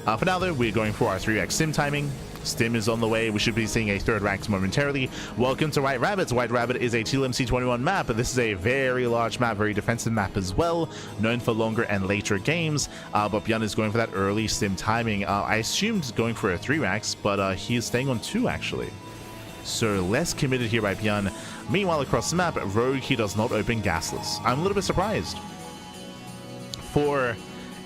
For now though, we're going for our 3x stim timing. Stim is on the way. We should be seeing a third ranks momentarily. Welcome to White Rabbits. White Rabbit is a TLMC21 map, and this is a very large map, very defensive map as well, known for longer and later games. But ByuN is going for that early stim timing. I assumed going for a 3 ranks, but he is staying on 2 actually. So less committed here by ByuN. Meanwhile, across the map, herO, he does not open gasless. I'm a little bit surprised.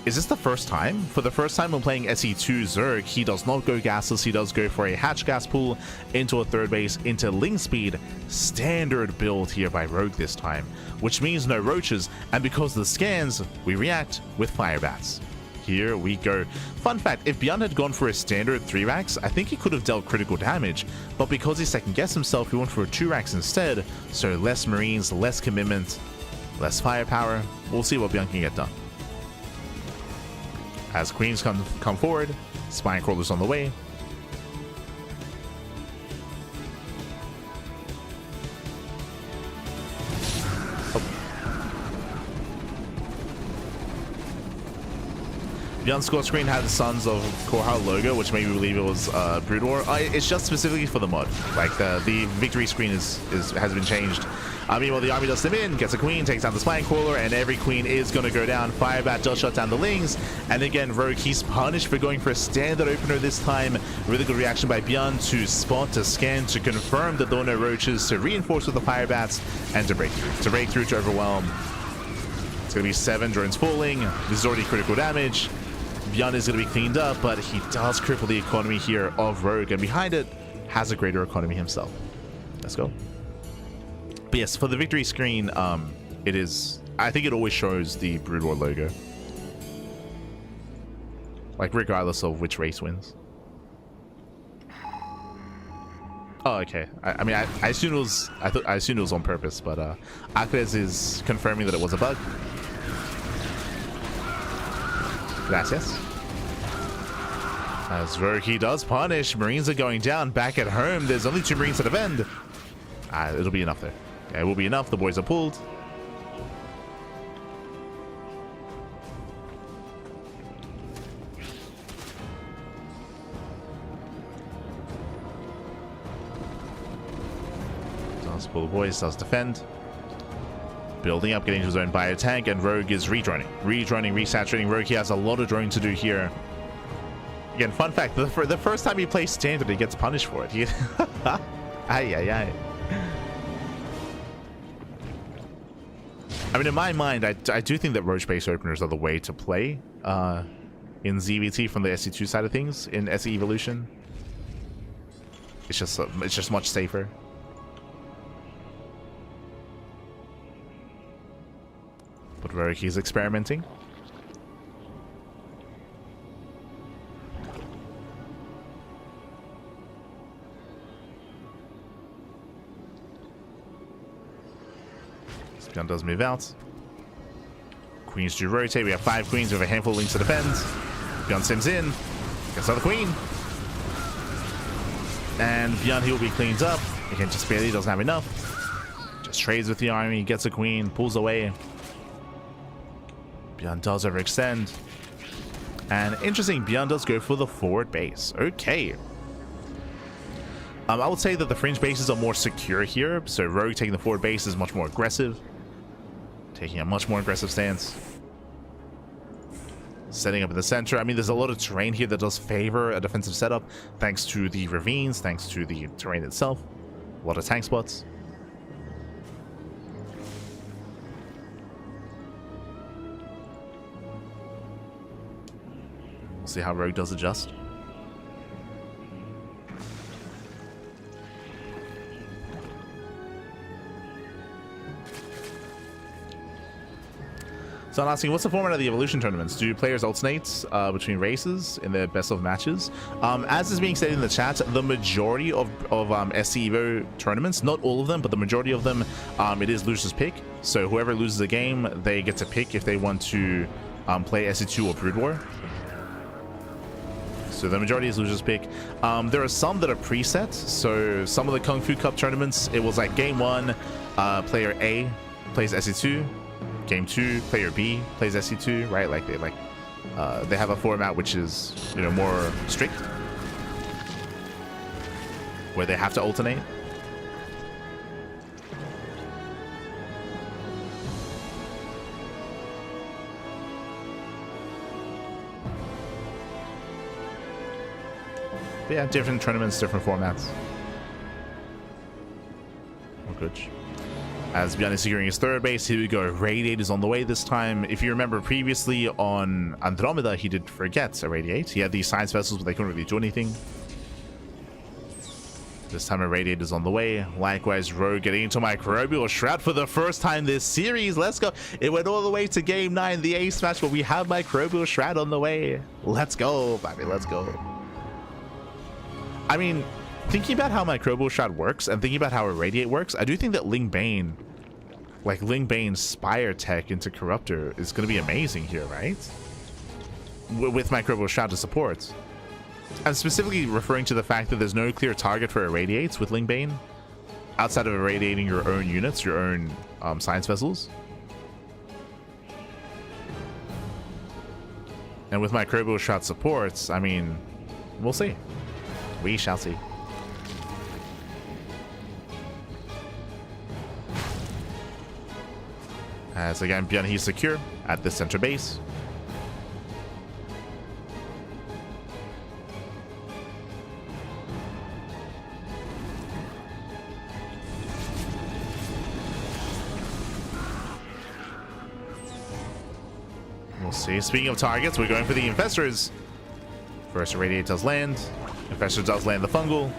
Is this the first time? For the first time when playing SE2 Zerg, he does not go gasless. He does go for a hatch gas pool into a third base, into Ling speed. Standard build here by herO this time, which means no roaches, and because of the scans, we react with fire bats. Here we go. Fun fact, if ByuN had gone for a standard 3 racks, I think he could have dealt critical damage, but because he second guessed himself, he went for 2 racks instead, so less Marines, less commitment, less firepower. We'll see what ByuN can get done. As Queens come forward, Spine Crawler's on the way. ByuN's score screen had the Sons of Korhal logo, which made me believe it was Brood War. It's just specifically for the mod. Like the victory screen has been changed. Meanwhile, the army does them in, gets a queen, takes down the Spine Crawler, and every queen is going to go down. Firebat does shut down the Lings, and again, herO, he's punished for going for a standard opener this time. Really good reaction by ByuN to spot, to scan, to confirm that there are no roaches, to reinforce with the Firebats, and to break through. To break through, to overwhelm. It's going to be 7 drones falling. This is already critical damage. ByuN is going to be cleaned up, but he does cripple the economy here of herO, and behind it has a greater economy himself. Let's go. But yes, for the victory screen, it is, I think it always shows the Brood War logo. Like regardless of which race wins. Oh, okay. I mean, I assumed it was, I assumed it was on purpose, but Akres is confirming that it was a bug. Gracias. As herO, he does punish. Marines are going down. Back at home, there's only 2 Marines to defend. It'll be enough there. Yeah, it will be enough. The boys are pulled. Does pull the boys, does defend. Building up, getting to his own bio tank, and herO is redroning. Redroning, resaturating. herO, he has a lot of drone to do here. Again, fun fact, the first time he plays standard, he gets punished for it. Ay. I mean, in my mind, I do think that roach-based openers are the way to play in ZVT from the SE2 side of things. In SE Evolution, it's just much safer. But herO, he's experimenting. ByuN does move out. Queens do rotate. We have 5 queens with a handful of Lings to defend. ByuN sims in. Gets another queen. And ByuN, he will be cleaned up. Again, just barely doesn't have enough. Just trades with the army, gets a queen, pulls away. ByuN does overextend. And interesting, ByuN does go for the forward base. Okay. I would say that the fringe bases are more secure here. So herO taking the forward base is much more aggressive. Taking a much more aggressive stance. Setting up in the center. I mean, there's a lot of terrain here that does favor a defensive setup, thanks to the ravines, thanks to the terrain itself. A lot of tank spots. We'll see how herO does adjust. So I'm asking, what's the format of the evolution tournaments? Do players alternate between races in their best of matches? As is being stated in the chat, the majority of SC Evo tournaments, not all of them, but the majority of them, it is loser's pick. So whoever loses a game, they get to pick if they want to play SC2 or Brood War. So the majority is loser's pick. There are some that are preset. So some of the Kung Fu Cup tournaments, it was like game 1, player A plays SC2. Game 2, player B plays SC2, right? Like they have a format which is, you know, more strict, where they have to alternate. But yeah, different tournaments, different formats. Oh, good. As ByuN is securing his third base, here we go. Radiate is on the way this time. If you remember previously on Andromeda, he did forget a Radiate. He had these science vessels, but they couldn't really do anything. This time a Radiate is on the way. Likewise, Ro getting into Microbial Shroud for the first time this series. Let's go. It went all the way to game 9, the ace match, but we have Microbial Shroud on the way. Let's go, baby. Let's go. I mean, thinking about how Microbial Shroud works and thinking about how Irradiate works, I do think that Ling Bane, like Ling Bane's Spire tech into Corruptor, is going to be amazing here, right? With Microbial Shroud to support. I'm specifically referring to the fact that there's no clear target for Irradiates with Ling Bane, outside of irradiating your own units, your own science vessels. And with Microbial Shroud supports, I mean, we'll see. We shall see. As again, ByuN, he's secure at the center base. We'll see. Speaking of targets, we're going for the Infestors. First Irradiate does land. Infestor does land the Fungal.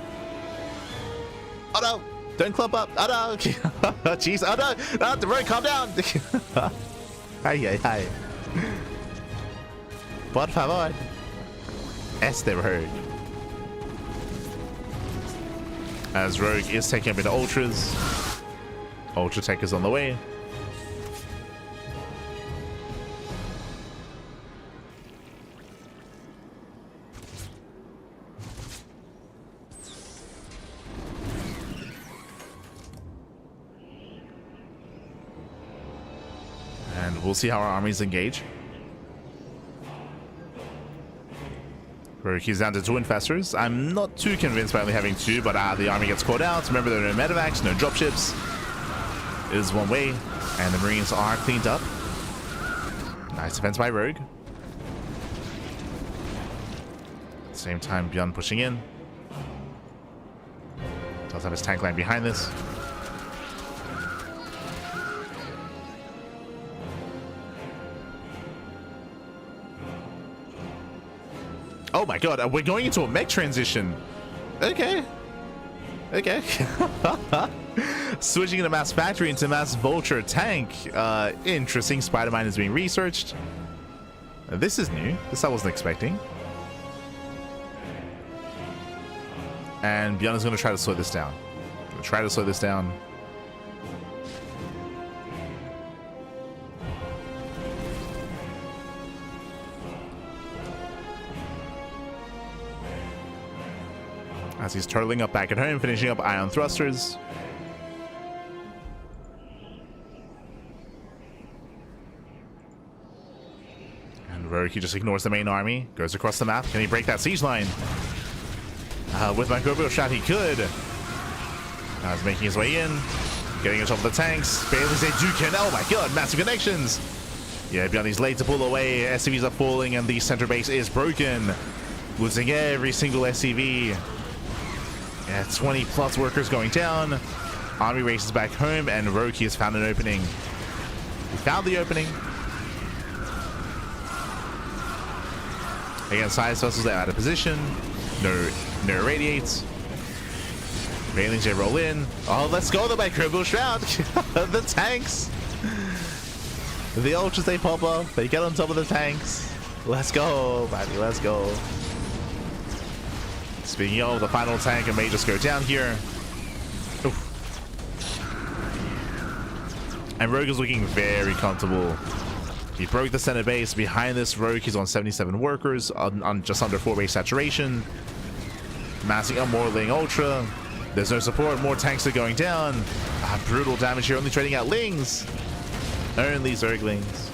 Oh no! Don't clump up! Oh no! Jeez! Oh no! No, the road, calm down! Hi, hi. Por favor. Este Rogue. As Rogue is taking a bit of Ultras. Ultra Tech is on the way. We'll see how our armies engage. He's down to 2 Infestors. I'm not too convinced by only having 2, but the army gets caught out. Remember, there are no medevacs, no dropships. It is one way, and the Marines are cleaned up. Nice defense by Rogue. At the same time, ByuN pushing in. Does have his tank line behind this. Oh my god, we're going into a mech transition. Okay. Okay. Switching into Mass Factory into Mass Vulture Tank. Interesting. Spider-Mine is being researched. This is new. This I wasn't expecting. And ByuN is going to try to slow this down. As he's turtling up back at home, finishing up Ion Thrusters. And Rogue, he just ignores the main army, goes across the map. Can he break that siege line? With Microbial Shot, he could. Now he's making his way in, getting on top of the tanks. Bailey's a Dukin. Oh my god, massive connections. Yeah, ByuN is late to pull away. SCVs are falling, and the center base is broken. Losing every single SCV. Yeah, 20 plus workers going down. Army races back home, and Rogue has found an opening. He found the opening. Again, science vessels are out of position. No irradiates. Railings, they roll in. Oh, let's go, the Microbial Shroud. The tanks. The ultras, they pop up. They get on top of the tanks. Let's go, buddy. Let's go. Speaking of, the final tank, it may just go down here. Oof. And Rogue is looking very comfortable. He broke the center base. Behind this, Rogue, he's on 77 workers, on just under 4 base saturation. Massing up more Ling Ultra. There's no support. More tanks are going down. Brutal damage here. Only trading out Lings. Only Zerglings.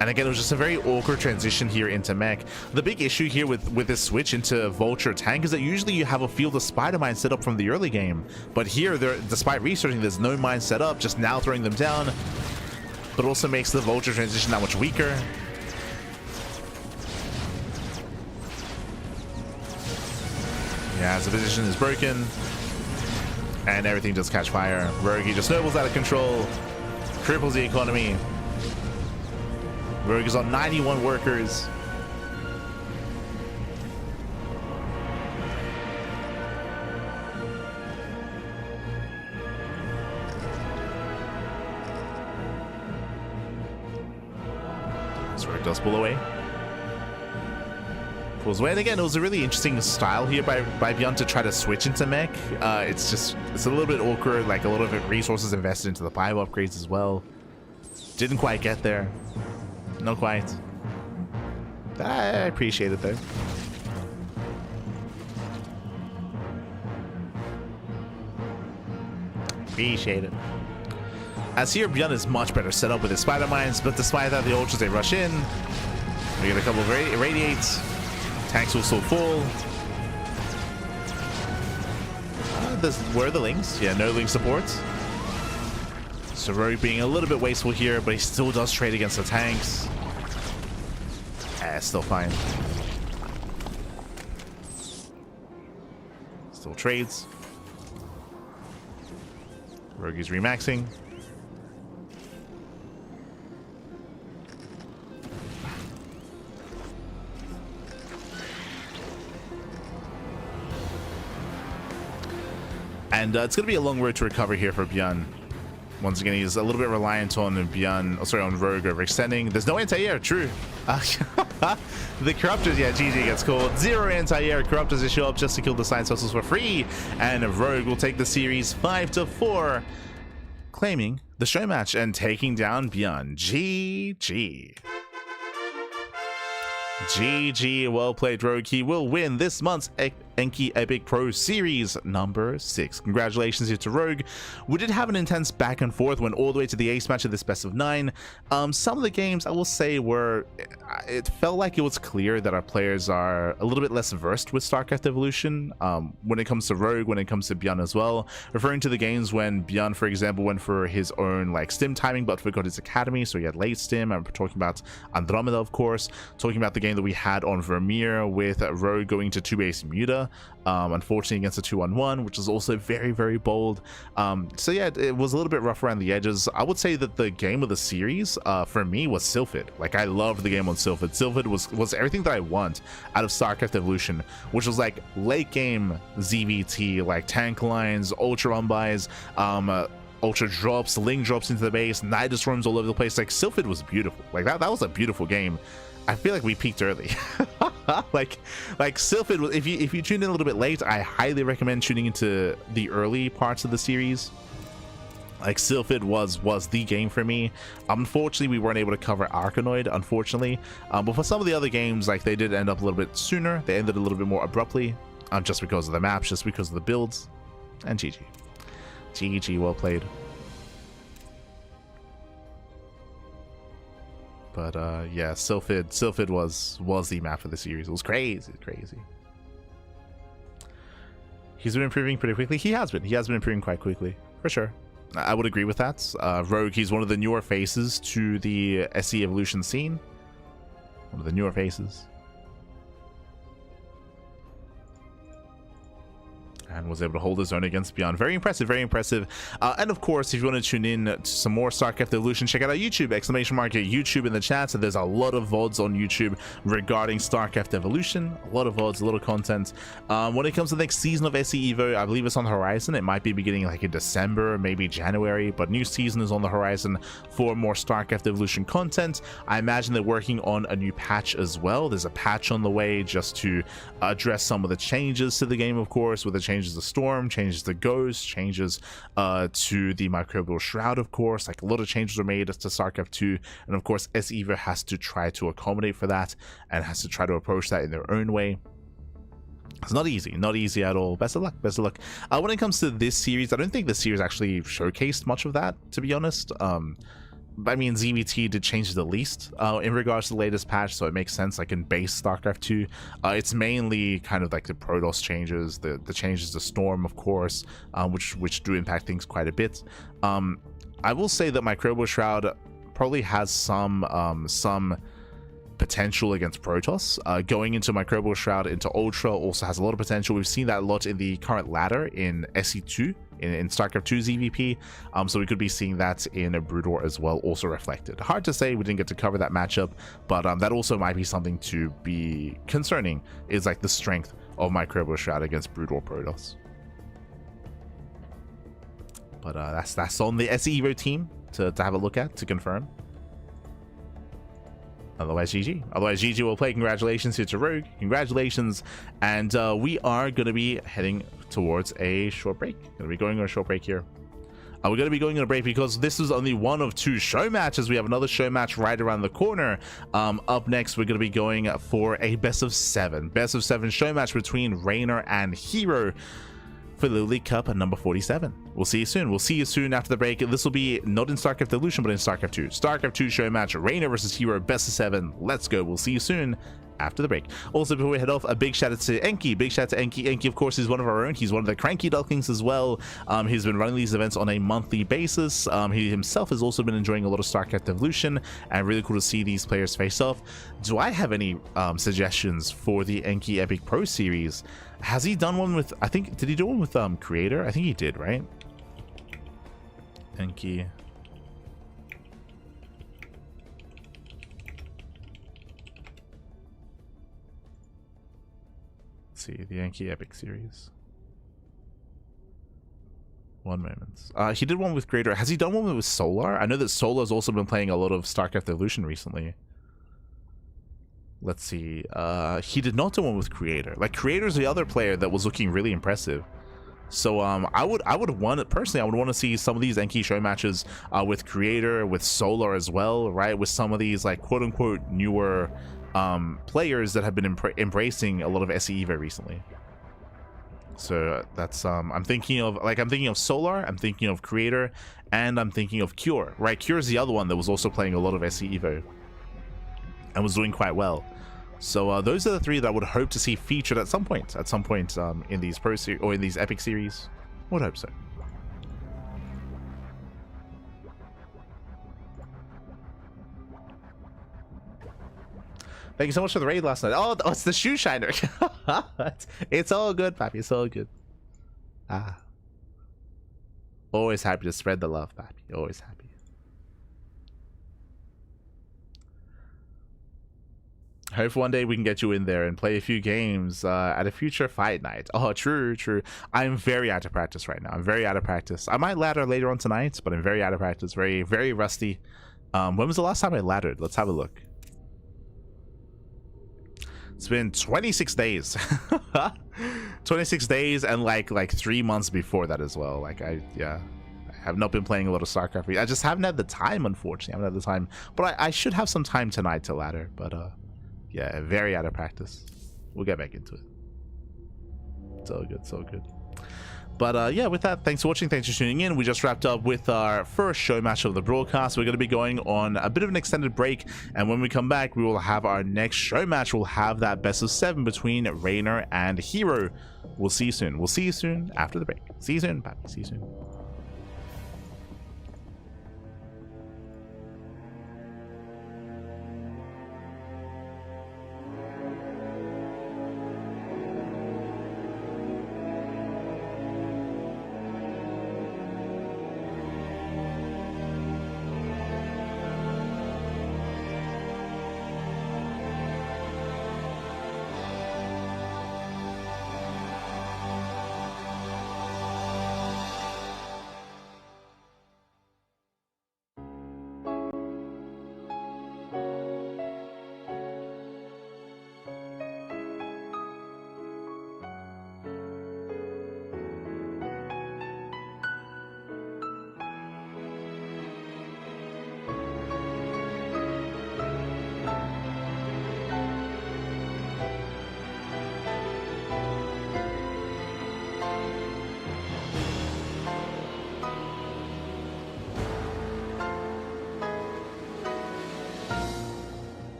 And again, it was just a very awkward transition here into mech. The big issue here with this switch into Vulture tank is that usually you have a field of spider mines set up from the early game. But here, despite researching, there's no mine set up, just now throwing them down. But also makes the Vulture transition that much weaker. Yeah, as the position is broken. And everything just catch fire. Rogue, he just snowballs out of control. Cripples the economy. Rogue is on 91 workers. So Rogue does pull away. Pulls away. And again, it was a really interesting style here by ByuN to try to switch into mech. It's a little bit awkward, like a little bit of resources invested into the bio upgrades as well. Didn't quite get there. Not quite. I appreciate it though. Appreciate it. As here, ByuN is much better set up with his spider mines, but despite that, the ultras, they rush in. We get a couple of irradiates. Tanks will still full. Where are the Lings? Yeah, no Ling supports. So Rogue being a little bit wasteful here, but he still does trade against the tanks. Still fine. Still trades. Rogue is remaxing. And it's going to be a long road to recover here for ByuN. Once again, he's a little bit reliant on ByuN, on Rogue overextending. There's no anti-air, true. The Corruptors, yeah, GG gets called. 0 anti-air. Corruptors will show up just to kill the Science Vessels for free. And Rogue will take the series 5-4, claiming the show match and taking down ByuN. GG. GG, well played, Rogue. He will win this month's Enki Epic Pro Series number 6. Congratulations here to Rogue. We did have an intense back and forth, went all the way to the ace match of this best of 9. Some of the games, I will say, it felt like it was clear that our players are a little bit less versed with StarCraft Evolution when it comes to Rogue, when it comes to ByuN as well. Referring to the games when ByuN, for example, went for his own like stim timing but forgot his academy, so he had late stim. I'm talking about Andromeda, of course. Talking about the game that we had on Vermeer with Rogue going to 2-base Muta, unfortunately against a 2-on-1, which is also very, very bold. So yeah, it was a little bit rough around the edges. I would say that the game of the series for me was Sylphid. Like, I loved the game on Sylphid. Sylphid was everything that I want out of StarCraft Evolution, which was like late game ZVT, like tank lines, ultra unbuys, ultra drops, Ling drops into the base, Nidus roams all over the place. Like, Sylphid was beautiful. Like that was a beautiful game. I feel like we peaked early. like Sylphid was, if you tuned in a little bit late, I highly recommend tuning into the early parts of the series. Like, Sylphid was the game for me. Unfortunately, we weren't able to cover Arkanoid, unfortunately. But for some of the other games, like, they did end up a little bit sooner. They ended a little bit more abruptly, just because of the maps, just because of the builds. And GG. GG, well played. But yeah, Sylphid was the map for the series. It was crazy. He's been improving pretty quickly. He has been improving quite quickly, for sure. I would agree with that. Rogue, he's one of the newer faces to the SE Evolution scene. One of the newer faces. and was able to hold his own against ByuN. Very impressive, very impressive. And of course, if you want to tune in to some more StarCraft Evolution, check out our YouTube, !YouTube in the chat. So there's a lot of VODs on YouTube regarding StarCraft Evolution, a lot of VODs, a lot of content. When it comes to the next season of SE Evo, I believe it's on the horizon. It might be beginning like in December, maybe January, but new season is on the horizon for more StarCraft Evolution content. I imagine they're working on a new patch as well. There's a patch on the way just to address some of the changes to the game, of course, with the changes to Storm, changes to Ghost, changes to the Microbial Shroud, of course. Like, a lot of changes are made to StarCraft 2, and of course SE Evo has to try to accommodate for that and has to try to approach that in their own way. It's not easy at all. Best of luck, best of luck. When it comes to this series, I don't think this series actually showcased much of that, to be honest. I mean, ZVT did change the least in regards to the latest patch, so it makes sense. Like in base StarCraft 2, it's mainly kind of like the Protoss changes, the changes to Storm, of course, which do impact things quite a bit. I will say that Microbial Shroud probably has some potential against Protoss. Going into Microbial Shroud into Ultra also has a lot of potential. We've seen that a lot in the current ladder in SE2, in StarCraft 2 ZVP, so we could be seeing that in a Brood War as well, also reflected. Hard to say, we didn't get to cover that matchup, but that also might be something to be concerning, is like the strength of Microbial Shroud against Brood War Protoss. But that's on the SE Evo team to have a look at, to confirm. Otherwise, GG. Otherwise, GG will play. Congratulations here to Rogue. Congratulations. And we are going to be heading towards a short break. Going to be going on a short break here. We're going to be going on a break because this is only one of 2 show matches. We have another show match right around the corner. Up next, we're going to be going for a best of 7 show match between Reynor and herO for LiuLi Cup number 47. We'll see you soon. We'll see you soon after the break. This will be not in StarCraft Evolution, but in StarCraft 2. StarCraft 2 show match, Reynor versus herO, best of 7. Let's go. We'll see you soon after the break. Also, before we head off, a big shout out to Enki. Big shout out to Enki. Enki, of course, is one of our own. He's one of the CranKy Ducklings as well. He's been running these events on a monthly basis. He himself has also been enjoying a lot of StarCraft Evolution, and really cool to see these players face off. Do I have any suggestions for the Enki Epic Pro Series? Has he done one with, I think, did he do one with Creator? I think he did, right? Enki. Let's see, the Enki Epic Series. One moment. He did one with Creator. Has he done one with Solar? I know that Solar's also been playing a lot of StarCraft Evolution recently. Let's see. He did not do one with Creator. Like, Creator's the other player that was looking really impressive. So I would want, personally, I would want to see some of these Enki show matches with Creator, with Solar as well, right? With some of these like quote unquote newer players that have been embracing a lot of SE Evo recently. So that's I'm thinking of Solar, I'm thinking of Creator, and I'm thinking of Cure, right? Cure's the other one that was also playing a lot of SE Evo and was doing quite well. So those are the 3 that I would hope to see featured at some point in these Pro Series or in these Epic Series. Would hope so. Thank you so much for the raid last night. Oh, it's the shoe shiner. It's all good, Pappy. It's all good. Always happy to spread the love, Pappy. Always happy. Hope one day we can get you in there and play a few games at a future fight night. Oh, true, true. I'm very out of practice right now. I'm very out of practice. I might ladder later on tonight, but I'm very out of practice. Very, very rusty. When was the last time I laddered? Let's have a look. It's been 26 days. 26 days and like 3 months before that as well. Like I have not been playing a lot of StarCraft. I just haven't had the time, unfortunately. I haven't had the time. But I should have some time tonight to ladder. But yeah, very out of practice. We'll get back into it. It's all good, it's all good. But yeah, with that, thanks for watching, thanks for tuning in. We just wrapped up with our first show match of the broadcast. We're going to be going on a bit of an extended break, and when we come back, we will have our next show match. We'll have that best of 7 between Reynor and herO. We'll see you soon. We'll see you soon after the break. See you soon, Pappy. See you soon.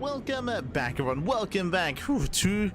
Welcome back, everyone. Welcome back to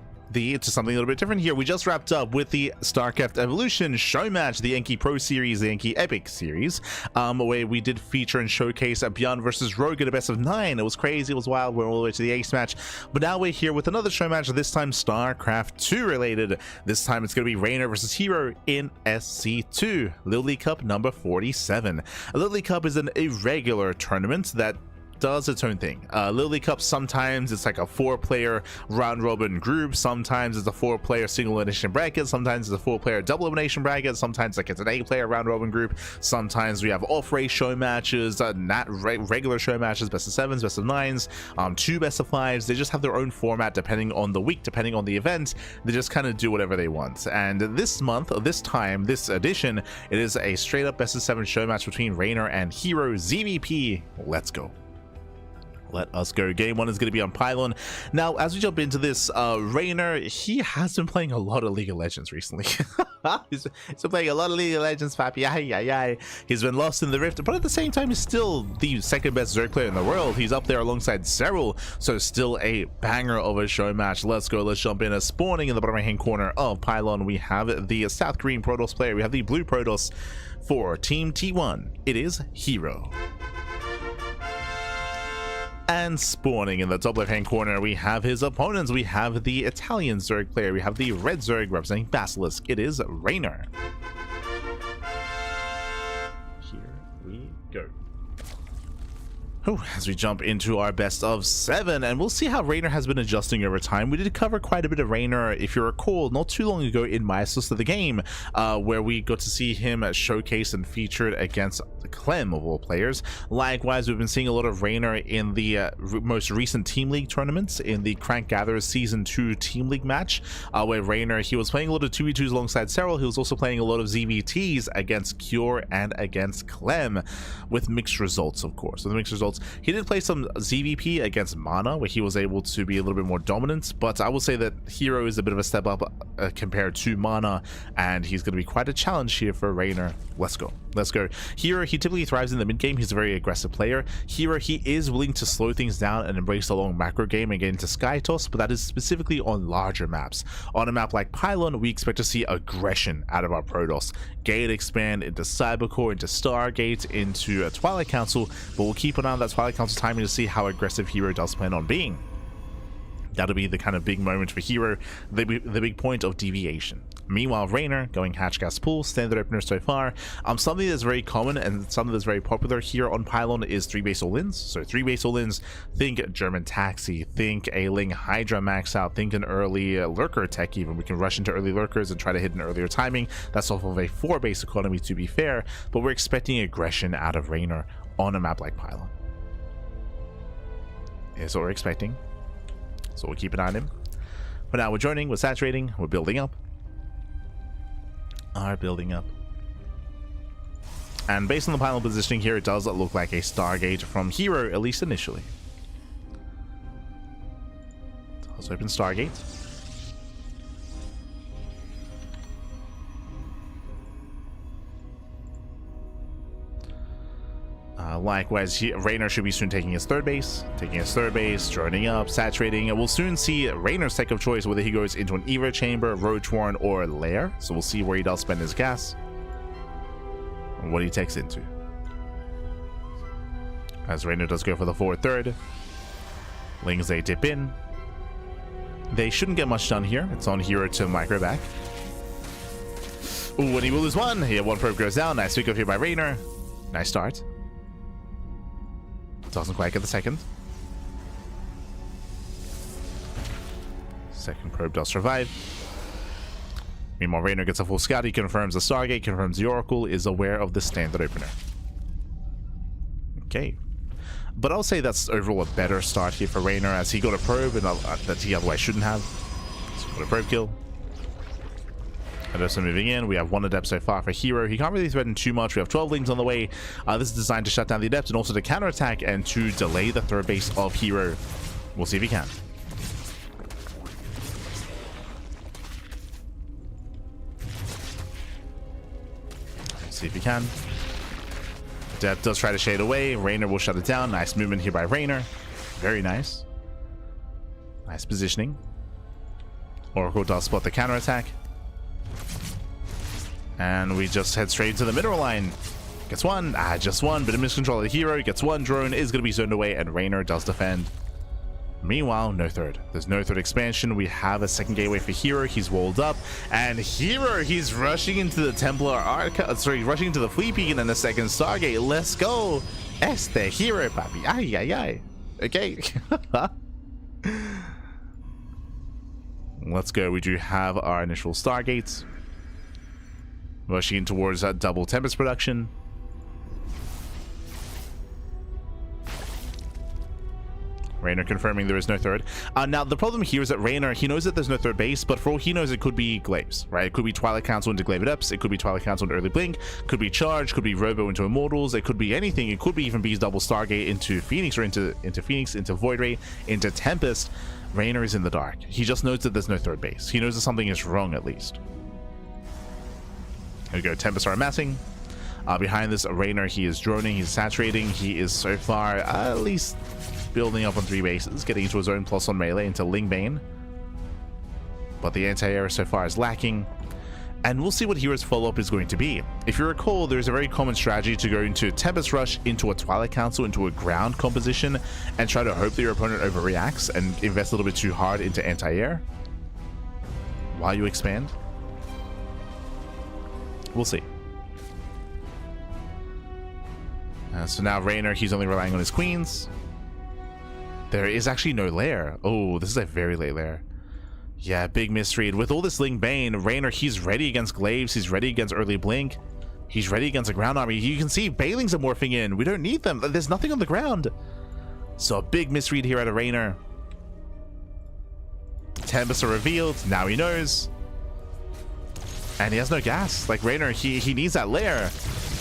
something a little bit different here. We just wrapped up with the StarCraft Evolution show match, the Enki Pro Series, the Enki Epic Series, where we did feature and showcase a ByuN versus herO at a best of 9. It was crazy, it was wild. We're all the way to the ace match, but now we're here with another show match, this time StarCraft 2 related. This time it's going to be Reynor versus herO in SC2, LiuLi Cup number 47. LiuLi Cup is an irregular tournament that does its own thing. LiuLi Cup, sometimes it's like a 4-player round robin group, sometimes it's a 4-player single elimination bracket, sometimes it's a 4-player double elimination bracket, sometimes like it's an 8-player round robin group, sometimes we have off-race show matches, not regular show matches, best of 7s, best of 9s, 2 best of 5s. They just have their own format depending on the week, depending on the event. They just kind of do whatever they want. And this month, this edition, it is a straight up best of 7 show match between Reynor and herO ZVP. Let's go. Let us go. Game 1 is going to be on Pylon. Now, as we jump into this, Reynor, he has been playing a lot of League of Legends recently. he's been playing a lot of League of Legends, papi. He's been lost in the rift, but at the same time, he's still the second best Zerg player in the world. He's up there alongside Serral, so still a banger of a show match. Let's go. Let's jump in. Spawning in the bottom right-hand corner of Pylon, we have the South Green Protoss player. We have the Blue Protoss for Team T1. It is herO. And spawning in the top left hand corner, we have his opponents. We have the Italian Zerg player, we have the red Zerg representing Basilisk. It is Reynor. Here we go. As we jump into our best of 7, and we'll see how Reynor has been adjusting over time. We did cover quite a bit of Reynor, if you recall, not too long ago in my assist of the game, where we got to see him showcased and featured against Clem of all players. Likewise, we've been seeing a lot of Reynor in the most recent Team League tournaments, in the Crank Gatherers Season 2 Team League match, where Reynor, he was playing a lot of 2v2s alongside Serral. He was also playing a lot of ZVTs against Cure and against Clem, with mixed results, of course. With mixed results, he did play some ZVP against Mana, where he was able to be a little bit more dominant, but I will say that herO is a bit of a step up compared to Mana, and he's going to be quite a challenge here for Reynor. Let's go. Let's go. herO, he typically thrives in the mid game. He's a very aggressive player. herO, he is willing to slow things down and embrace the long macro game and get into Sky Toss, but that is specifically on larger maps. On a map like Pylon, we expect to see aggression out of our Protoss. Gate expand into Cybercore, into Stargate, into Twilight Council, but we'll keep an eye on that Twilight Council timing to see how aggressive herO does plan on being. That'll be the kind of big moment for herO, the big point of deviation. Meanwhile, Reynor going hatch gas pool, standard opener so far. Something that's very common and something that's very popular here on Pylon is 3 base all-ins. So 3 base all-ins, think German Taxi, think a Ling Hydra max out, think an early lurker tech even. We can rush into early lurkers and try to hit an earlier timing. That's off of a 4 base economy, to be fair, but we're expecting aggression out of Reynor on a map like Pylon. Is what we're expecting. So we'll keep an eye on him. But now we're joining, we're saturating, we're building up. Building up. And based on the Pylon positioning here, it does look like a Stargate from herO, at least initially. Let's open Stargate. Likewise, Reynor should be soon taking his third base, joining up, saturating, and we'll soon see Reynor's tech of choice, whether he goes into an Evo Chamber, Roach Warren, or Lair. So we'll see where he does spend his gas and what he takes into. As Reynor does go for the forward third, Lings, they dip in. They shouldn't get much done here. It's on herO to micro back. Ooh, and he will lose one. Here, one probe goes down. Nice pick up here by Reynor. Nice start. Doesn't quite get the second. Second probe does survive. Meanwhile, Reynor gets a full scout. He confirms the Stargate, confirms the Oracle, is aware of the standard opener. Okay. But I'll say that's overall a better start here for Reynor, as he got a probe and that he otherwise shouldn't have. So got a probe kill. Adept moving in. We have 1 Adept so far for herO. He can't really threaten too much. We have 12 Lings on the way. This is designed to shut down the Adept and also to counterattack and to delay the third base of herO. We'll see if he can. See if he can. Adept does try to shade away. Reynor will shut it down. Nice movement here by Reynor. Very nice. Nice positioning. Oracle does spot the counterattack. And we just head straight into the mineral line. Gets one. Just one. Bit of miscontrol of the hero. Gets one. Drone is going to be zoned away, and Reynor does defend. Meanwhile, no third. There's no third expansion. We have a second gateway for herO. He's walled up. And herO, he's rushing into the Templar Arca. Sorry, rushing into the Fleet Beacon and the second Stargate. Let's go. Este herO, papi. Ay, ay, ay. Okay. Let's go. We do have our initial Stargates. Rushing in towards that double Tempest production. Reynor confirming there is no third. Now, the problem here is that Reynor, he knows that there's no third base, but for all he knows, it could be Glaives, right? It could be Twilight Council into Glaive Adepts. It could be Twilight Council into Early Blink. Could be Charge. Could be Robo into Immortals. It could be anything. It could be even be double Stargate into Phoenix, or into Phoenix, into Void Ray, into Tempest. Reynor is in the dark. He just knows that there's no third base. He knows that something is wrong, at least. Here we go. Tempest are amassing. Behind this, Reynor, he is droning. He's saturating. He is so far at least building up on 3 bases, getting into his own plus on melee into Lingbane. But the anti-air so far is lacking. And we'll see what hero's follow-up is going to be. If you recall, there's a very common strategy to go into Tempest Rush, into a Twilight Council, into a ground composition, and try to hope that your opponent overreacts and invest a little bit too hard into anti-air while you expand. We'll see. So now Reynor, he's only relying on his queens. There is actually no lair. Oh, this is a very late lair. Yeah, big misread. With all this Lingbane, Reynor, he's ready against Glaives. He's ready against Early Blink. He's ready against a ground army. You can see Bailings are morphing in. We don't need them. There's nothing on the ground. So a big misread here out of Reynor. Tempests are revealed. Now he knows. And he has no gas. Like Reynor, he needs that lair.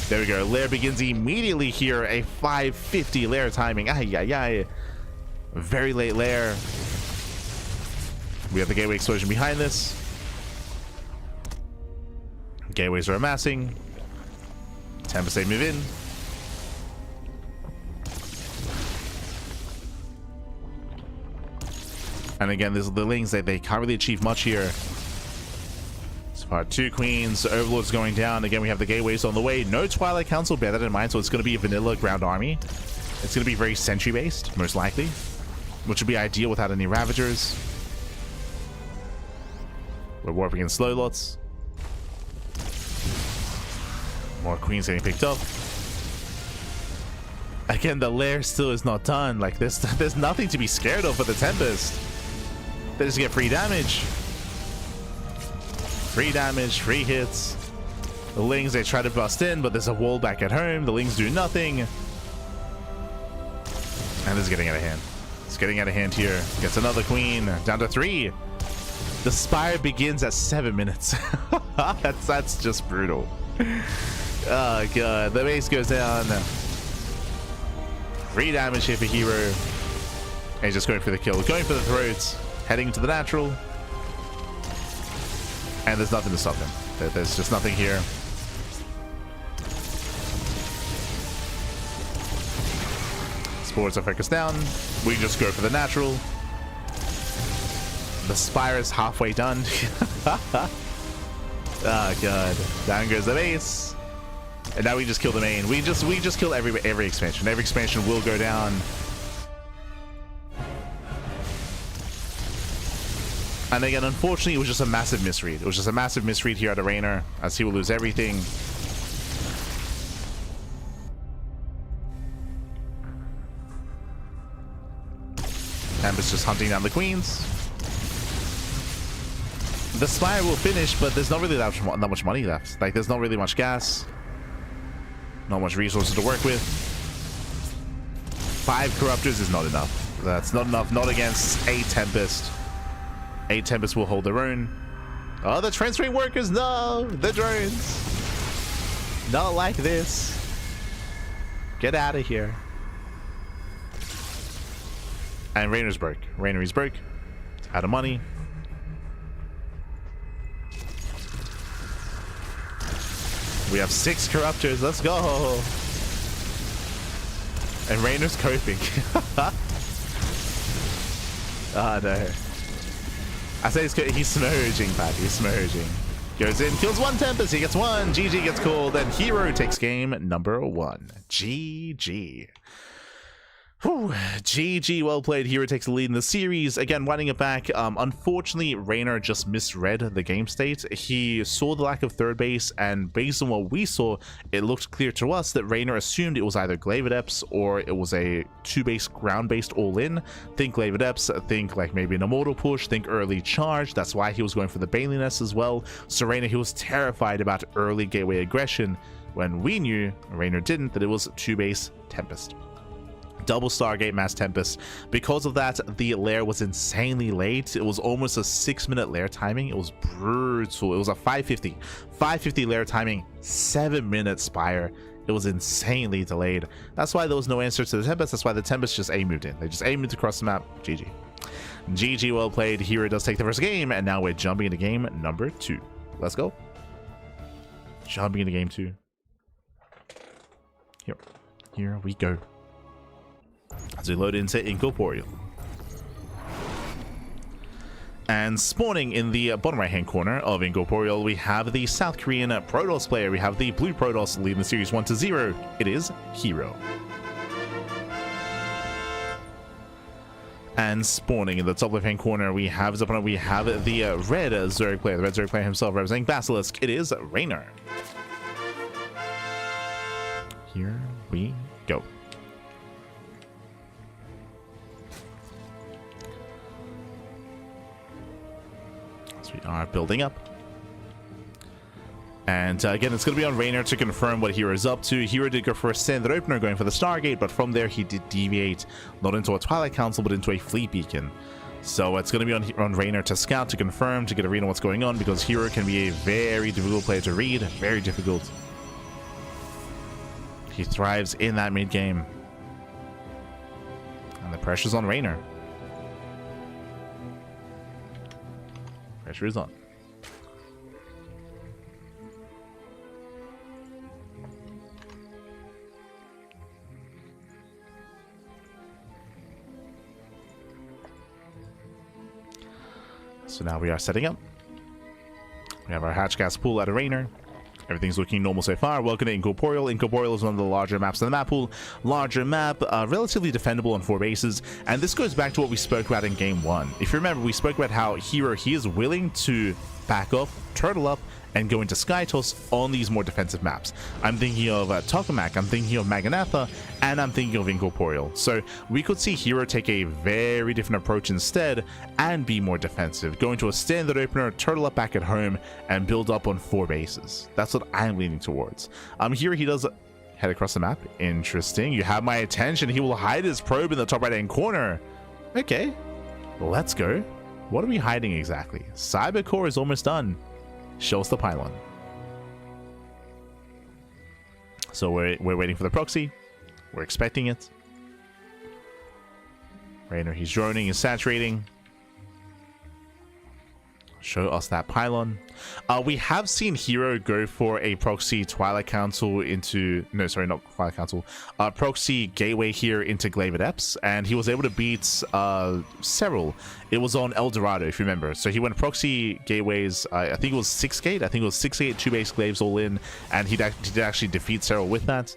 There we go. Lair begins immediately here. A 550 lair timing. Ay, ay, ay. Very late lair. We have the gateway explosion behind this. Gateways are amassing. Tempest, they move in. And again, there's the Lings, they can't really achieve much here. So far, 2 queens. Overlord's going down. Again, we have the gateways on the way. No Twilight Council, bear that in mind. So it's going to be a vanilla ground army. It's going to be very sentry based, most likely, which would be ideal without any Ravagers. We're warping in slow lots. More queens getting picked up. Again, the lair still is not done. Like, there's nothing to be scared of for the Tempest. They just get free damage. Free damage, free hits. The Lings, they try to bust in, but there's a wall back at home. The Lings do nothing. And this is getting out of hand. It's getting out of hand here. Gets another queen. Down to 3. The Spire begins at 7 minutes. That's just brutal. Oh god. The base goes down. 3 damage here for herO. And he's just going for the kill. Going for the throats. Heading to the natural. And there's nothing to stop him. There's just nothing here. Spores are focused down. We just go for the natural. The Spire is halfway done. Oh god. Down goes the base. And now we just kill the main. We just kill every expansion. Every expansion will go down. And again, unfortunately, it was just a massive misread. It was just a massive misread here at Reynor, as he will lose everything. Tempest just hunting down the queens. The Spire will finish, but there's not really that much money left. Like, there's not really much gas. Not much resources to work with. 5 Corruptors is not enough. That's not enough. Not against a Tempest. 8 Tempests will hold their own. Oh, the transferring workers, no! The drones! Not like this. Get out of here. And Reynor's broke. Reynor is broke. Out of money. We have 6 Corruptors. Let's go! And Reynor's coping. Oh no. I say he's smurging, Pat. He's smurging. Goes in, kills one Tempest. He gets one. GG gets called. And herO takes game number 1. GG. Whew. GG, well played. herO takes the lead in the series. Again, winding it back. Unfortunately, Reynor just misread the game state. He saw the lack of third base, and based on what we saw, it looked clear to us that Reynor assumed it was either Glaive Adepts or it was a 2-base ground-based all-in. Think Glaive Adepts, think like maybe an Immortal push, think early charge. That's why he was going for the Bailiness as well. So Reynor, he was terrified about early gateway aggression, when we knew, Reynor didn't, that it was 2-base Tempest. Double Stargate Mass Tempest. Because of that, the lair was insanely late. It was almost a 6-minute lair timing. It was brutal. It was a 550 lair timing, 7-minute Spire. It was insanely delayed. That's why there was no answer to the Tempest. That's why the Tempest just A-moved in. They just A-moved across the map. GG. GG, well played. herO does take the first game, and now we're jumping into game number 2. Let's go. Jumping into game 2. Here we go. As we load into Incorporeal. And spawning in the bottom right hand corner of Incorporeal, we have the South Korean Protoss player. We have the blue Protoss leading the series 1-0. It is herO. And spawning in the top left hand corner, we have his opponent. We have the red Zerg player, the red Zerg player himself representing Basilisk. It is Reynor. Here we go. We are building up. And again, it's going to be on Reynor to confirm what herO is up to. herO did go for a standard opener going for the Stargate, but from there he did deviate not into a Twilight Council but into a Fleet Beacon. So it's going to be on Reynor to scout, to confirm, to get a read on what's going on, because herO can be a very difficult player to read. Very difficult. He thrives in that mid game. And the pressure's on Reynor. Pressure is on. So now we are setting up. We have our hatch gas pool out of Reynor. Everything's looking normal so far. Welcome to Incorporeal. Incorporeal is one of the larger maps in the map pool. Larger map, relatively defendable on 4 bases. And this goes back to what we spoke about in game 1. If you remember, we spoke about how herO, he is willing to back up, turtle up, and go into Skytoss on these more defensive maps. I'm thinking of Tokamak, I'm thinking of Maganatha, and I'm thinking of Incorporeal. So we could see herO take a very different approach instead and be more defensive, going to a standard opener, turtle up back at home, and build up on 4 bases. That's what I'm leaning towards. Here he does head across the map. Interesting. You have my attention. He will hide his probe in the top right-hand corner. Okay, let's go. What are we hiding exactly? Cybercore is almost done. Show us the pylon. So we're waiting for the proxy. We're expecting it. Reynor, he's droning, he's saturating. Show us that pylon. We have seen herO go for a proxy Twilight Council into... No, sorry, not Twilight Council. Proxy Gateway here into Glaive Adepts, and he was able to beat several. It was on El Dorado, if you remember. So he went proxy gateways, I think it was 6 gate. I think it was 6 gate, 2-base Glaives all in, and he did actually defeat several with that.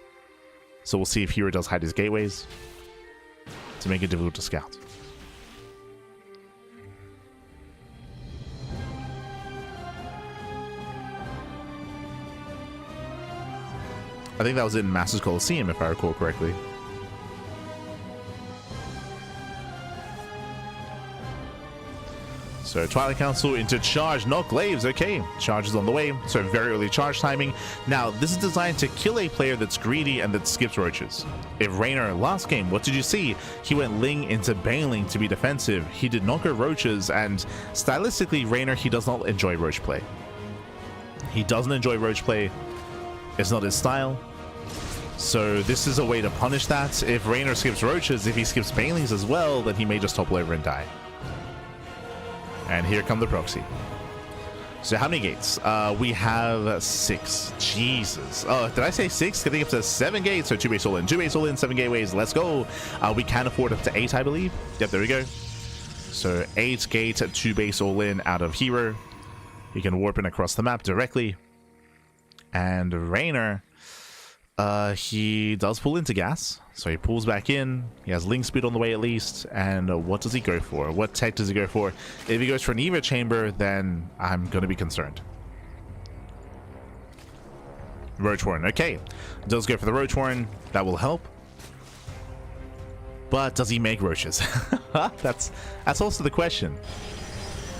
So we'll see if herO does hide his gateways to make it difficult to scout. I think that was in Masters Coliseum, if I recall correctly. So Twilight Council into charge, not Glaives. Okay, charge is on the way. So very early charge timing. Now, this is designed to kill a player that's greedy and that skips roaches. If Reynor, last game, what did you see? He went Ling into Bailing to be defensive. He did not go roaches, and stylistically, Reynor, he does not enjoy roach play. He doesn't enjoy roach play. It's not his style. So this is a way to punish that. If Reynor skips roaches, if he skips Bailings as well, then he may just topple over and die. And here come the proxy. So how many gates? We have 6. Jesus. Oh, did I say 6? Getting up to 7 gates. So 2-base all in, 2-base all in, 7 gateways. Let's go. We can afford up to 8, I believe. Yep, there we go. So 8 gate, 2 base all in out of herO. He can warp in across the map directly. And Reynor, he does pull into gas. So he pulls back in. He has link speed on the way at least. And what does he go for? What tech does he go for? If he goes for an Evo chamber, then I'm going to be concerned. Roach Warren. Okay. Does go for the Roach Warren. That will help. But does he make roaches? That's also the question.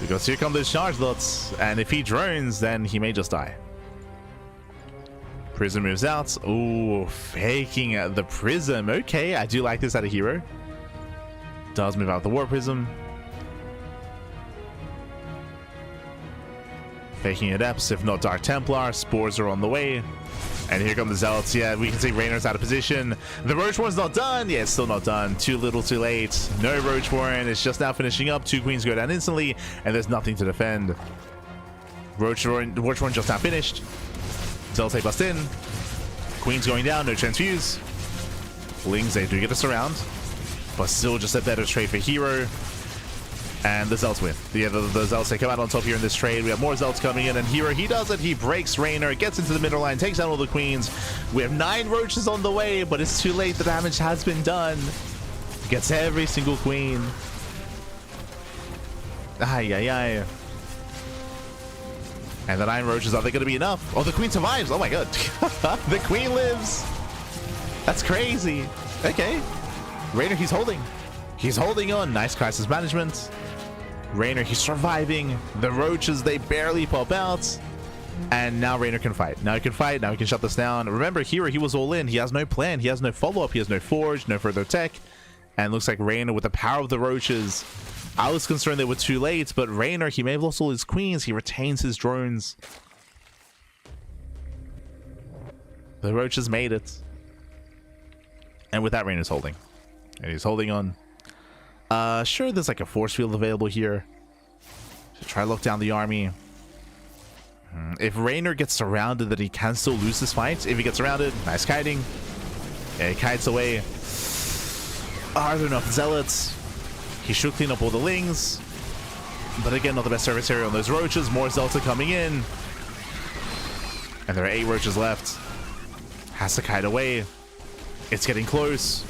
Because here come those charge lots. And if he drones, then he may just die. Prism moves out. Ooh, faking the Prism. Okay, I do like this out of herO. Does move out the War Prism. Faking Adepts, if not Dark Templar. Spores are on the way. And here come the Zealots. Yeah, we can see Reynor's out of position. The Roach Warren's not done. Yeah, it's still not done. Too little, too late. No Roach Warren. It's just now finishing up. 2 queens go down instantly, and there's nothing to defend. Roach Warren just now finished. Zealots bust in. Queen's going down. No transfuse. Lings, they do get us around, but still just a better trade for herO. And the Zealots win. Yeah, the Zealots, they come out on top here in this trade. We have more Zealots coming in, and herO, he does it. He breaks Reynor, gets into the middle line, takes down all the queens. We have 9 roaches on the way, but it's too late. The damage has been done. Gets every single queen. Ay, ay, ay. And the 9 roaches, are they going to be enough? Oh, the queen survives. Oh my god. The queen lives. That's crazy. Okay. Reynor, he's holding. He's holding on. Nice crisis management. Reynor, he's surviving. The roaches, they barely pop out. And now Reynor can fight. Now he can fight. Now he can shut this down. Remember, herO, he was all in. He has no plan. He has no follow-up. He has no forge, no further tech. And looks like Reynor, with the power of the roaches, I was concerned they were too late, but Reynor, he may have lost all his queens. He retains his drones. The roaches made it. And with that, Reynor's holding. And he's holding on. Sure, there's like a force field available here. Should try to lock down the army. If Reynor gets surrounded, then he can still lose this fight. If he gets surrounded, nice kiting. Yeah, he kites away. Are there enough Zealots? He should clean up all the Lings. But again, not the best service area on those roaches. More Zealots are coming in. And there are 8 roaches left. Has to kite away. It's getting close.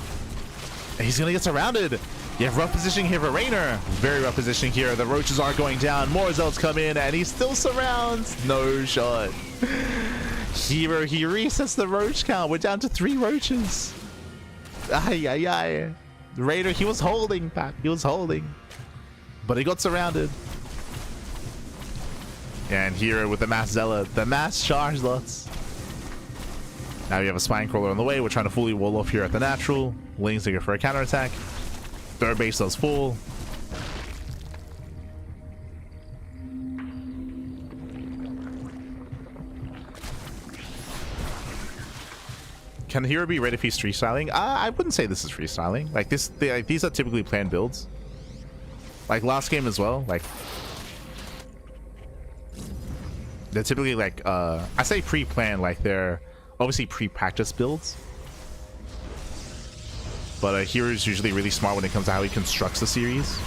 And he's gonna get surrounded. You have rough positioning here for Reynor. Very rough positioning here. The roaches are going down. More Zealots come in, and he still surrounds. No shot. herO, he resets the roach count. We're down to 3 roaches. Ay, ay, ay. Reynor, he was holding, Pat. He was holding. But he got surrounded. And herO with the mass Zealot. The mass charge lots. Now you have a Spine Crawler on the way. We're trying to fully wall off here at the natural. Lings to go for a counterattack. Third base does full. Can herO be ready if he's freestyling? I wouldn't say this is freestyling. Like this, these are typically planned builds. Like last game as well. Like they're typically like I say pre-planned. Like they're obviously pre-practice builds. But herO is usually really smart when it comes to how he constructs the series.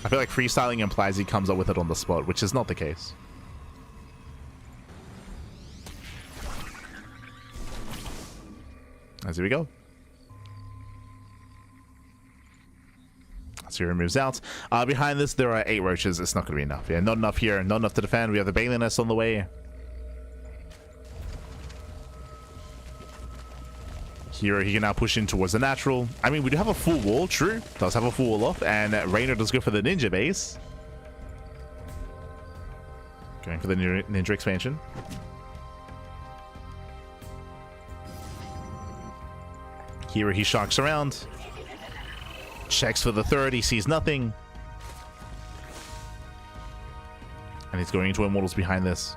I feel like freestyling implies he comes up with it on the spot, which is not the case. As here we go. herO moves out. Behind this, there are 8 roaches. It's not going to be enough. Yeah, not enough here. Not enough to defend. We have the Bailey Nest on the way. herO, he can now push in towards the natural. I mean, we do have a full wall. True. Does have a full wall off. And Reynor does go for the ninja base. Going for the ninja expansion. herO, he shocks around. Checks for the 3rd. He sees nothing. And he's going into Immortals behind this.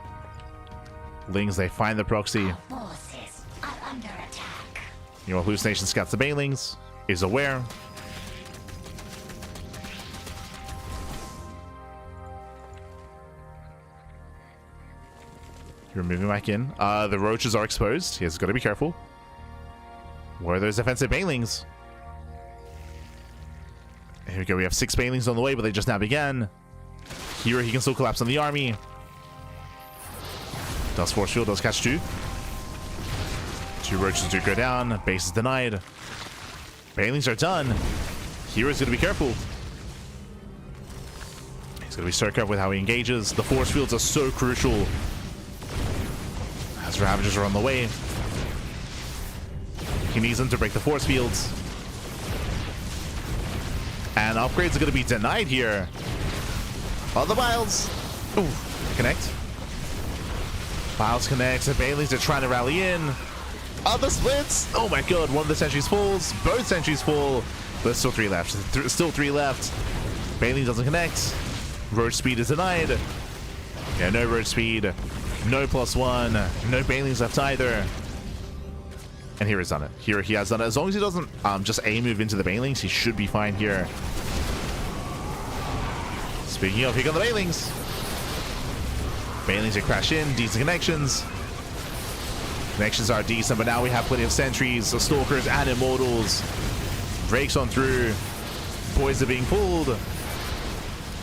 Lings, they find the proxy. Our forces are under attack. Your hallucination scouts the Banelings. Is aware. You're moving back in. The roaches are exposed. He's got to be careful. Where are those defensive banelings? Here we go. We have 6 banelings on the way, but they just now began. herO, he can still collapse on the army. Does force field, does catch 2. 2 roaches do go down. Base is denied. Banelings are done. herO's going to be careful. He's going to be so careful with how he engages. The force fields are so crucial. As Ravagers are on the way. He needs them to break the force fields. And upgrades are going to be denied here. All the Biles. Ooh, connect. Biles connects. The Baileys are trying to rally in. Other splits. Oh my god, one of the sentries falls. Both sentries fall. There's still 3 left. Still 3 left. Bailey doesn't connect. Roach speed is denied. Yeah, no roach speed. No +1. No Bailey's left either. And here he's done it. Here he has done it. As long as he doesn't just A move into the Bailings, he should be fine here. Speaking of, here come the Bailings. Bailings are crash in, decent connections. Connections are decent, but now we have plenty of sentries, the Stalkers and Immortals. Breaks on through. Boys are being pulled.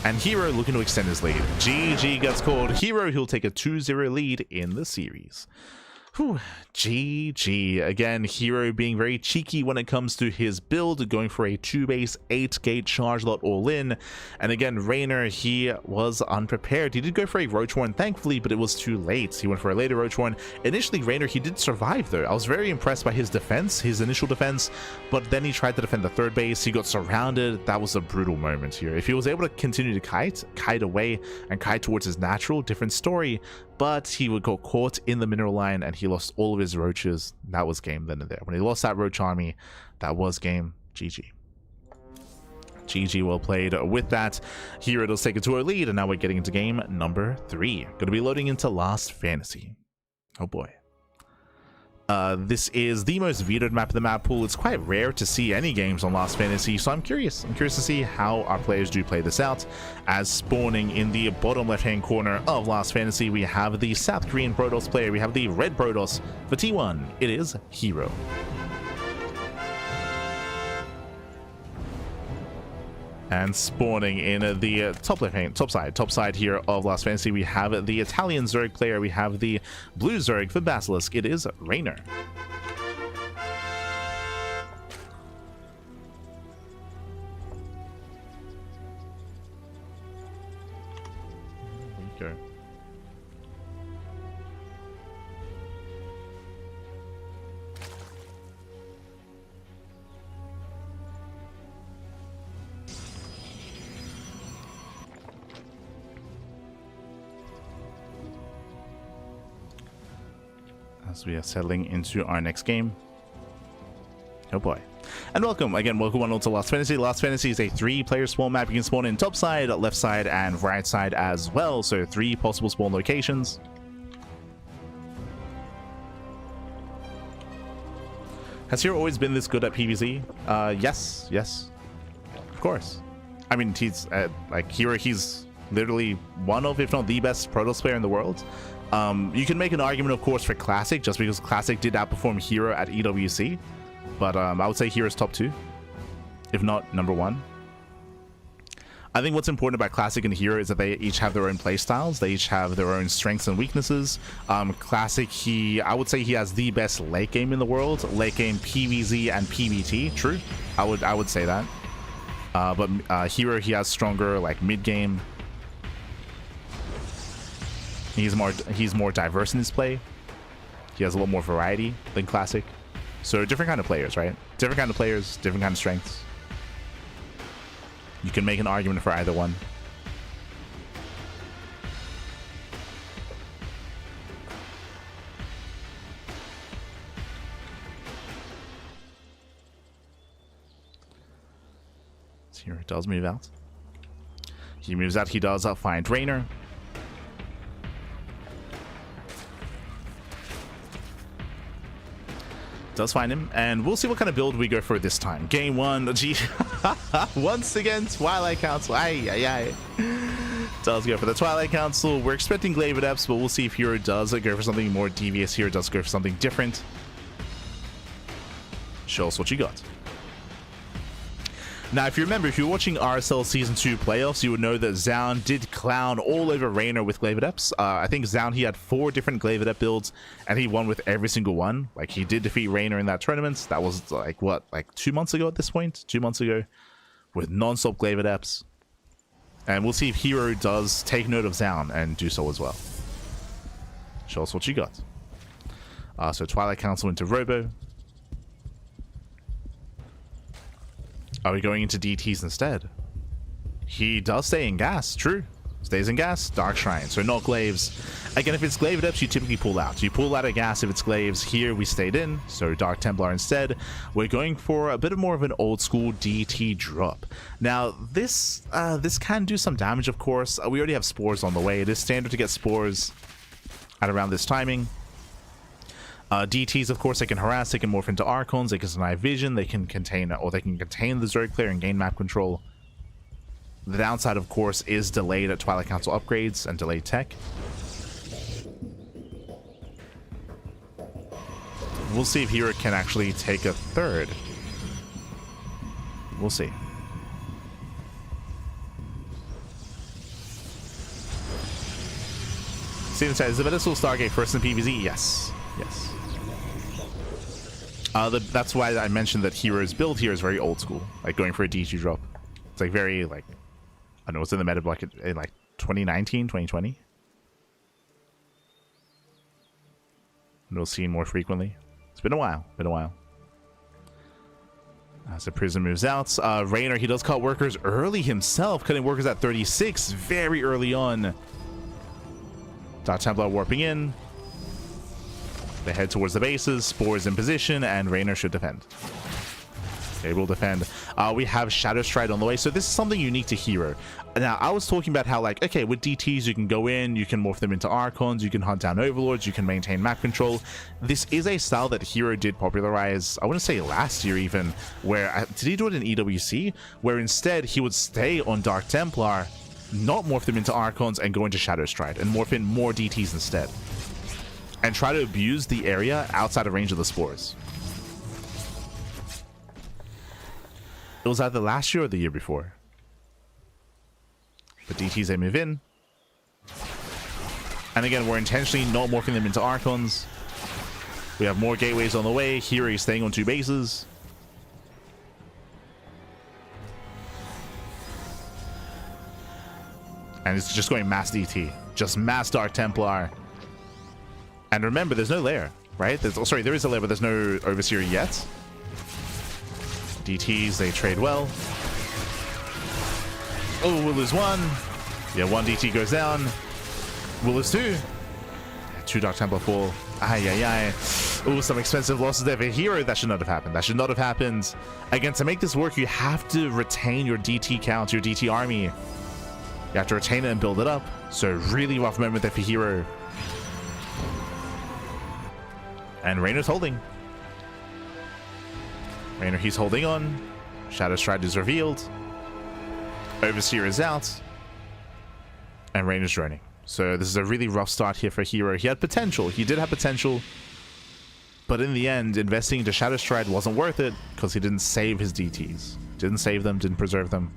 And herO looking to extend his lead. GG gets called. herO, he'll take a 2-0 lead in the series. Whew, GG. Again, herO being very cheeky when it comes to his build, going for a 2-base, 8-gate charge lot all in. And again, Reynor, he was unprepared. He did go for a Roach Horn, thankfully, but it was too late. He went for a later Roach Horn. Initially, Reynor, he did survive, though. I was very impressed by his defense, his initial defense, but then he tried to defend the 3rd base. He got surrounded. That was a brutal moment here. If he was able to continue to kite away and kite towards his natural, different story, but he would go caught in the mineral line and he lost all of his roaches. That was game then and there. When he lost that roach army, that was game. GG. GG, well played with that. herO does take a 2-0 lead, and now we're getting into game number 3. Going to be loading into Last Fantasy. Oh boy. This is the most vetoed map of the map pool. It's quite rare to see any games on Last Fantasy, so I'm curious to see how our players do play this out. As spawning in the bottom left-hand corner of Last Fantasy, we have the South Korean Protoss player. We have the red Protoss. For T1, it is herO. And spawning in the top side here of Last Fantasy, we have the Italian Zerg player. We have the blue Zerg for Basilisk. It is Reynor. There we go. As we are settling into our next game. Oh boy. And welcome one all to Last Fantasy. Last Fantasy is a 3-player spawn map. You can spawn in top side, left side, and right side as well. So 3 possible spawn locations. Has herO always been this good at PvZ? Yes, of course. I mean, he's like herO. He's literally one of, if not the best Protoss player in the world. You can make an argument, of course, for Classic, just because Classic did outperform herO at EWC. But I would say herO's top 2, if not number 1. I think what's important about Classic and herO is that they each have their own play styles. They each have their own strengths and weaknesses. Classic, I would say he has the best late game in the world. Late game PvZ and PvT. True, I would say that. But herO, he has stronger like mid game. He's more diverse in his play. He has a lot more variety than Classic. So different kind of players, right? Different kind of players, different kind of strengths. You can make an argument for either one. So here it does move out. He moves out. He does find Reynor. Does find him, and we'll see what kind of build we go for this time. Game 1, gee, Once again, Twilight Council. Aye, aye, aye. Does go for the Twilight Council. We're expecting Glaive Adepts, but we'll see if herO does go for something more devious here. Does go for something different. Show us what you got. Now, if you remember, if you're watching RSL Season 2 playoffs, you would know that ByuN did clown all over Reynor with Glaive Adepts. I think ByuN, he had 4 different Glaive Adept builds, and he won with every single one. Like, he did defeat Reynor in that tournament. That was, like, what, like 2 months ago at this point? 2 months ago, with non-stop Glaive Adepts. And we'll see if herO does take note of ByuN and do so as well. Show us what you got. So Twilight Council into Robo. Are we going into DTs instead? He does stay in gas, true. Stays in gas, Dark Shrine, so not Glaives. Again, if it's Glaive Adepts, you typically pull out. You pull out of gas if it's Glaives. Here we stayed in, so Dark Templar instead. We're going for a bit more of an old school DT drop. Now, this can do some damage, of course. We already have Spores on the way. It is standard to get Spores at around this timing. DTs, of course, they can harass, they can morph into Archons, they can deny vision, they can contain the Zerg player and gain map control. The downside, of course, is delayed at Twilight Council upgrades and delayed tech. We'll see if herO can actually take a third. We'll see. Steven says, is the Medicine Stargate first in PvZ? Yes. Yes. That's why I mentioned that herO's build here is very old school, like going for a DT drop. It's like very, like, I don't know, what's in the meta block in like 2019, 2020. And we'll see it more frequently. It's been a while, So Prism moves out. Reynor, he does cut workers early himself, cutting workers at 36, very early on. Dark Templar warping in. They head towards the bases, Spores in position, and Reynor should defend. Okay, we'll defend. We have Shadow Stride on the way, so this is something unique to herO. Now, I was talking about how, like, okay, with DTs, you can go in, you can morph them into Archons, you can hunt down Overlords, you can maintain map control. This is a style that herO did popularize, I wouldn't say last year even, where, did he do it in EWC? Where instead, he would stay on Dark Templar, not morph them into Archons, and go into Shadow Stride, and morph in more DTs instead. And try to abuse the area outside of range of the Spores. It was either last year or the year before. The DTs, they move in. And again, we're intentionally not morphing them into Archons. We have more gateways on the way. Here he's staying on 2 bases. And it's just going mass DT. Just mass Dark Templar. And remember, there's no lair, right? Sorry, there is a lair, but there's no Overseer yet. DTs, they trade well. Oh, we'll lose 1. Yeah, 1 DT goes down. We'll lose 2. 2 Dark Templar fall. Ay, ay, ay. Oh, some expensive losses there for herO. That should not have happened. That should not have happened. Again, to make this work, you have to retain your DT count, your DT army. You have to retain it and build it up. So really rough moment there for herO. And Reynor's holding. Reynor, he's holding on. Shadow Stride is revealed. Overseer is out. And Reynor's droning. So this is a really rough start here for herO. He had potential. He did have potential. But in the end, investing into Shadow Stride wasn't worth it because he didn't save his DTs. Didn't save them, didn't preserve them.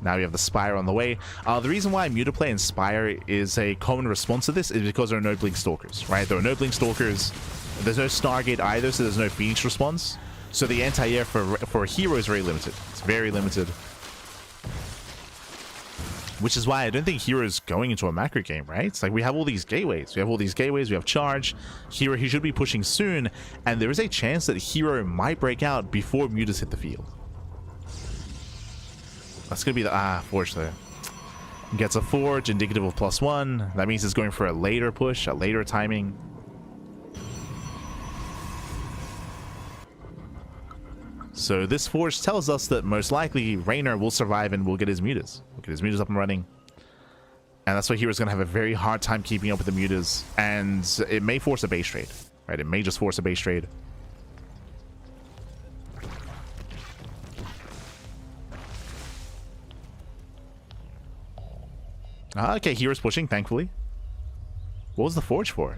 Now we have the Spire on the way. The reason why Mutaplay and Spire is a common response to this is because there are no Blink Stalkers, right? There are no Blink Stalkers. There's no Stargate either, so there's no Phoenix response. So the anti-air for herO is very limited. It's very limited. Which is why I don't think herO is going into a macro game, right? It's like we have all these gateways. We have charge. herO, he should be pushing soon. And there is a chance that herO might break out before Mutas hit the field. That's going to be the... Forge there. Gets a Forge, indicative of +1. That means it's going for a later push, a later timing. So this Forge tells us that most likely Reynor will survive and will get his Mutas. We'll get his Mutas up and running. And that's why hero's going to have a very hard time keeping up with the Mutas. And it may force a base trade, right? It may just force a base trade. Okay, hero's pushing, thankfully. What was the forge for?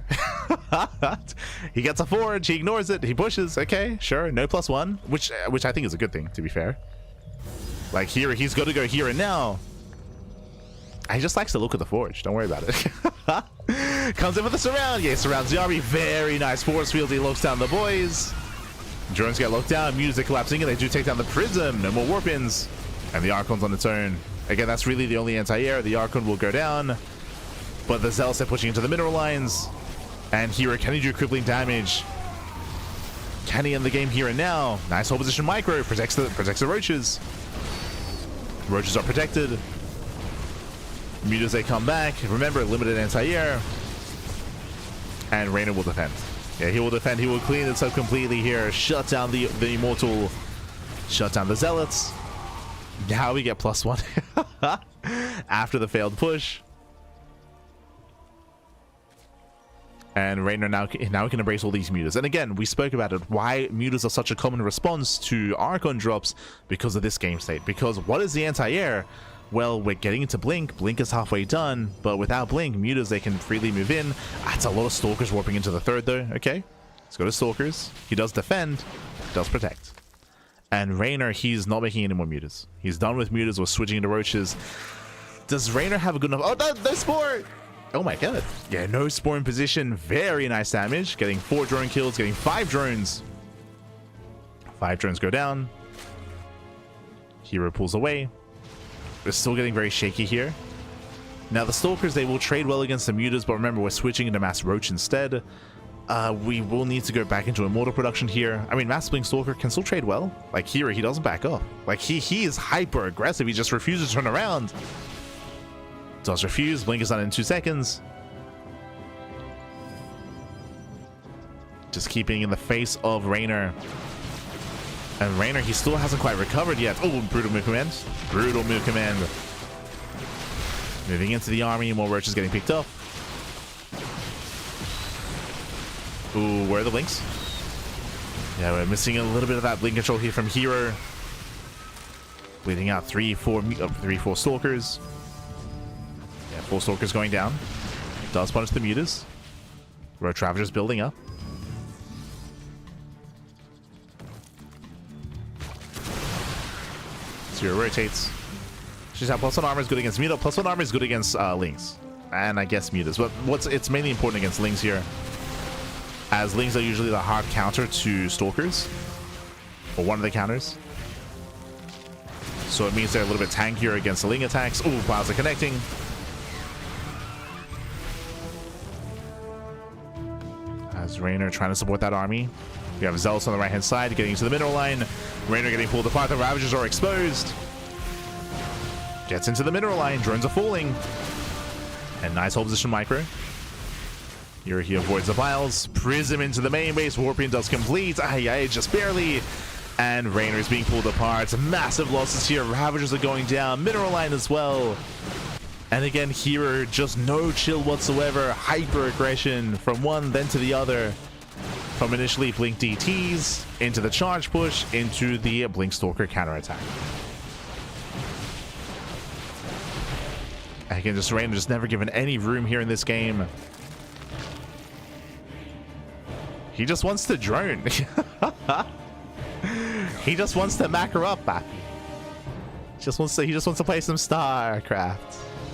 He gets a forge, he ignores it, he pushes. Okay, sure, no +1, which I think is a good thing, to be fair. Like here, he's got to go here and now. He just likes to look at the forge. Don't worry about it. Comes in with a surround. Yeah, surrounds the army. Very nice force field. He locks down the boys. Drones get locked down. Music collapsing, and they do take down the prism. No more warpins. And the Archon's on its own. Again, that's really the only anti-air. The Archon will go down. But the Zealots are pushing into the mineral lines. And here, can he do crippling damage? Can he end the game here and now? Nice hold position micro. Protects the roaches. Roaches are protected. Mutas, they come back. Remember, limited anti-air. And Reynor will defend. Yeah, he will defend. He will clean this up completely here. Shut down the Immortal. Shut down the Zealots. Now we get +1 after the failed push. And Reynor now can embrace all these mutas. And again, we spoke about it. Why mutas are such a common response to Archon drops because of this game state. Because what is the anti-air? Well, we're getting into Blink. Blink is halfway done, but without Blink, mutas, they can freely move in. That's a lot of Stalkers warping into the third, though. Okay, let's go to Stalkers. He does defend, does protect. And Reynor, he's not making any more mutas. He's done with mutas. We're switching into roaches. Does Reynor have a good enough... Oh, no Spore! Oh my god. Yeah, no Spore in position. Very nice damage. Getting 4 drone kills, getting 5 drones. 5 drones go down. herO pulls away. We're still getting very shaky here. Now the Stalkers, they will trade well against the mutas, but remember, we're switching into Mass Roach instead. We will need to go back into Immortal production here. I mean, Mass Blink Stalker can still trade well. Like here, he doesn't back up. Like he is hyper aggressive. He just refuses to turn around. Does refuse. Blink is done in 2 seconds. Just keeping in the face of Reynor. And Reynor, he still hasn't quite recovered yet. Oh, brutal move command. Brutal move command. Moving into the army. More roaches getting picked up. Ooh, where are the blinks? Yeah, we're missing a little bit of that blink control here from herO. Bleeding out 3-4 Stalkers. Yeah, 4 Stalkers going down. Does punish the mutas. Roach Ravagers building up. herO rotates. She's had +1 armor is good against Muta. +1 armor is good against Lings. And I guess mutas. But it's mainly important against Lings here. As Lings are usually the hard counter to Stalkers. Or one of the counters. So it means they're a little bit tankier against the Ling attacks. Ooh, Plaza connecting. As Reynor trying to support that army. We have Zealots on the right hand side getting into the mineral line. Reynor getting pulled apart. The Ravagers are exposed. Gets into the mineral line. Drones are falling. And nice hold position micro. Here he avoids the piles. Prism into the main base. Warping does complete. Just barely. And Reynor is being pulled apart. Massive losses here. Ravagers are going down. Mineral line as well. And again, herO just no chill whatsoever. Hyper aggression from one then to the other. From initially Blink DTs into the charge push into the Blink Stalker counterattack. Again, just Reynor just never given any room here in this game. He just wants to drone. He just wants to mac her up, Bappy. He just wants to play some StarCraft.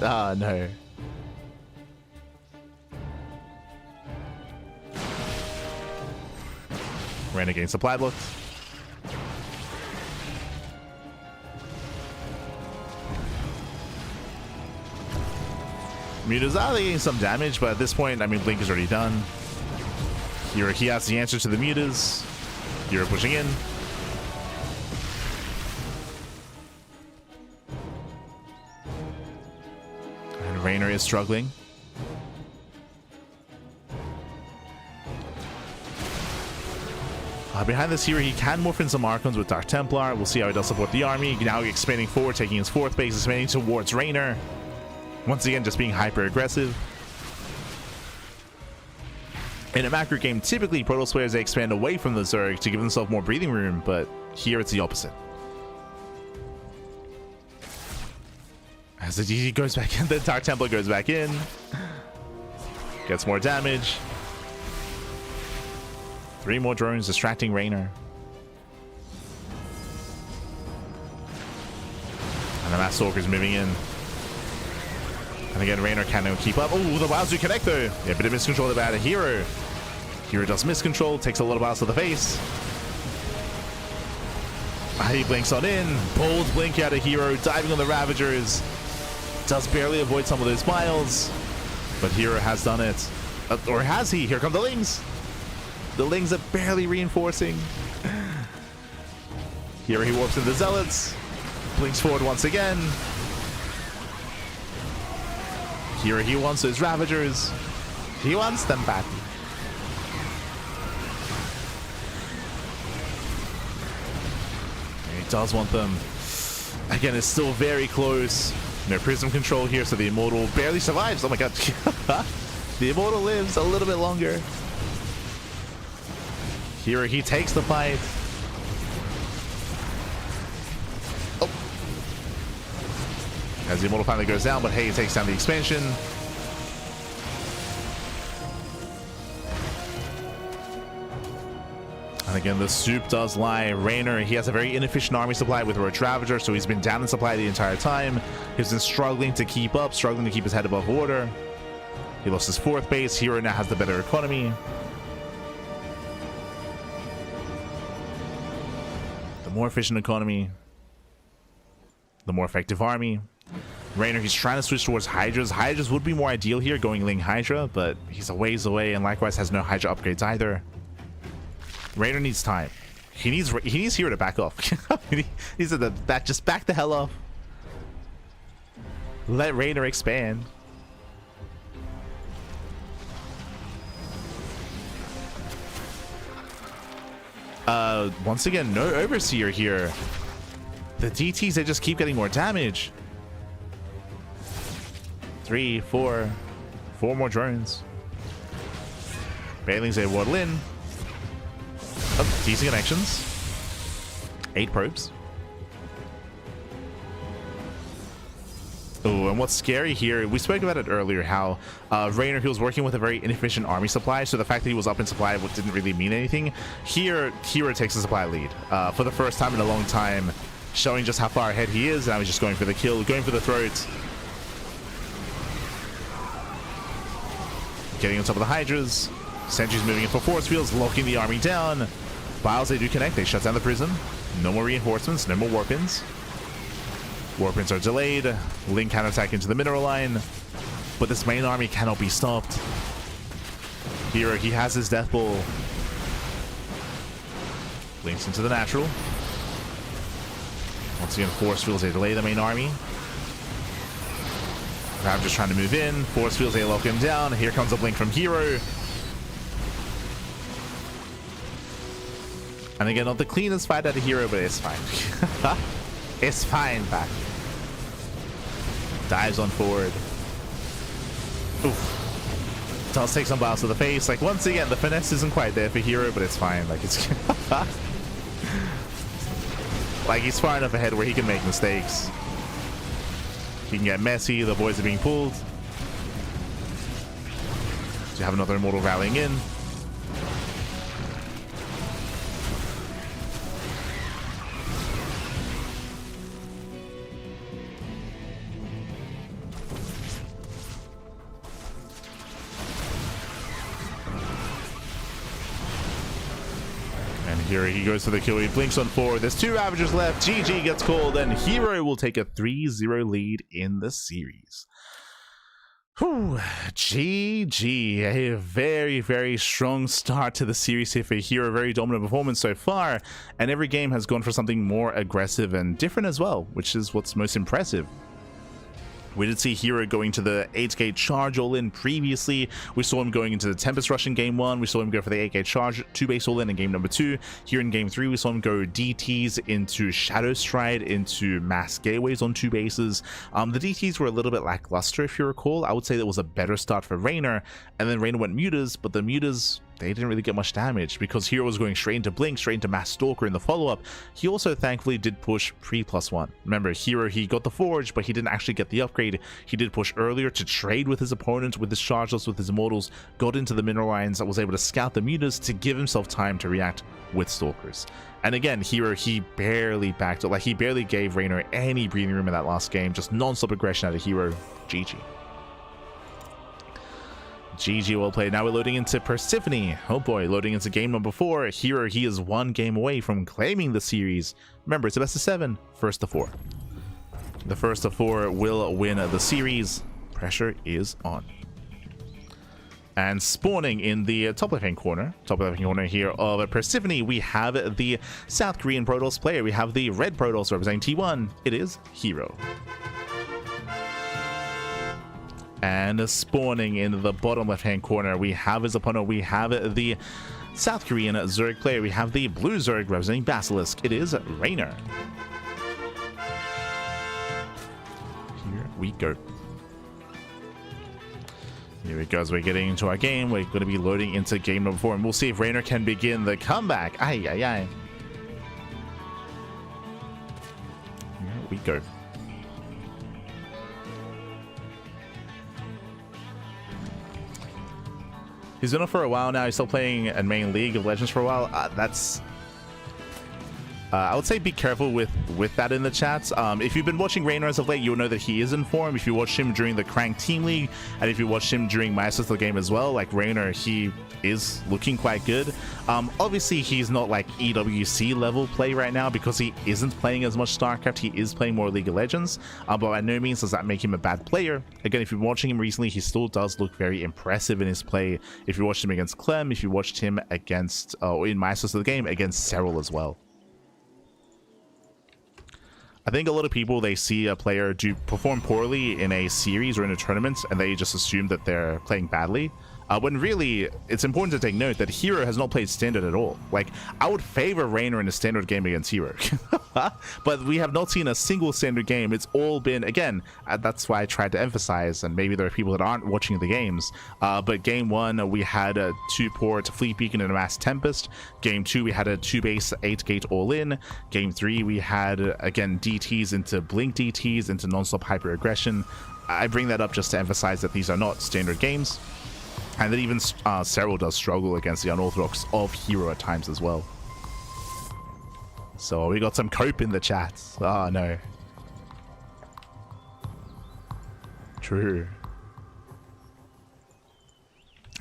Oh no. Ran against supply blocked. Mutas are getting some damage, but at this point, I mean, Blink is already done. Here he has the answer to the mutas. herO pushing in. And Reynor is struggling. Behind this here, he can morph in some Archons with Dark Templar. We'll see how he does support the army. Now expanding forward, taking his 4th base, expanding towards Reynor. Once again, just being hyper aggressive. In a macro game, typically Protoss players, they expand away from the Zerg to give themselves more breathing room, but here it's the opposite. As the DT goes back in, the Dark Templar goes back in. Gets more damage. 3 more drones distracting Reynor. And the Mass Stalker's moving in. And again, Reynor can't keep up. Oh, the Wazoo connect though. Yeah, a bit of miscontrol about a herO. herO does miscontrol, takes a lot of bounce to the face. He blinks on in. Bold blink out of herO, diving on the Ravagers. Does barely avoid some of those miles. But herO has done it. Or has he? Here come the Lings. The Lings are barely reinforcing. Here he warps into the Zealots. Blinks forward once again. Here he wants those Ravagers. He wants them back. He does want them. Again, it's still very close. No prism control here, so the Immortal barely survives. Oh my god. The Immortal lives a little bit longer. Here he takes the fight. Oh. As the Immortal finally goes down, but hey, he takes down the expansion. And again, the soup does lie. Reynor, he has a very inefficient army supply with Roach Ravager, so he's been down in supply the entire time. He's been struggling to keep up, struggling to keep his head above water. He lost his 4th base. herO now has the better economy. The more efficient economy, the more effective army. Reynor, he's trying to switch towards Hydras. Hydras would be more ideal here, going Ling Hydra, but he's a ways away and likewise has no Hydra upgrades either. Reynor needs time. He needs herO to back off. He needs to just back the hell off. Let Reynor expand. Once again, no Overseer here. The DTs, they just keep getting more damage. 3, 4 more drones. Bailings, they waddle in. Oh, DC connections. 8 probes. Oh, and what's scary here, we spoke about it earlier, how Reynor, he was working with a very inefficient army supply, so the fact that he was up in supply didn't really mean anything. Here, herO takes the supply lead for the first time in a long time, showing just how far ahead he is. Now he's just going for the kill, going for the throat. Getting on top of the Hydras. Sentry's moving in for force fields, locking the army down. Biles, they do connect, they shut down the prism. No more reinforcements, no more warpins. Warpins are delayed. Link counterattack into the mineral line. But this main army cannot be stopped. herO, he has his death ball. Links into the natural. Once again, force fields, they delay the main army. Ravager's trying to move in. Force fields, they lock him down. Here comes a blink from herO. And again, not the cleanest fight out of herO, but it's fine. It's fine, back. Dives on forward. Oof. Does take some biles to the face. Like, once again, the finesse isn't quite there for herO, but it's fine. Like, it's... like, he's far enough ahead where he can make mistakes. He can get messy. The boys are being pulled. So you have another Immortal rallying in. Here he goes for the kill. He blinks on forward. There's 2 Ravagers left. GG gets called, and herO will take a 3-0 lead in the series. Whew. GG. A very, very strong start to the series here for herO. Very dominant performance so far, and every game has gone for something more aggressive and different as well, which is what's most impressive. We did see herO going to the 8k charge all-in previously. We saw him going into the Tempest Rush in game 1. We saw him go for the 8k charge 2-base all-in in game number 2. Here in game 3, we saw him go DTs into Shadow Stride, into Mass Gateways on 2 bases. The DTs were a little bit lackluster, if you recall. I would say that was a better start for Reynor, and then Reynor went Mutas, but the Mutas they didn't really get much damage because herO was going straight into Blink, straight into Mass Stalker in the follow-up. He also thankfully did push pre-+1. Remember, herO, he got the Forge, but he didn't actually get the upgrade. He did push earlier to trade with his opponent, with his Chargeless, with his Immortals, got into the mineral lines, was able to scout the mutas to give himself time to react with Stalkers. And again, herO, he barely backed up. Like, he barely gave Reynor any breathing room in that last game. Just non-stop aggression out of herO. GG. GG, well played. Now we're loading into Persephone. Oh boy, loading into game number 4. herO, he is 1 game away from claiming the series. Remember, it's a best of 7, first to 4. The first of 4 will win the series. Pressure is on. And spawning in the top left-hand corner here of Persephone, we have the South Korean Protoss player. We have the red Protoss representing T1. It is herO. And spawning in the bottom left-hand corner, we have his opponent. We have the South Korean Zerg player. We have the blue Zerg representing Basilisk. It is Reynor. Here we go. Here we go. As we're getting into our game, we're going to be loading into game number 4, and we'll see if Reynor can begin the comeback. Ay, ay, ay. Here we go. He's been on for a while now. He's still playing in main League of Legends for a while. I would say be careful with that in the chats. If you've been watching Reynor as of late, you'll know that he is in form. If you watched him during the CranKy Team League, and if you watched him during my sister game as well, like Reynor, he is looking quite good. Obviously, he's not like EWC level play right now because he isn't playing as much StarCraft. He is playing more League of Legends, but by no means does that make him a bad player. Again, if you're watching him recently, he still does look very impressive in his play. If you watched him against Clem, if you watched him against, in my sister game, against herO as well. I think a lot of people, they see a player perform poorly in a series or in a tournament, and they just assume that they're playing badly. When really, it's important to take note that herO has not played standard at all. Like, I would favor Reynor in a standard game against herO. But we have not seen a single standard game. It's all been, again, that's why I tried to emphasize, and maybe there are people that aren't watching the games, but game 1, we had a 2-port Fleet Beacon and a Mass Tempest. Game 2, we had a 2-base 8-gate all-in. Game 3, we had, again, DTs into Blink DTs, into non-stop hyper-aggression. I bring that up just to emphasize that these are not standard games. And that even herO does struggle against the unorthodox of herO at times as well. So we got some cope in the chat. Oh no. True.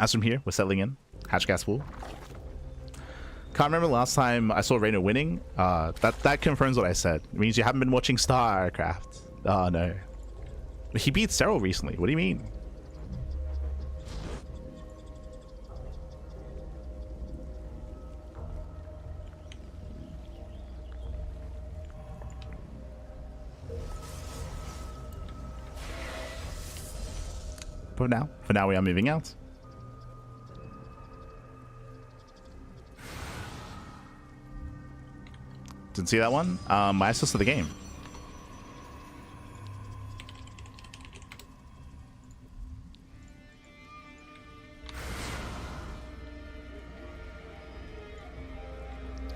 As from here, we're settling in. Hatch gas full. Can't remember last time I saw Reynor winning. That confirms what I said. It means you haven't been watching StarCraft. Oh no. He beat herO recently. What do you mean? For now we are moving out. Didn't see that one. My assist to the game.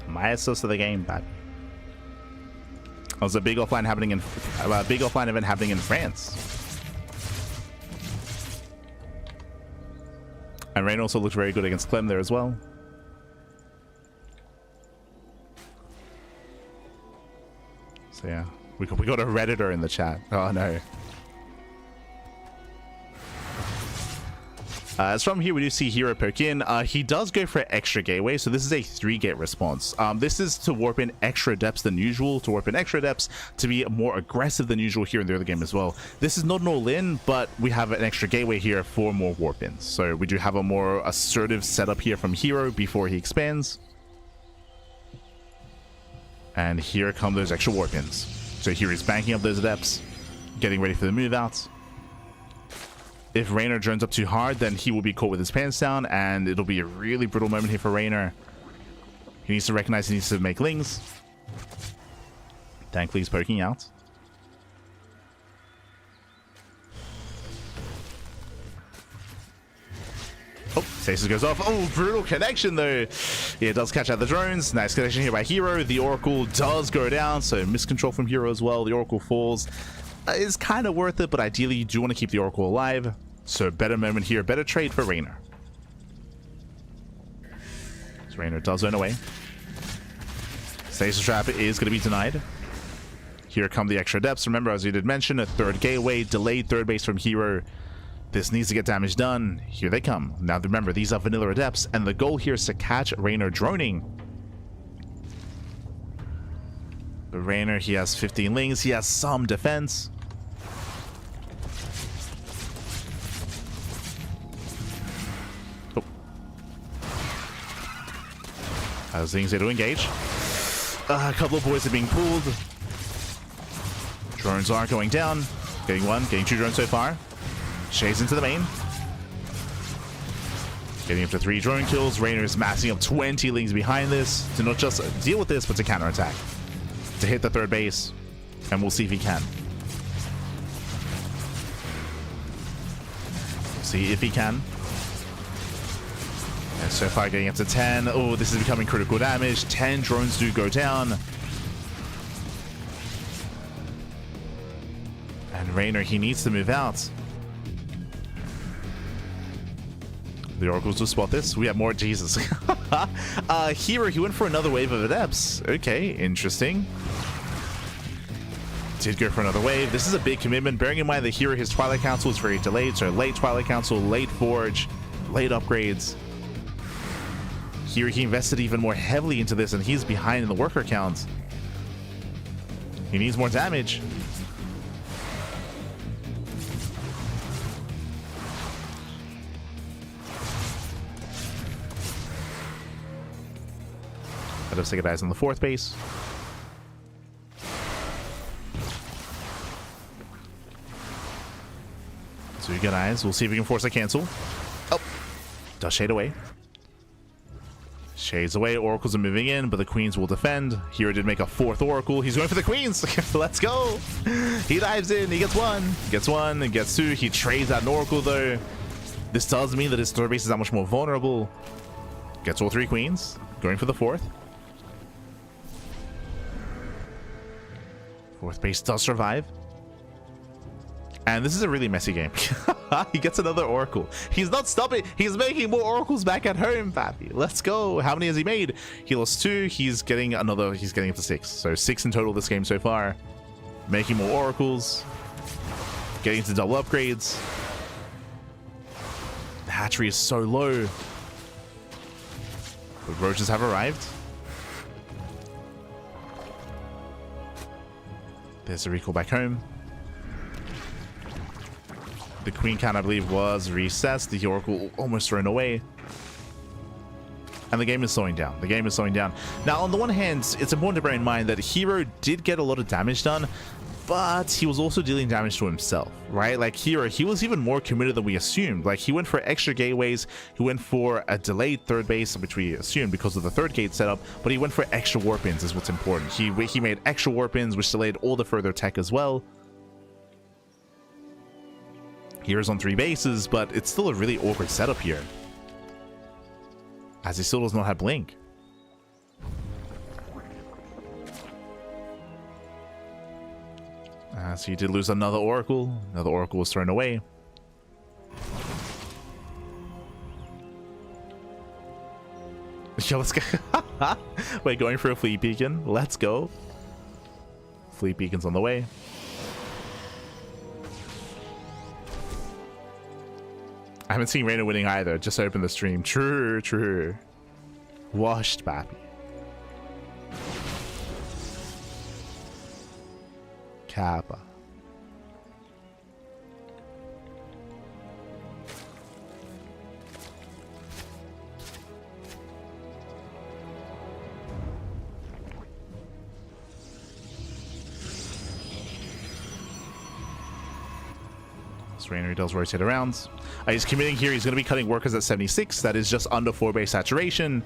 My assist to the game, bad. There's a big offline happening in big offline event happening in France. And Reynor also looked very good against Clem there as well. So yeah, we got a Redditor in the chat. Oh no. As from here, we do see herO poke in. He does go for extra gateway, so this is a 3-gate response. This is to warp in extra depths than usual, to be more aggressive than usual here in the early game as well. This is not an all-in, but we have an extra gateway here for more warp-ins. So we do have a more assertive setup here from herO before he expands. And here come those extra warp-ins. So here he's banking up those depths, getting ready for the move-out. If Reynor drones up too hard, then he will be caught with his pants down, and it'll be a really brutal moment here for Reynor. He needs to recognize he needs to make lings. Thankfully, he's poking out. Oh, stasis goes off. Oh, brutal connection though. Yeah, it does catch out the drones. Nice connection here by herO. The Oracle does go down, so miscontrol from herO as well. The Oracle falls. Is kind of worth it, but ideally you do want to keep the Oracle alive. So better moment here, better trade for Reynor. So Reynor does run away. Stasis trap is going to be denied. Here come the extra depths. Remember, as you did mention, a third gateway, delayed third base from herO. This needs to get damage done. Here they come. Now remember, these are vanilla adepts, and the goal here is to catch Reynor droning. But Reynor, he has 15 lings. He has some defense. Oh. As things are to engage. A couple of boys are being pulled. Drones are going down. Getting one, getting two drones so far. Shades into the main. Getting up to 3 drone kills. Reynor is massing up 20 lings behind this to not just deal with this, but to counterattack. To hit the third base. And we'll see if he can. See if he can. And so far getting up to 10. Oh, this is becoming critical damage. 10 drones do go down. And Reynor, he needs to move out. The Oracles will spot this. We have more. Jesus. herO, he went for another wave of adepts. Okay, interesting. Did go for another wave. This is a big commitment. Bearing in mind that herO, his Twilight Council is very delayed. So late Twilight Council, late Forge, late upgrades. herO, he invested even more heavily into this, and he's behind in the worker count. He needs more damage. Let's take guys on the 4th base. So you got eyes. We'll see if we can force a cancel. Oh, does shade away. Shades away. Oracles are moving in, but the queens will defend. herO did make a 4th oracle. He's going for the queens. Let's go. He dives in. He gets 1. Gets 1 and gets 2. He trades out an oracle though. This does mean that his third base is that much more vulnerable. Gets all 3 queens. Going for the 4th. 4th base does survive. And this is a really messy game. He gets another oracle. He's not stopping. He's making more oracles back at home, Pappy. Let's go. How many has he made? He lost 2. He's getting another. He's getting up to 6. So 6 in total this game so far. Making more oracles. Getting to double upgrades. The hatchery is so low. But roaches have arrived. There's a recall back home. The queen count, I believe, was recessed. The oracle almost thrown away. And the game is slowing down. The game is slowing down. Now, on the one hand, it's important to bear in mind that herO did get a lot of damage done, but he was also dealing damage to himself, right? Like herO, he was even more committed than we assumed. Like he went for extra gateways. He went for a delayed third base, which we assumed because of the third gate setup, but he went for extra warp-ins is what's important. He made extra warp-ins, which delayed all the further tech as well. herO's on 3 bases, but it's still a really awkward setup here, as he still does not have blink. So he did lose another oracle. Another oracle was thrown away. Yo, let's go. Wait, going for a fleet beacon. Let's go. Fleet beacon's on the way. I haven't seen Reynor winning either. Just opened the stream. True, true. Washed, Pappy. Kappa. Reynor does rotate around. He's committing here. He's going to be cutting workers at 76. That is just under 4 base saturation.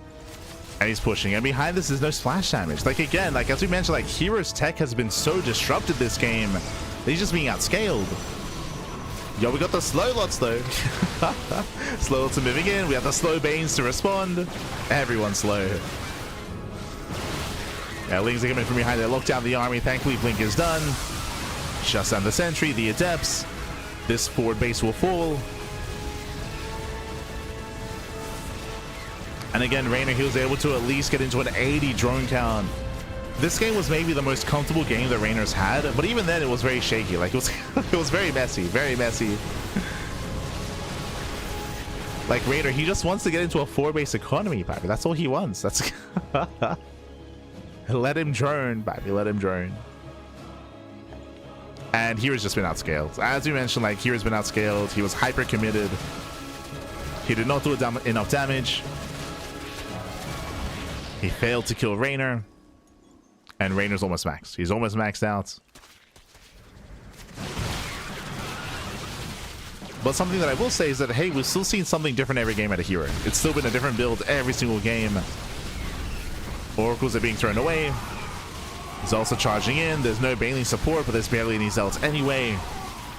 And he's pushing. And behind this is no splash damage. Like, again, like as we mentioned, like herO's tech has been so disrupted this game that he's just being outscaled. Yo, we got the slow lots though. Slow lots are moving in. We have the slow Banes to respond. Everyone's slow. Yeah, Lings are coming from behind. They lock down the army. Thankfully, Blink is done. Shuts down the sentry, the adepts. This forward base will fall. And again, Reynor, he was able to at least get into an 80 drone count. This game was maybe the most comfortable game that Reynor's had, but even then it was very shaky. Like, it was it was very messy, very messy. Like, Reynor, he just wants to get into a 4-base economy, baby. That's all he wants. That's let him drone, baby. Let him drone. And hero's just been outscaled. As we mentioned, like, hero's been outscaled. He was hyper committed. He did not do enough damage. He failed to kill Reynor. And Reynor's almost maxed. He's almost maxed out. But something that I will say is that, hey, we've still seen something different every game at a hero. It's still been a different build every single game. Oracles are being thrown away. He's also charging in. There's no Baneling support, but there's barely any Zealots anyway.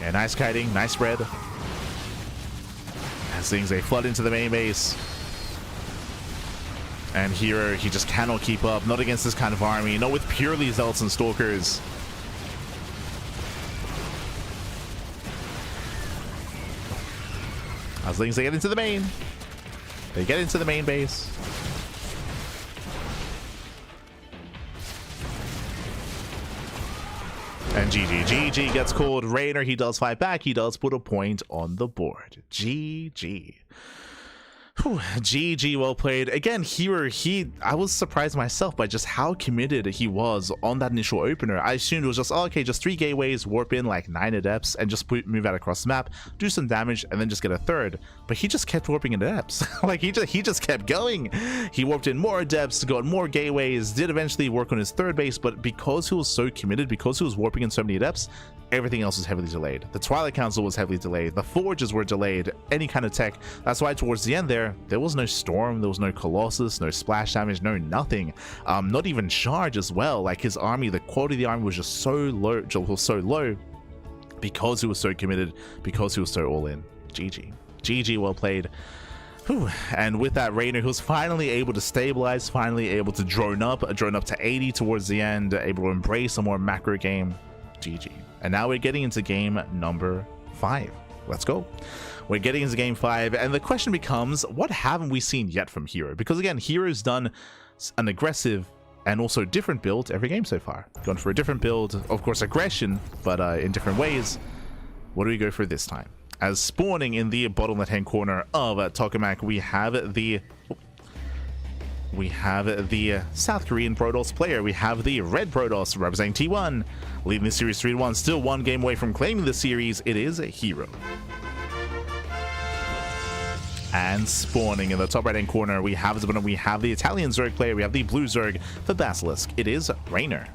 Yeah, nice kiting, nice spread. As things, they flood into the main base. And here, he just cannot keep up. Not against this kind of army. Not with purely Zealots and Stalkers. As things, they get into the main. They get into the main base. And GG gets called. Reynor, he does fight back. He does put a point on the board. GG. Whew, GG, well played. Again, I was surprised myself by just how committed he was on that initial opener. I assumed it was just, oh, okay, just 3 gateways, warp in like 9 adepts, and just move out across the map, do some damage, and then just get a third. But he just kept warping in adepts. Like, he just kept going. He warped in more adepts, got more gateways, did eventually work on his third base, but because he was so committed, because he was warping in so many adepts, everything else was heavily delayed. The Twilight Council was heavily delayed. The Forges were delayed. Any kind of tech. That's why towards the end there was no Storm, there was no Colossus, no splash damage, no nothing. Not even charge as well. Like, his army, the quality of the army was just so low, because he was so committed, because he was so all in. GG. GG, well played. Whew. And with that, Reynor, who's finally able to stabilize, finally able to drone up to 80 towards the end, able to embrace a more macro game. GG. And now we're getting into game number 5. Let's go. We're getting into game 5, and the question becomes, what haven't we seen yet from herO? Because again, herO's done an aggressive and also different build every game so far. Gone for a different build, of course aggression, but in different ways. What do we go for this time? As spawning in the bottom left-hand corner of Tokamak, we have the South Korean Protoss player. We have the Red Protoss representing T1, leading the series 3-1. Still 1 game away from claiming the series. It is herO. And spawning in the top right-hand corner, we have the Italian Zerg player. We have the blue Zerg for Basilisk. It is Reynor.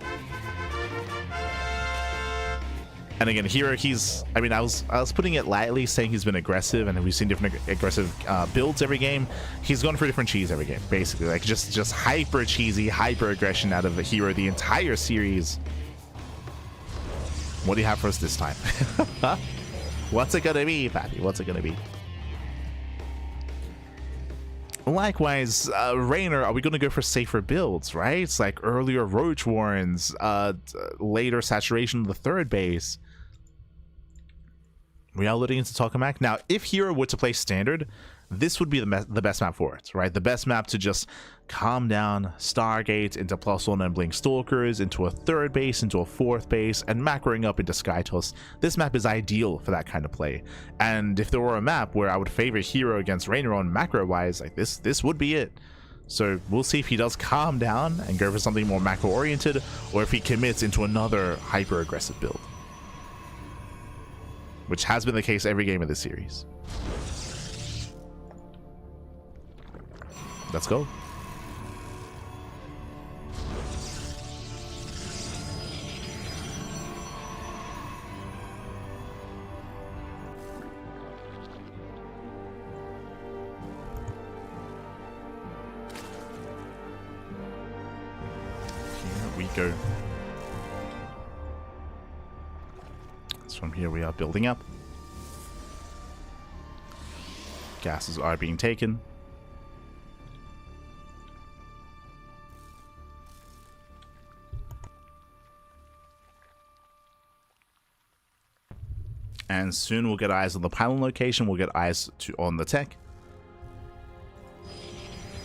And again, herO, I was putting it lightly, saying he's been aggressive, and we've seen different aggressive builds every game. He's gone for different cheese every game, basically. Like, just hyper cheesy, hyper aggression out of the herO the entire series. What do you have for us this time? What's it gonna be, Pappy? What's it gonna be? Likewise, Reynor, are we going to go for safer builds, right? It's like earlier Roach Warrens, later saturation of the third base. We are loading into Tokamak. Now, if herO were to play standard, this would be the best map for it, right? The best map to just calm down, Stargate into +1 and Blink Stalkers, into a third base, into a fourth base, and macroing up into Skytoss. This map is ideal for that kind of play. And if there were a map where I would favor herO against Reynor on macro-wise, like this would be it. So we'll see if he does calm down and go for something more macro-oriented, or if he commits into another hyper-aggressive build, which has been the case every game of this series. Let's go. Here we go. So from here we are building up. Gases are being taken. And soon we'll get eyes on the pylon location. We'll get eyes on the tech.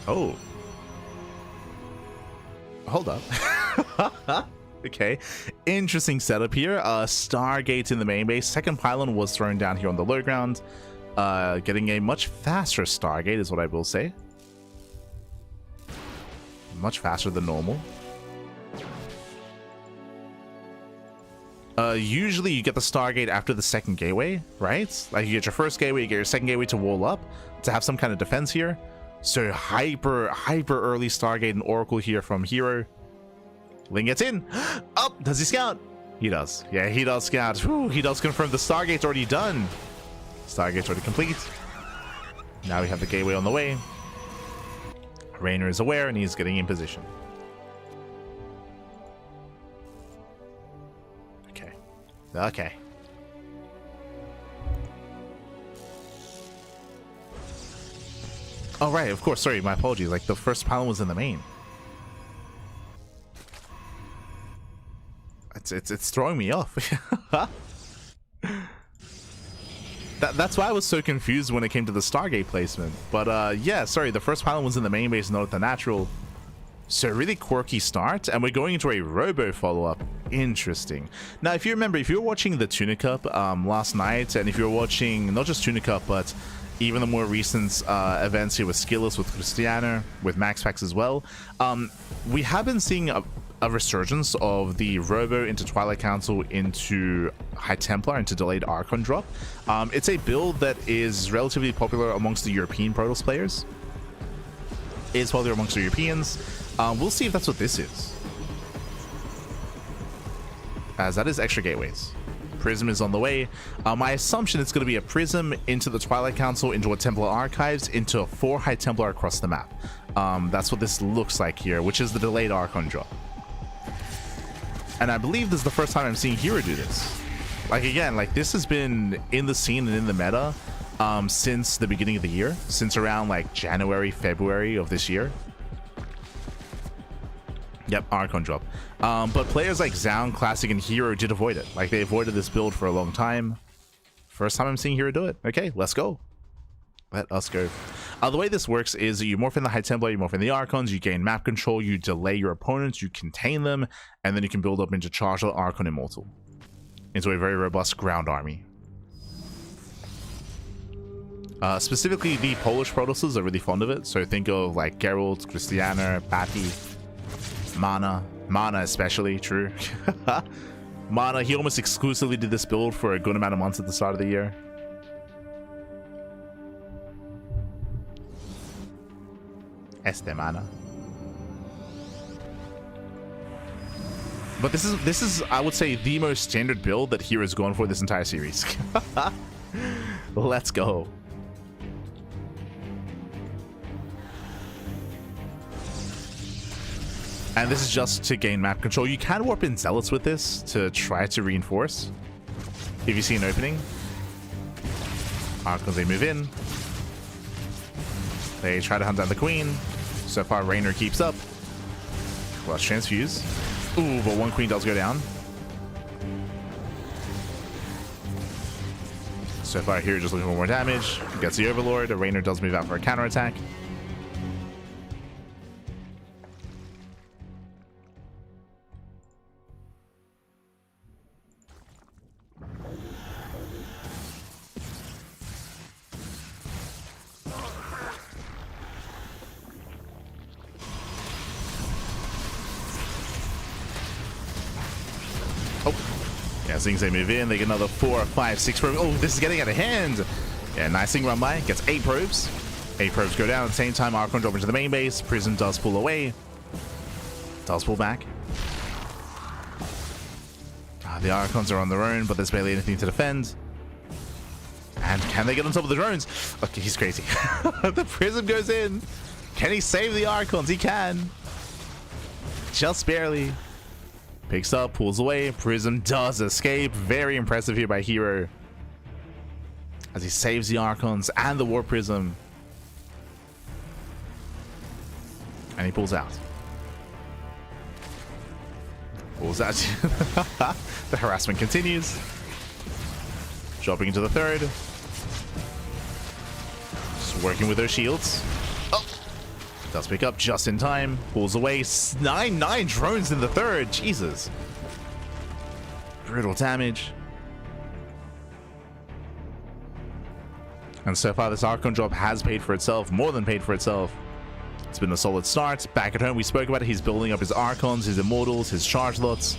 Oh. Hold up. Okay. Interesting setup here. Stargate in the main base. Second pylon was thrown down here on the low ground. Getting a much faster Stargate is what I will say. Much faster than normal. Usually you get the Stargate after the second gateway, right? Like you get your first gateway, you get your second gateway to wall up, to have some kind of defense here. So hyper early Stargate and Oracle here from herO. Ling gets in. Oh, does he scout? He does. Yeah, he does scout. Whew, he does confirm the Stargate's already done. Stargate's already complete. Now we have the gateway on the way. Reynor is aware and he's getting in position. Okay. Oh, right. Of course. Sorry. My apologies. Like, the first pylon was in the main. It's throwing me off. That's why I was so confused when it came to the Stargate placement. But, yeah. Sorry. The first pylon was in the main base, not at the natural. So really quirky start, and we're going into a robo follow-up. Interesting. Now, if you remember, if you were watching the Tuna Cup last night, and if you were watching not just Tuna Cup, but even the more recent events here with Skillus, with Cristiano, with MaxPax as well, we have been seeing a resurgence of the robo into Twilight Council into High Templar into delayed Archon drop. It's a build that is relatively popular amongst the European Protoss players. It's popular amongst the Europeans. We'll see if that's what this is. As that is extra gateways. Prism is on the way. My assumption it's going to be a Prism into the Twilight Council, into a Templar Archives, into 4 High Templar across the map. That's what this looks like here, which is the delayed Archon drop. And I believe this is the first time I'm seeing herO do this. Like, again, like this has been in the scene and in the meta since the beginning of the year, since around like January, February of this year. Yep, Archon drop. But players like Zound, Classic, and herO did avoid it. Like, they avoided this build for a long time. First time I'm seeing herO do it. Okay, let's go. Let us go. The way this works is you morph in the High Templar, you morph in the Archons, you gain map control, you delay your opponents, you contain them, and then you can build up into Charger, Archon, Immortal. Into a very robust ground army. Specifically, the Polish Protosses are really fond of it. So think of like Geralt, Cristiano, Batty, Mana especially, true. Mana, he almost exclusively did this build for a good amount of months at the start of the year. Este Mana. But this is I would say the most standard build that herO's gone for this entire series. Let's go. And this is just to gain map control. You can warp in Zealots with this to try to reinforce if you see an opening. Archons, they move in. They try to hunt down the Queen. So far, Reynor keeps up. Let's transfuse. Ooh, but one Queen does go down. So far, here just looking for more damage. Gets the Overlord. The Reynor does move out for a counterattack. Things they move in, they get another 4, 5, 6 probes. Oh, this is getting out of hand. Yeah, nice thing run by. Gets 8 probes. 8 probes go down at the same time. Archon drop into the main base. Prism does pull away. Does pull back. The Archons are on their own, but there's barely anything to defend. And can they get on top of the drones? Okay, he's crazy. The Prism goes in. Can he save the Archons? He can. Just barely. Picks up, pulls away. Prism does escape. Very impressive here by herO. as he saves the Archons and the War Prism. And he pulls out. Pulls out. The harassment continues. Dropping into the third. Just working with those shields. Oh! Does pick up just in time. Pulls away. 9 drones in the third. Jesus. Brutal damage. And so far, this Archon drop has paid for itself. More than paid for itself. It's been a solid start. Back at home, we spoke about it. He's building up his Archons, his Immortals, his Charge Lots.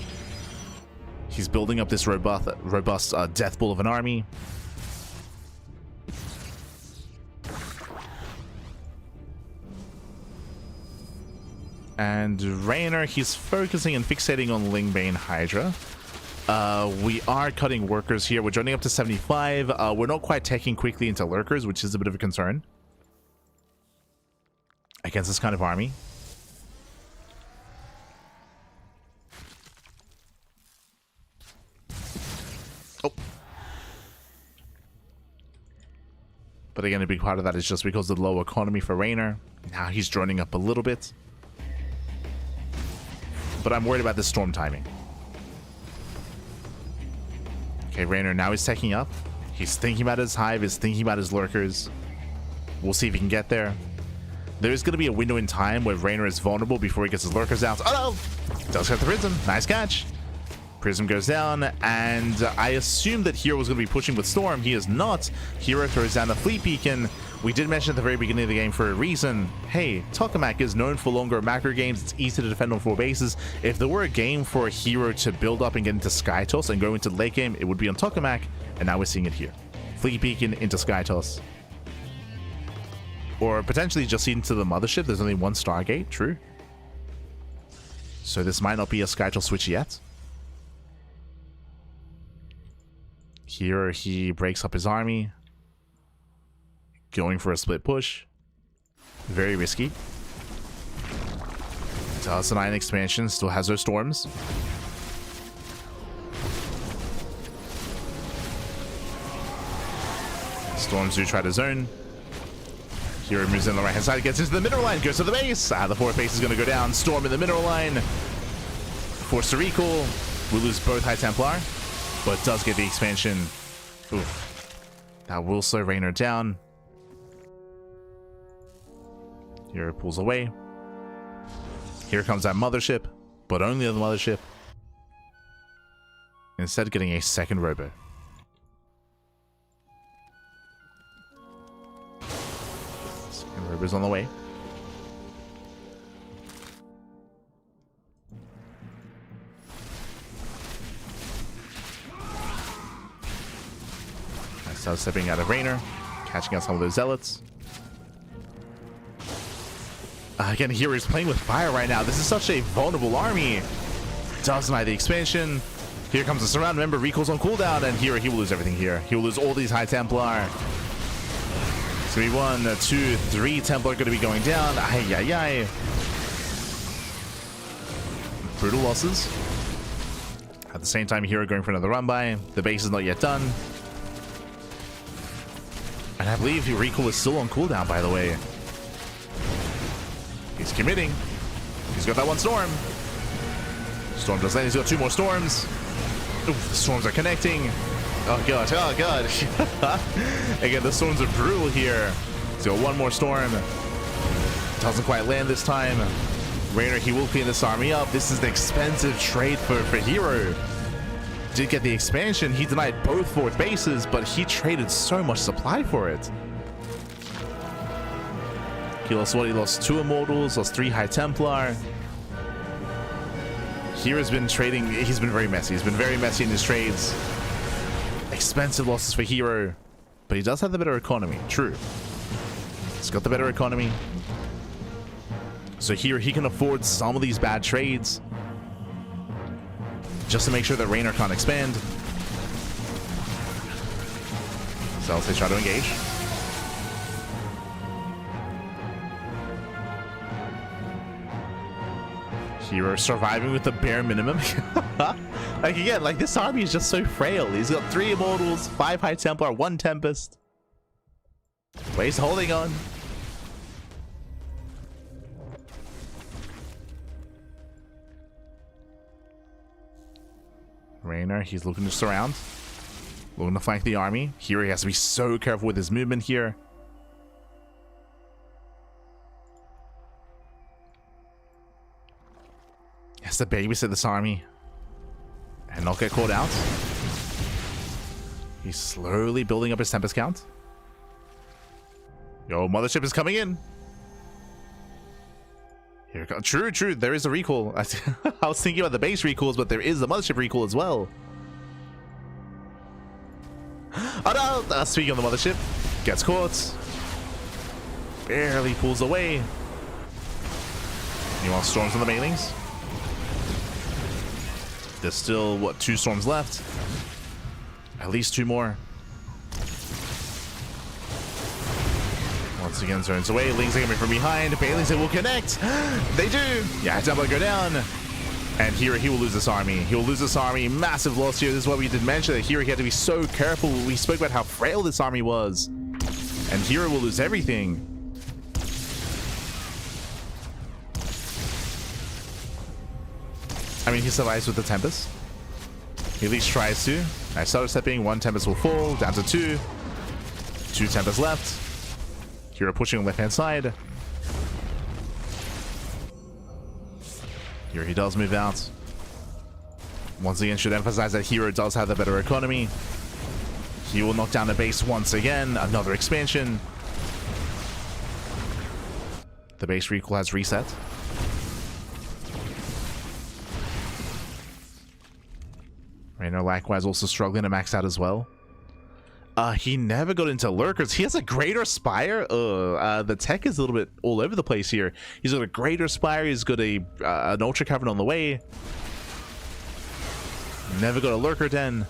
He's building up this robust death ball of an army. And Reynor, he's focusing and fixating on Lingbane Hydra. We are cutting workers here. We're joining up to 75. We're not quite taking quickly into lurkers, which is a bit of a concern against this kind of army. Oh. But again, a big part of that is just because of the low economy for Reynor. Now he's joining up a little bit. But I'm worried about the storm timing. Okay, Reynor now he's taking up. He's thinking about his hive, he's thinking about his lurkers. We'll see if he can get there. There's going to be a window in time where Reynor is vulnerable before he gets his lurkers out. Oh no! Does get the Prism. Nice catch. Prism goes down, and I assume that herO was going to be pushing with Storm. He is not. herO throws down the Fleet Beacon. We did mention at the very beginning of the game for a reason. Hey, Tokamak is known for longer macro games. It's easy to defend on 4 bases. If there were a game for a herO to build up and get into Sky Toss and go into the late game, it would be on Tokamak, and now we're seeing it here. Fleet Beacon into Sky Toss. Or potentially just into the Mothership. There's only 1 Stargate, true. So this might not be a Sky Toss switch yet. Here he breaks up his army. Going for a split push. Very risky. Does an Iron expansion. Still has those storms. Storms do try to zone. herO moves in the right hand side. Gets into the mineral line. Goes to the base. The 4th base is going to go down. Storm in the mineral line. Forced to recall. We lose both High Templar. But does get the expansion. Oof. That will slow Reynor down. herO pulls away. Here comes that Mothership, but only the Mothership. Instead, getting a second robo. Second robo's on the way. Nice stepping out of Reynor, catching out some of those zealots. Again, hero's playing with fire right now. This is such a vulnerable army. Does deny the expansion. Here comes the surround. Remember, recall's on cooldown, and here he will lose everything here. He will lose all these High Templar. It's going to be 1, 2, 3 Templar going to be going down. Ay, ay, ay. Brutal losses. At the same time, herO going for another run by. The base is not yet done. And I believe recall is still on cooldown, by the way. He's committing. He's got that 1 storm. Storm does land. He's got 2 more storms. Oof, the storms are connecting. Oh god, oh god. Again, the storms are brutal here. He's got 1 more storm. Doesn't quite land this time. Reynor, he will clean this army up. This is an expensive trade for herO. Did get the expansion. He denied both 4th bases, but he traded so much supply for it. He lost what? He lost 2 Immortals, lost 3 High Templar. herO's been trading. He's been very messy. He's been very messy in his trades. Expensive losses for herO. But he does have the better economy. True. He's got the better economy. So here he can afford some of these bad trades. Just to make sure that Reynor can't expand. So they try to engage. herO surviving with the bare minimum. Like again, like this army is just so frail. He's got 3 Immortals, 5 High Templar, 1 Tempest. But he's holding on. Reynor, he's looking to surround. Looking to flank the army. Here he has to be so careful with his movement here. He has to babysit this army and not get caught out. He's slowly building up his Tempest count. Yo, Mothership is coming in. Here it comes. True, true. There is a recall. I was thinking about the base recalls, but there is a Mothership recall as well. Oh no! Speaking of the Mothership, gets caught. Barely pulls away. Meanwhile, storms on the mailings. There's still, what, 2 storms left? At least 2 more. Once again, turns away. Lings are coming from behind. Bailings will connect. They do. Yeah, double go down. And here he will lose this army. He will lose this army. Massive loss here. This is what we did mention, that here he had to be so careful. We spoke about how frail this army was. And here will lose everything. I mean, he survives with the Tempest. He at least tries to. I started stepping. 1 Tempest will fall. Down to 2. 2 Tempests left. Hero pushing on the left-hand side. Here he does move out. Once again, should emphasize that Hero does have the better economy. He will knock down the base once again. Another expansion. The base recall has reset. Reynor likewise also struggling to max out as well. He never got into lurkers. He has a greater spire. The tech is a little bit all over the place here. He's got a greater spire. He's got a an ultra cavern on the way. Never got a lurker den.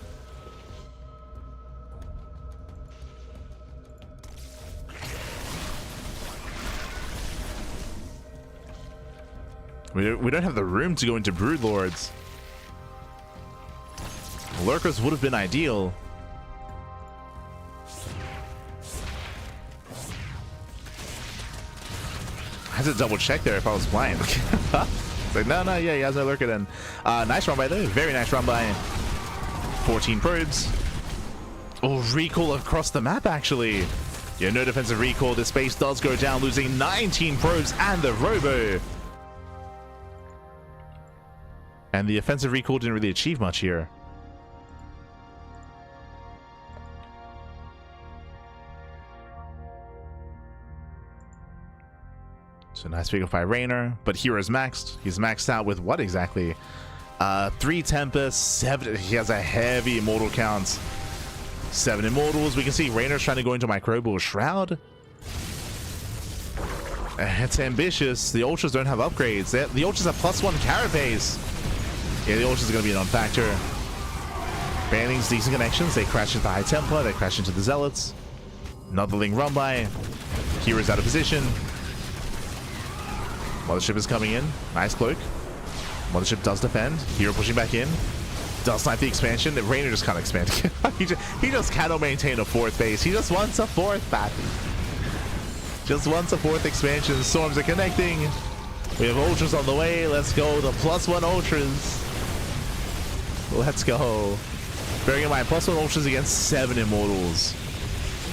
We don't have the room to go into brood lords. Lurkers would have been ideal. I had to double check there if I was blind. It's like, no, yeah, he has no lurker then. Nice run by though. Very nice run by. 14 probes. Oh, recall across the map actually. Yeah, no defensive recall. This base does go down, losing 19 probes and the robo. And the offensive recall didn't really achieve much here. So nice pick up by Reynor, but Hero's maxed. He's maxed out with what exactly? 3 Tempests, 7. He has a heavy immortal count. 7 immortals. We can see Reynor's trying to go into Microbial Shroud. It's ambitious. The Ultras don't have upgrades. The Ultras have +1 carapace. Yeah, the Ultras are going to be a non-factor. Banling's decent connections. They crash into High Templar. They crash into the Zealots. Another Ling run by. Hero's out of position. Mothership is coming in. Nice cloak. Mothership does defend. Hero pushing back in. Does snipe the expansion. Reynor just can't expand. he just cannot maintain a 4th base. He just wants a 4th battle. Just wants a 4th expansion. Storms are connecting. We have Ultras on the way. Let's go. The +1 Ultras. Let's go. Bearing in mind, +1 Ultras against 7 Immortals.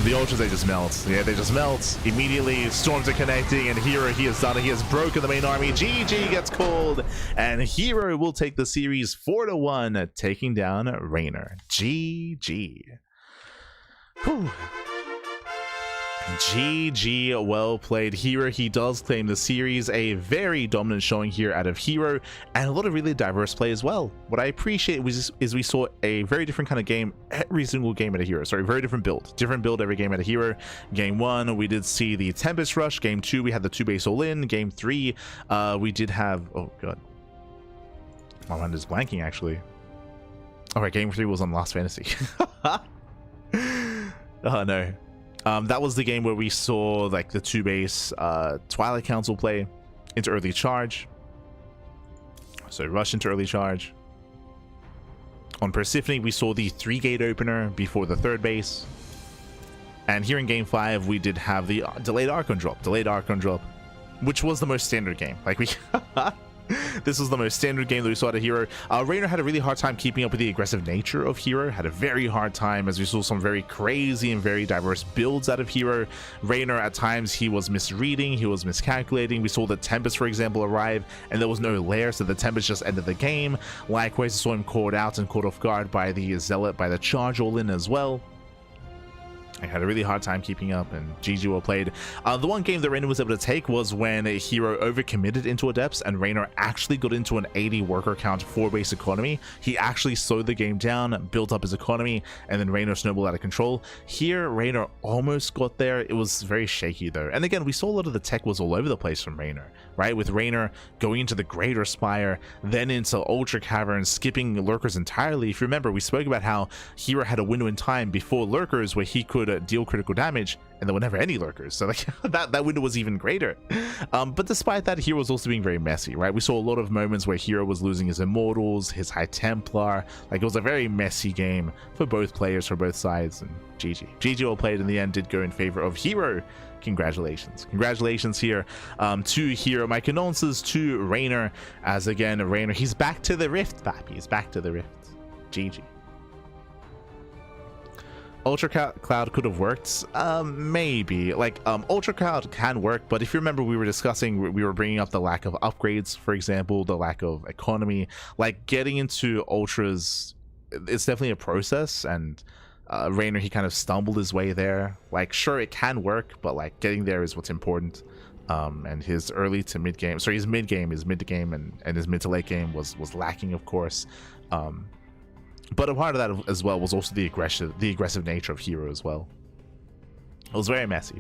The Ultras, they just melt. Yeah, they just melt. Immediately, storms are connecting, and Hero, he has done it. He has broken the main army. GG gets called, and Hero will take the series 4-1, taking down Reynor. GG. Whew. GG, well played. Hero, he does claim the series. A very dominant showing here out of Hero, and a lot of really diverse play as well. What I appreciate is we saw a very different kind of game every single game at a Hero. Sorry, very different build every game at a Hero. Game 1, we did see the Tempest Rush. Game 2, we had the 2 base all in. Game 3, we did have, oh god, my mind is blanking actually. All right, game 3 was on Last Fantasy. Oh no. That was the game where we saw like the 2 base Twilight Council play into early charge. So rush into early charge. On Persephone, we saw the 3 gate opener before the 3rd base. And here in game 5, we did have the delayed Archon drop, which was the most standard game. Like we this was the most standard game that we saw out of herO. Reynor had a really hard time keeping up with the aggressive nature of herO, had a very hard time, as we saw some very crazy and very diverse builds out of herO. Reynor, at times, he was misreading, he was miscalculating. We saw the Tempest, for example, arrive, and there was no lair, so the Tempest just ended the game. Likewise, we saw him caught out and caught off guard by the Zealot, by the charge all-in as well. I had a really hard time keeping up, and GG well played. The one game that Reynor was able to take was when herO overcommitted into Adepts and Reynor actually got into an 80 worker count 4-base economy. He actually slowed the game down, built up his economy, and then Reynor snowballed out of control. Here, Reynor almost got there. It was very shaky though. And again, we saw a lot of the tech was all over the place from Reynor, right? With Reynor going into the Greater Spire, then into Ultra Cavern, skipping Lurkers entirely. If you remember, we spoke about how herO had a window in time before Lurkers where he could deal critical damage, and there were never any Lurkers, so like that window was even greater. But despite that, herO was also being very messy, right? We saw a lot of moments where herO was losing his Immortals, his High Templar. Like, it was a very messy game for both players, for both sides, and GG well played in the end, did go in favor of herO. Congratulations here to herO. My condolences to Reynor, as again, Reynor, he's back to the rift, Pappy. He's back to the rift. GG. Ultra Cloud could have worked, maybe. Like, Ultra Cloud can work, but if you remember, we were discussing, we were bringing up the lack of upgrades, for example, the lack of economy. Like, getting into Ultras, it's definitely a process, and Reynor, he kind of stumbled his way there. Like, sure, it can work, but like, getting there is what's important. And his early to mid game, sorry, his mid game, and his mid to late game was lacking, of course. But a part of that as well was also the aggressive nature of herO as well. It was very messy,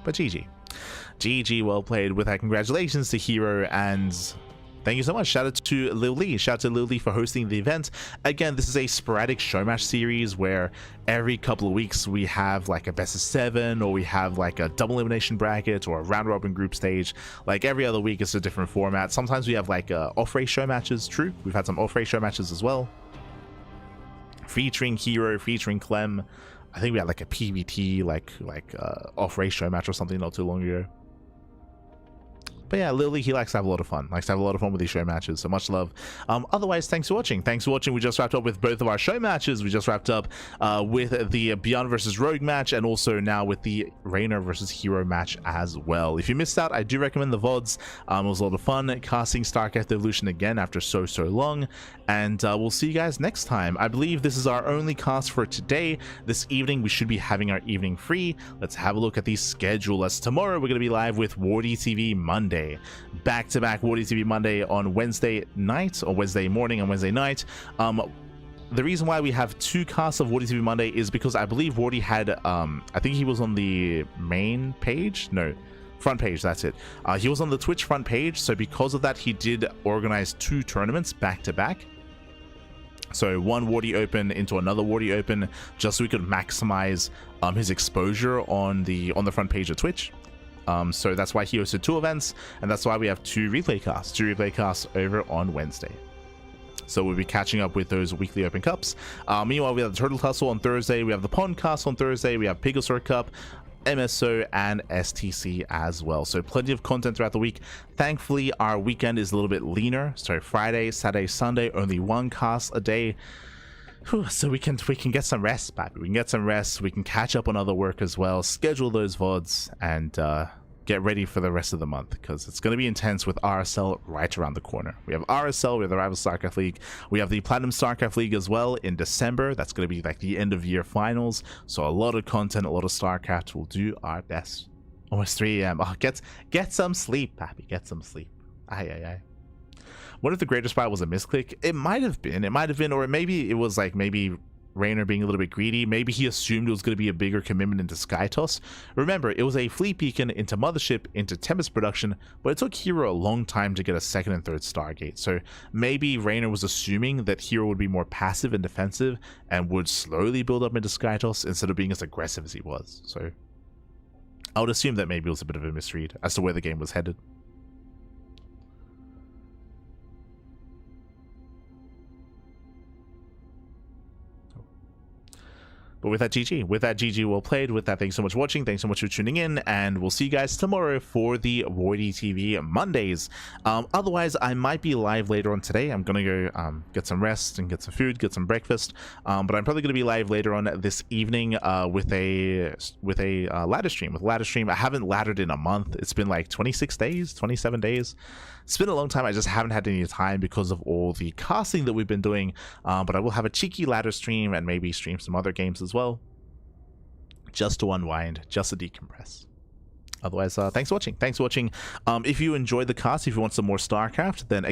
but GG well played. With that, congratulations to herO, and thank you so much. Shout out to LiuLi for hosting the event. Again, this is a sporadic show match series where every couple of weeks we have like a best of 7, or we have like a double elimination bracket or a round robin group stage. Like, every other week it's a different format. Sometimes we have like off-race show matches. True, we've had some off-race show matches as well, featuring herO, featuring Clem. I think we had like a PvT, like off-race show match or something not too long ago. But yeah, LiuLi, he likes to have a lot of fun. With these show matches, so much love. Otherwise, thanks for watching. We just wrapped up with both of our show matches. We just wrapped up with the ByuN versus Rogue match, and also now with the Reynor versus herO match as well. If you missed out, I do recommend the VODs. It was a lot of fun casting StarCraft Evolution again after so long, and we'll see you guys next time. I believe this is our only cast for today. This evening, we should be having our evening free. Let's have a look at the schedule, as tomorrow we're going to be live with Wardy TV Monday. Back-to-back Wardy TV Monday on Wednesday night, or Wednesday morning and Wednesday night. The reason why we have 2 casts of Wardy TV Monday is because I believe Wardy had, I think he was on the main page? No, front page, that's it. He was on the Twitch front page, so because of that, he did organize 2 tournaments back-to-back. So one Wardy Open into another Wardy Open, just so we could maximize his exposure on the front page of Twitch. So that's why he hosted 2 events, and that's why we have 2 replay casts over on Wednesday. So we'll be catching up with those weekly open cups. Meanwhile, we have the Turtle Tussle on Thursday, we have the Pond Cast on Thursday, we have Pigosaur Cup, MSO, and STC as well. So plenty of content throughout the week. Thankfully, our weekend is a little bit leaner. So Friday, Saturday, Sunday, only 1 cast a day. So we can get some rest, Pappy. We can get some rest. We can catch up on other work as well. Schedule those VODs and get ready for the rest of the month, because it's going to be intense with RSL right around the corner. We have RSL, we have the Rival StarCraft League, we have the Platinum StarCraft League as well in December. That's going to be like the end of year finals. So a lot of content, a lot of StarCraft. We'll do our best. Almost 3 a.m. Oh, get some sleep, Pappy. Get some sleep. Aye. What if the Greater Spire was a misclick? It might have been, or maybe it was like, maybe Reynor being a little bit greedy. Maybe he assumed it was going to be a bigger commitment into Skytoss. Remember, it was a Fleet Beacon into Mothership into Tempest production, but it took herO a long time to get a 2nd and 3rd Stargate. So maybe Reynor was assuming that herO would be more passive and defensive and would slowly build up into Skytoss instead of being as aggressive as he was. So I would assume that maybe it was a bit of a misread as to where the game was headed. But with that, GG. With that, GG, well played. With that, thanks so much for watching. Thanks so much for tuning in. And we'll see you guys tomorrow for the Voidy TV Mondays. Otherwise, I might be live later on today. I'm going to go get some rest and get some food, get some breakfast. But I'm probably going to be live later on this evening with a ladder stream. With ladder stream, I haven't laddered in a month. It's been like 26 days, 27 days. It's been a long time. I just haven't had any time because of all the casting that we've been doing. But I will have a cheeky ladder stream and maybe stream some other games as well, just to unwind, just to decompress. Otherwise, thanks for watching. Thanks for watching. If you enjoyed the cast, if you want some more StarCraft, then !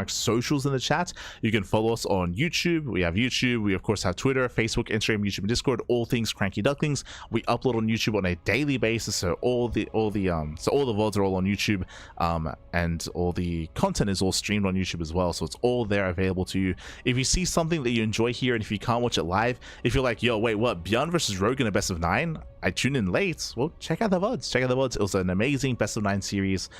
socials in the chat. You can follow us on YouTube. We have YouTube. We of course have Twitter, Facebook, Instagram, YouTube, and Discord. All things CranKy Ducklings. We upload on YouTube on a daily basis, so all the VODs are all on YouTube, and all the content is all streamed on YouTube as well. So it's all there available to you. If you see something that you enjoy here, and if you can't watch it live, if you're like, yo, wait, what? ByuN versus Rogue in a best of 9? I tuned in late. Well, check out the VODs. Check out the VODs. It was an amazing best of 9 series.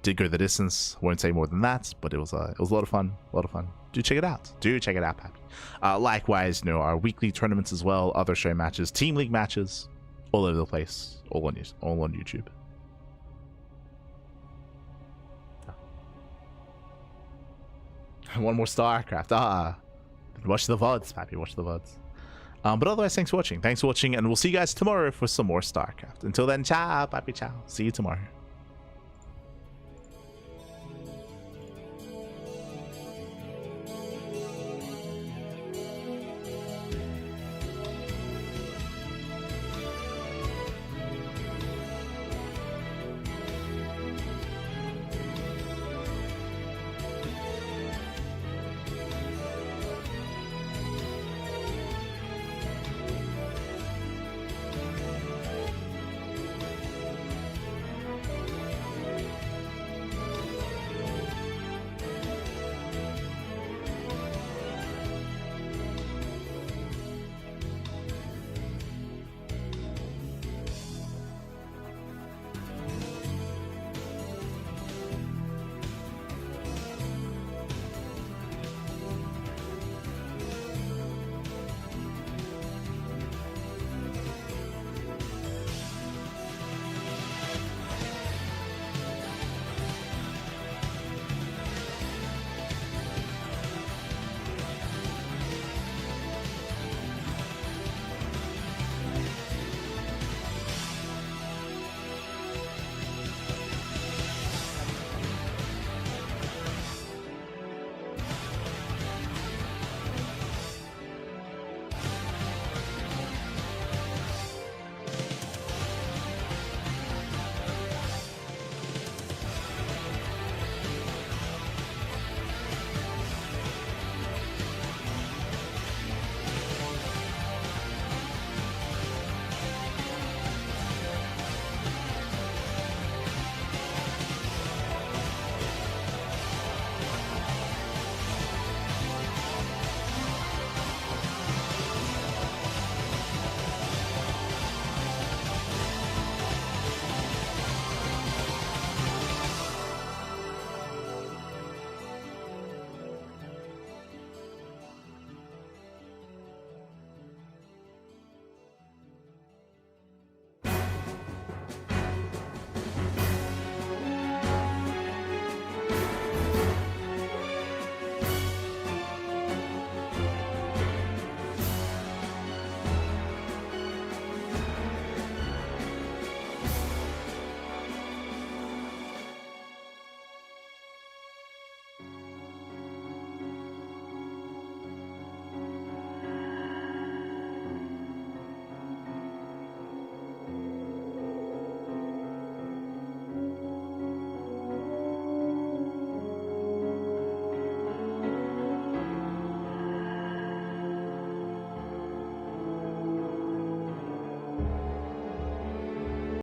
Did go the distance. Won't say more than that, but it was a lot of fun. A lot of fun. Do check it out. Do check it out, Pappy. Likewise, you know, our weekly tournaments as well, other show matches, team league matches, all over the place, all on YouTube. One more StarCraft. Watch the VODs, Pappy. Watch the VODs. But otherwise, thanks for watching. Thanks for watching, and we'll see you guys tomorrow for some more StarCraft. Until then, ciao, Pappy, ciao. See you tomorrow.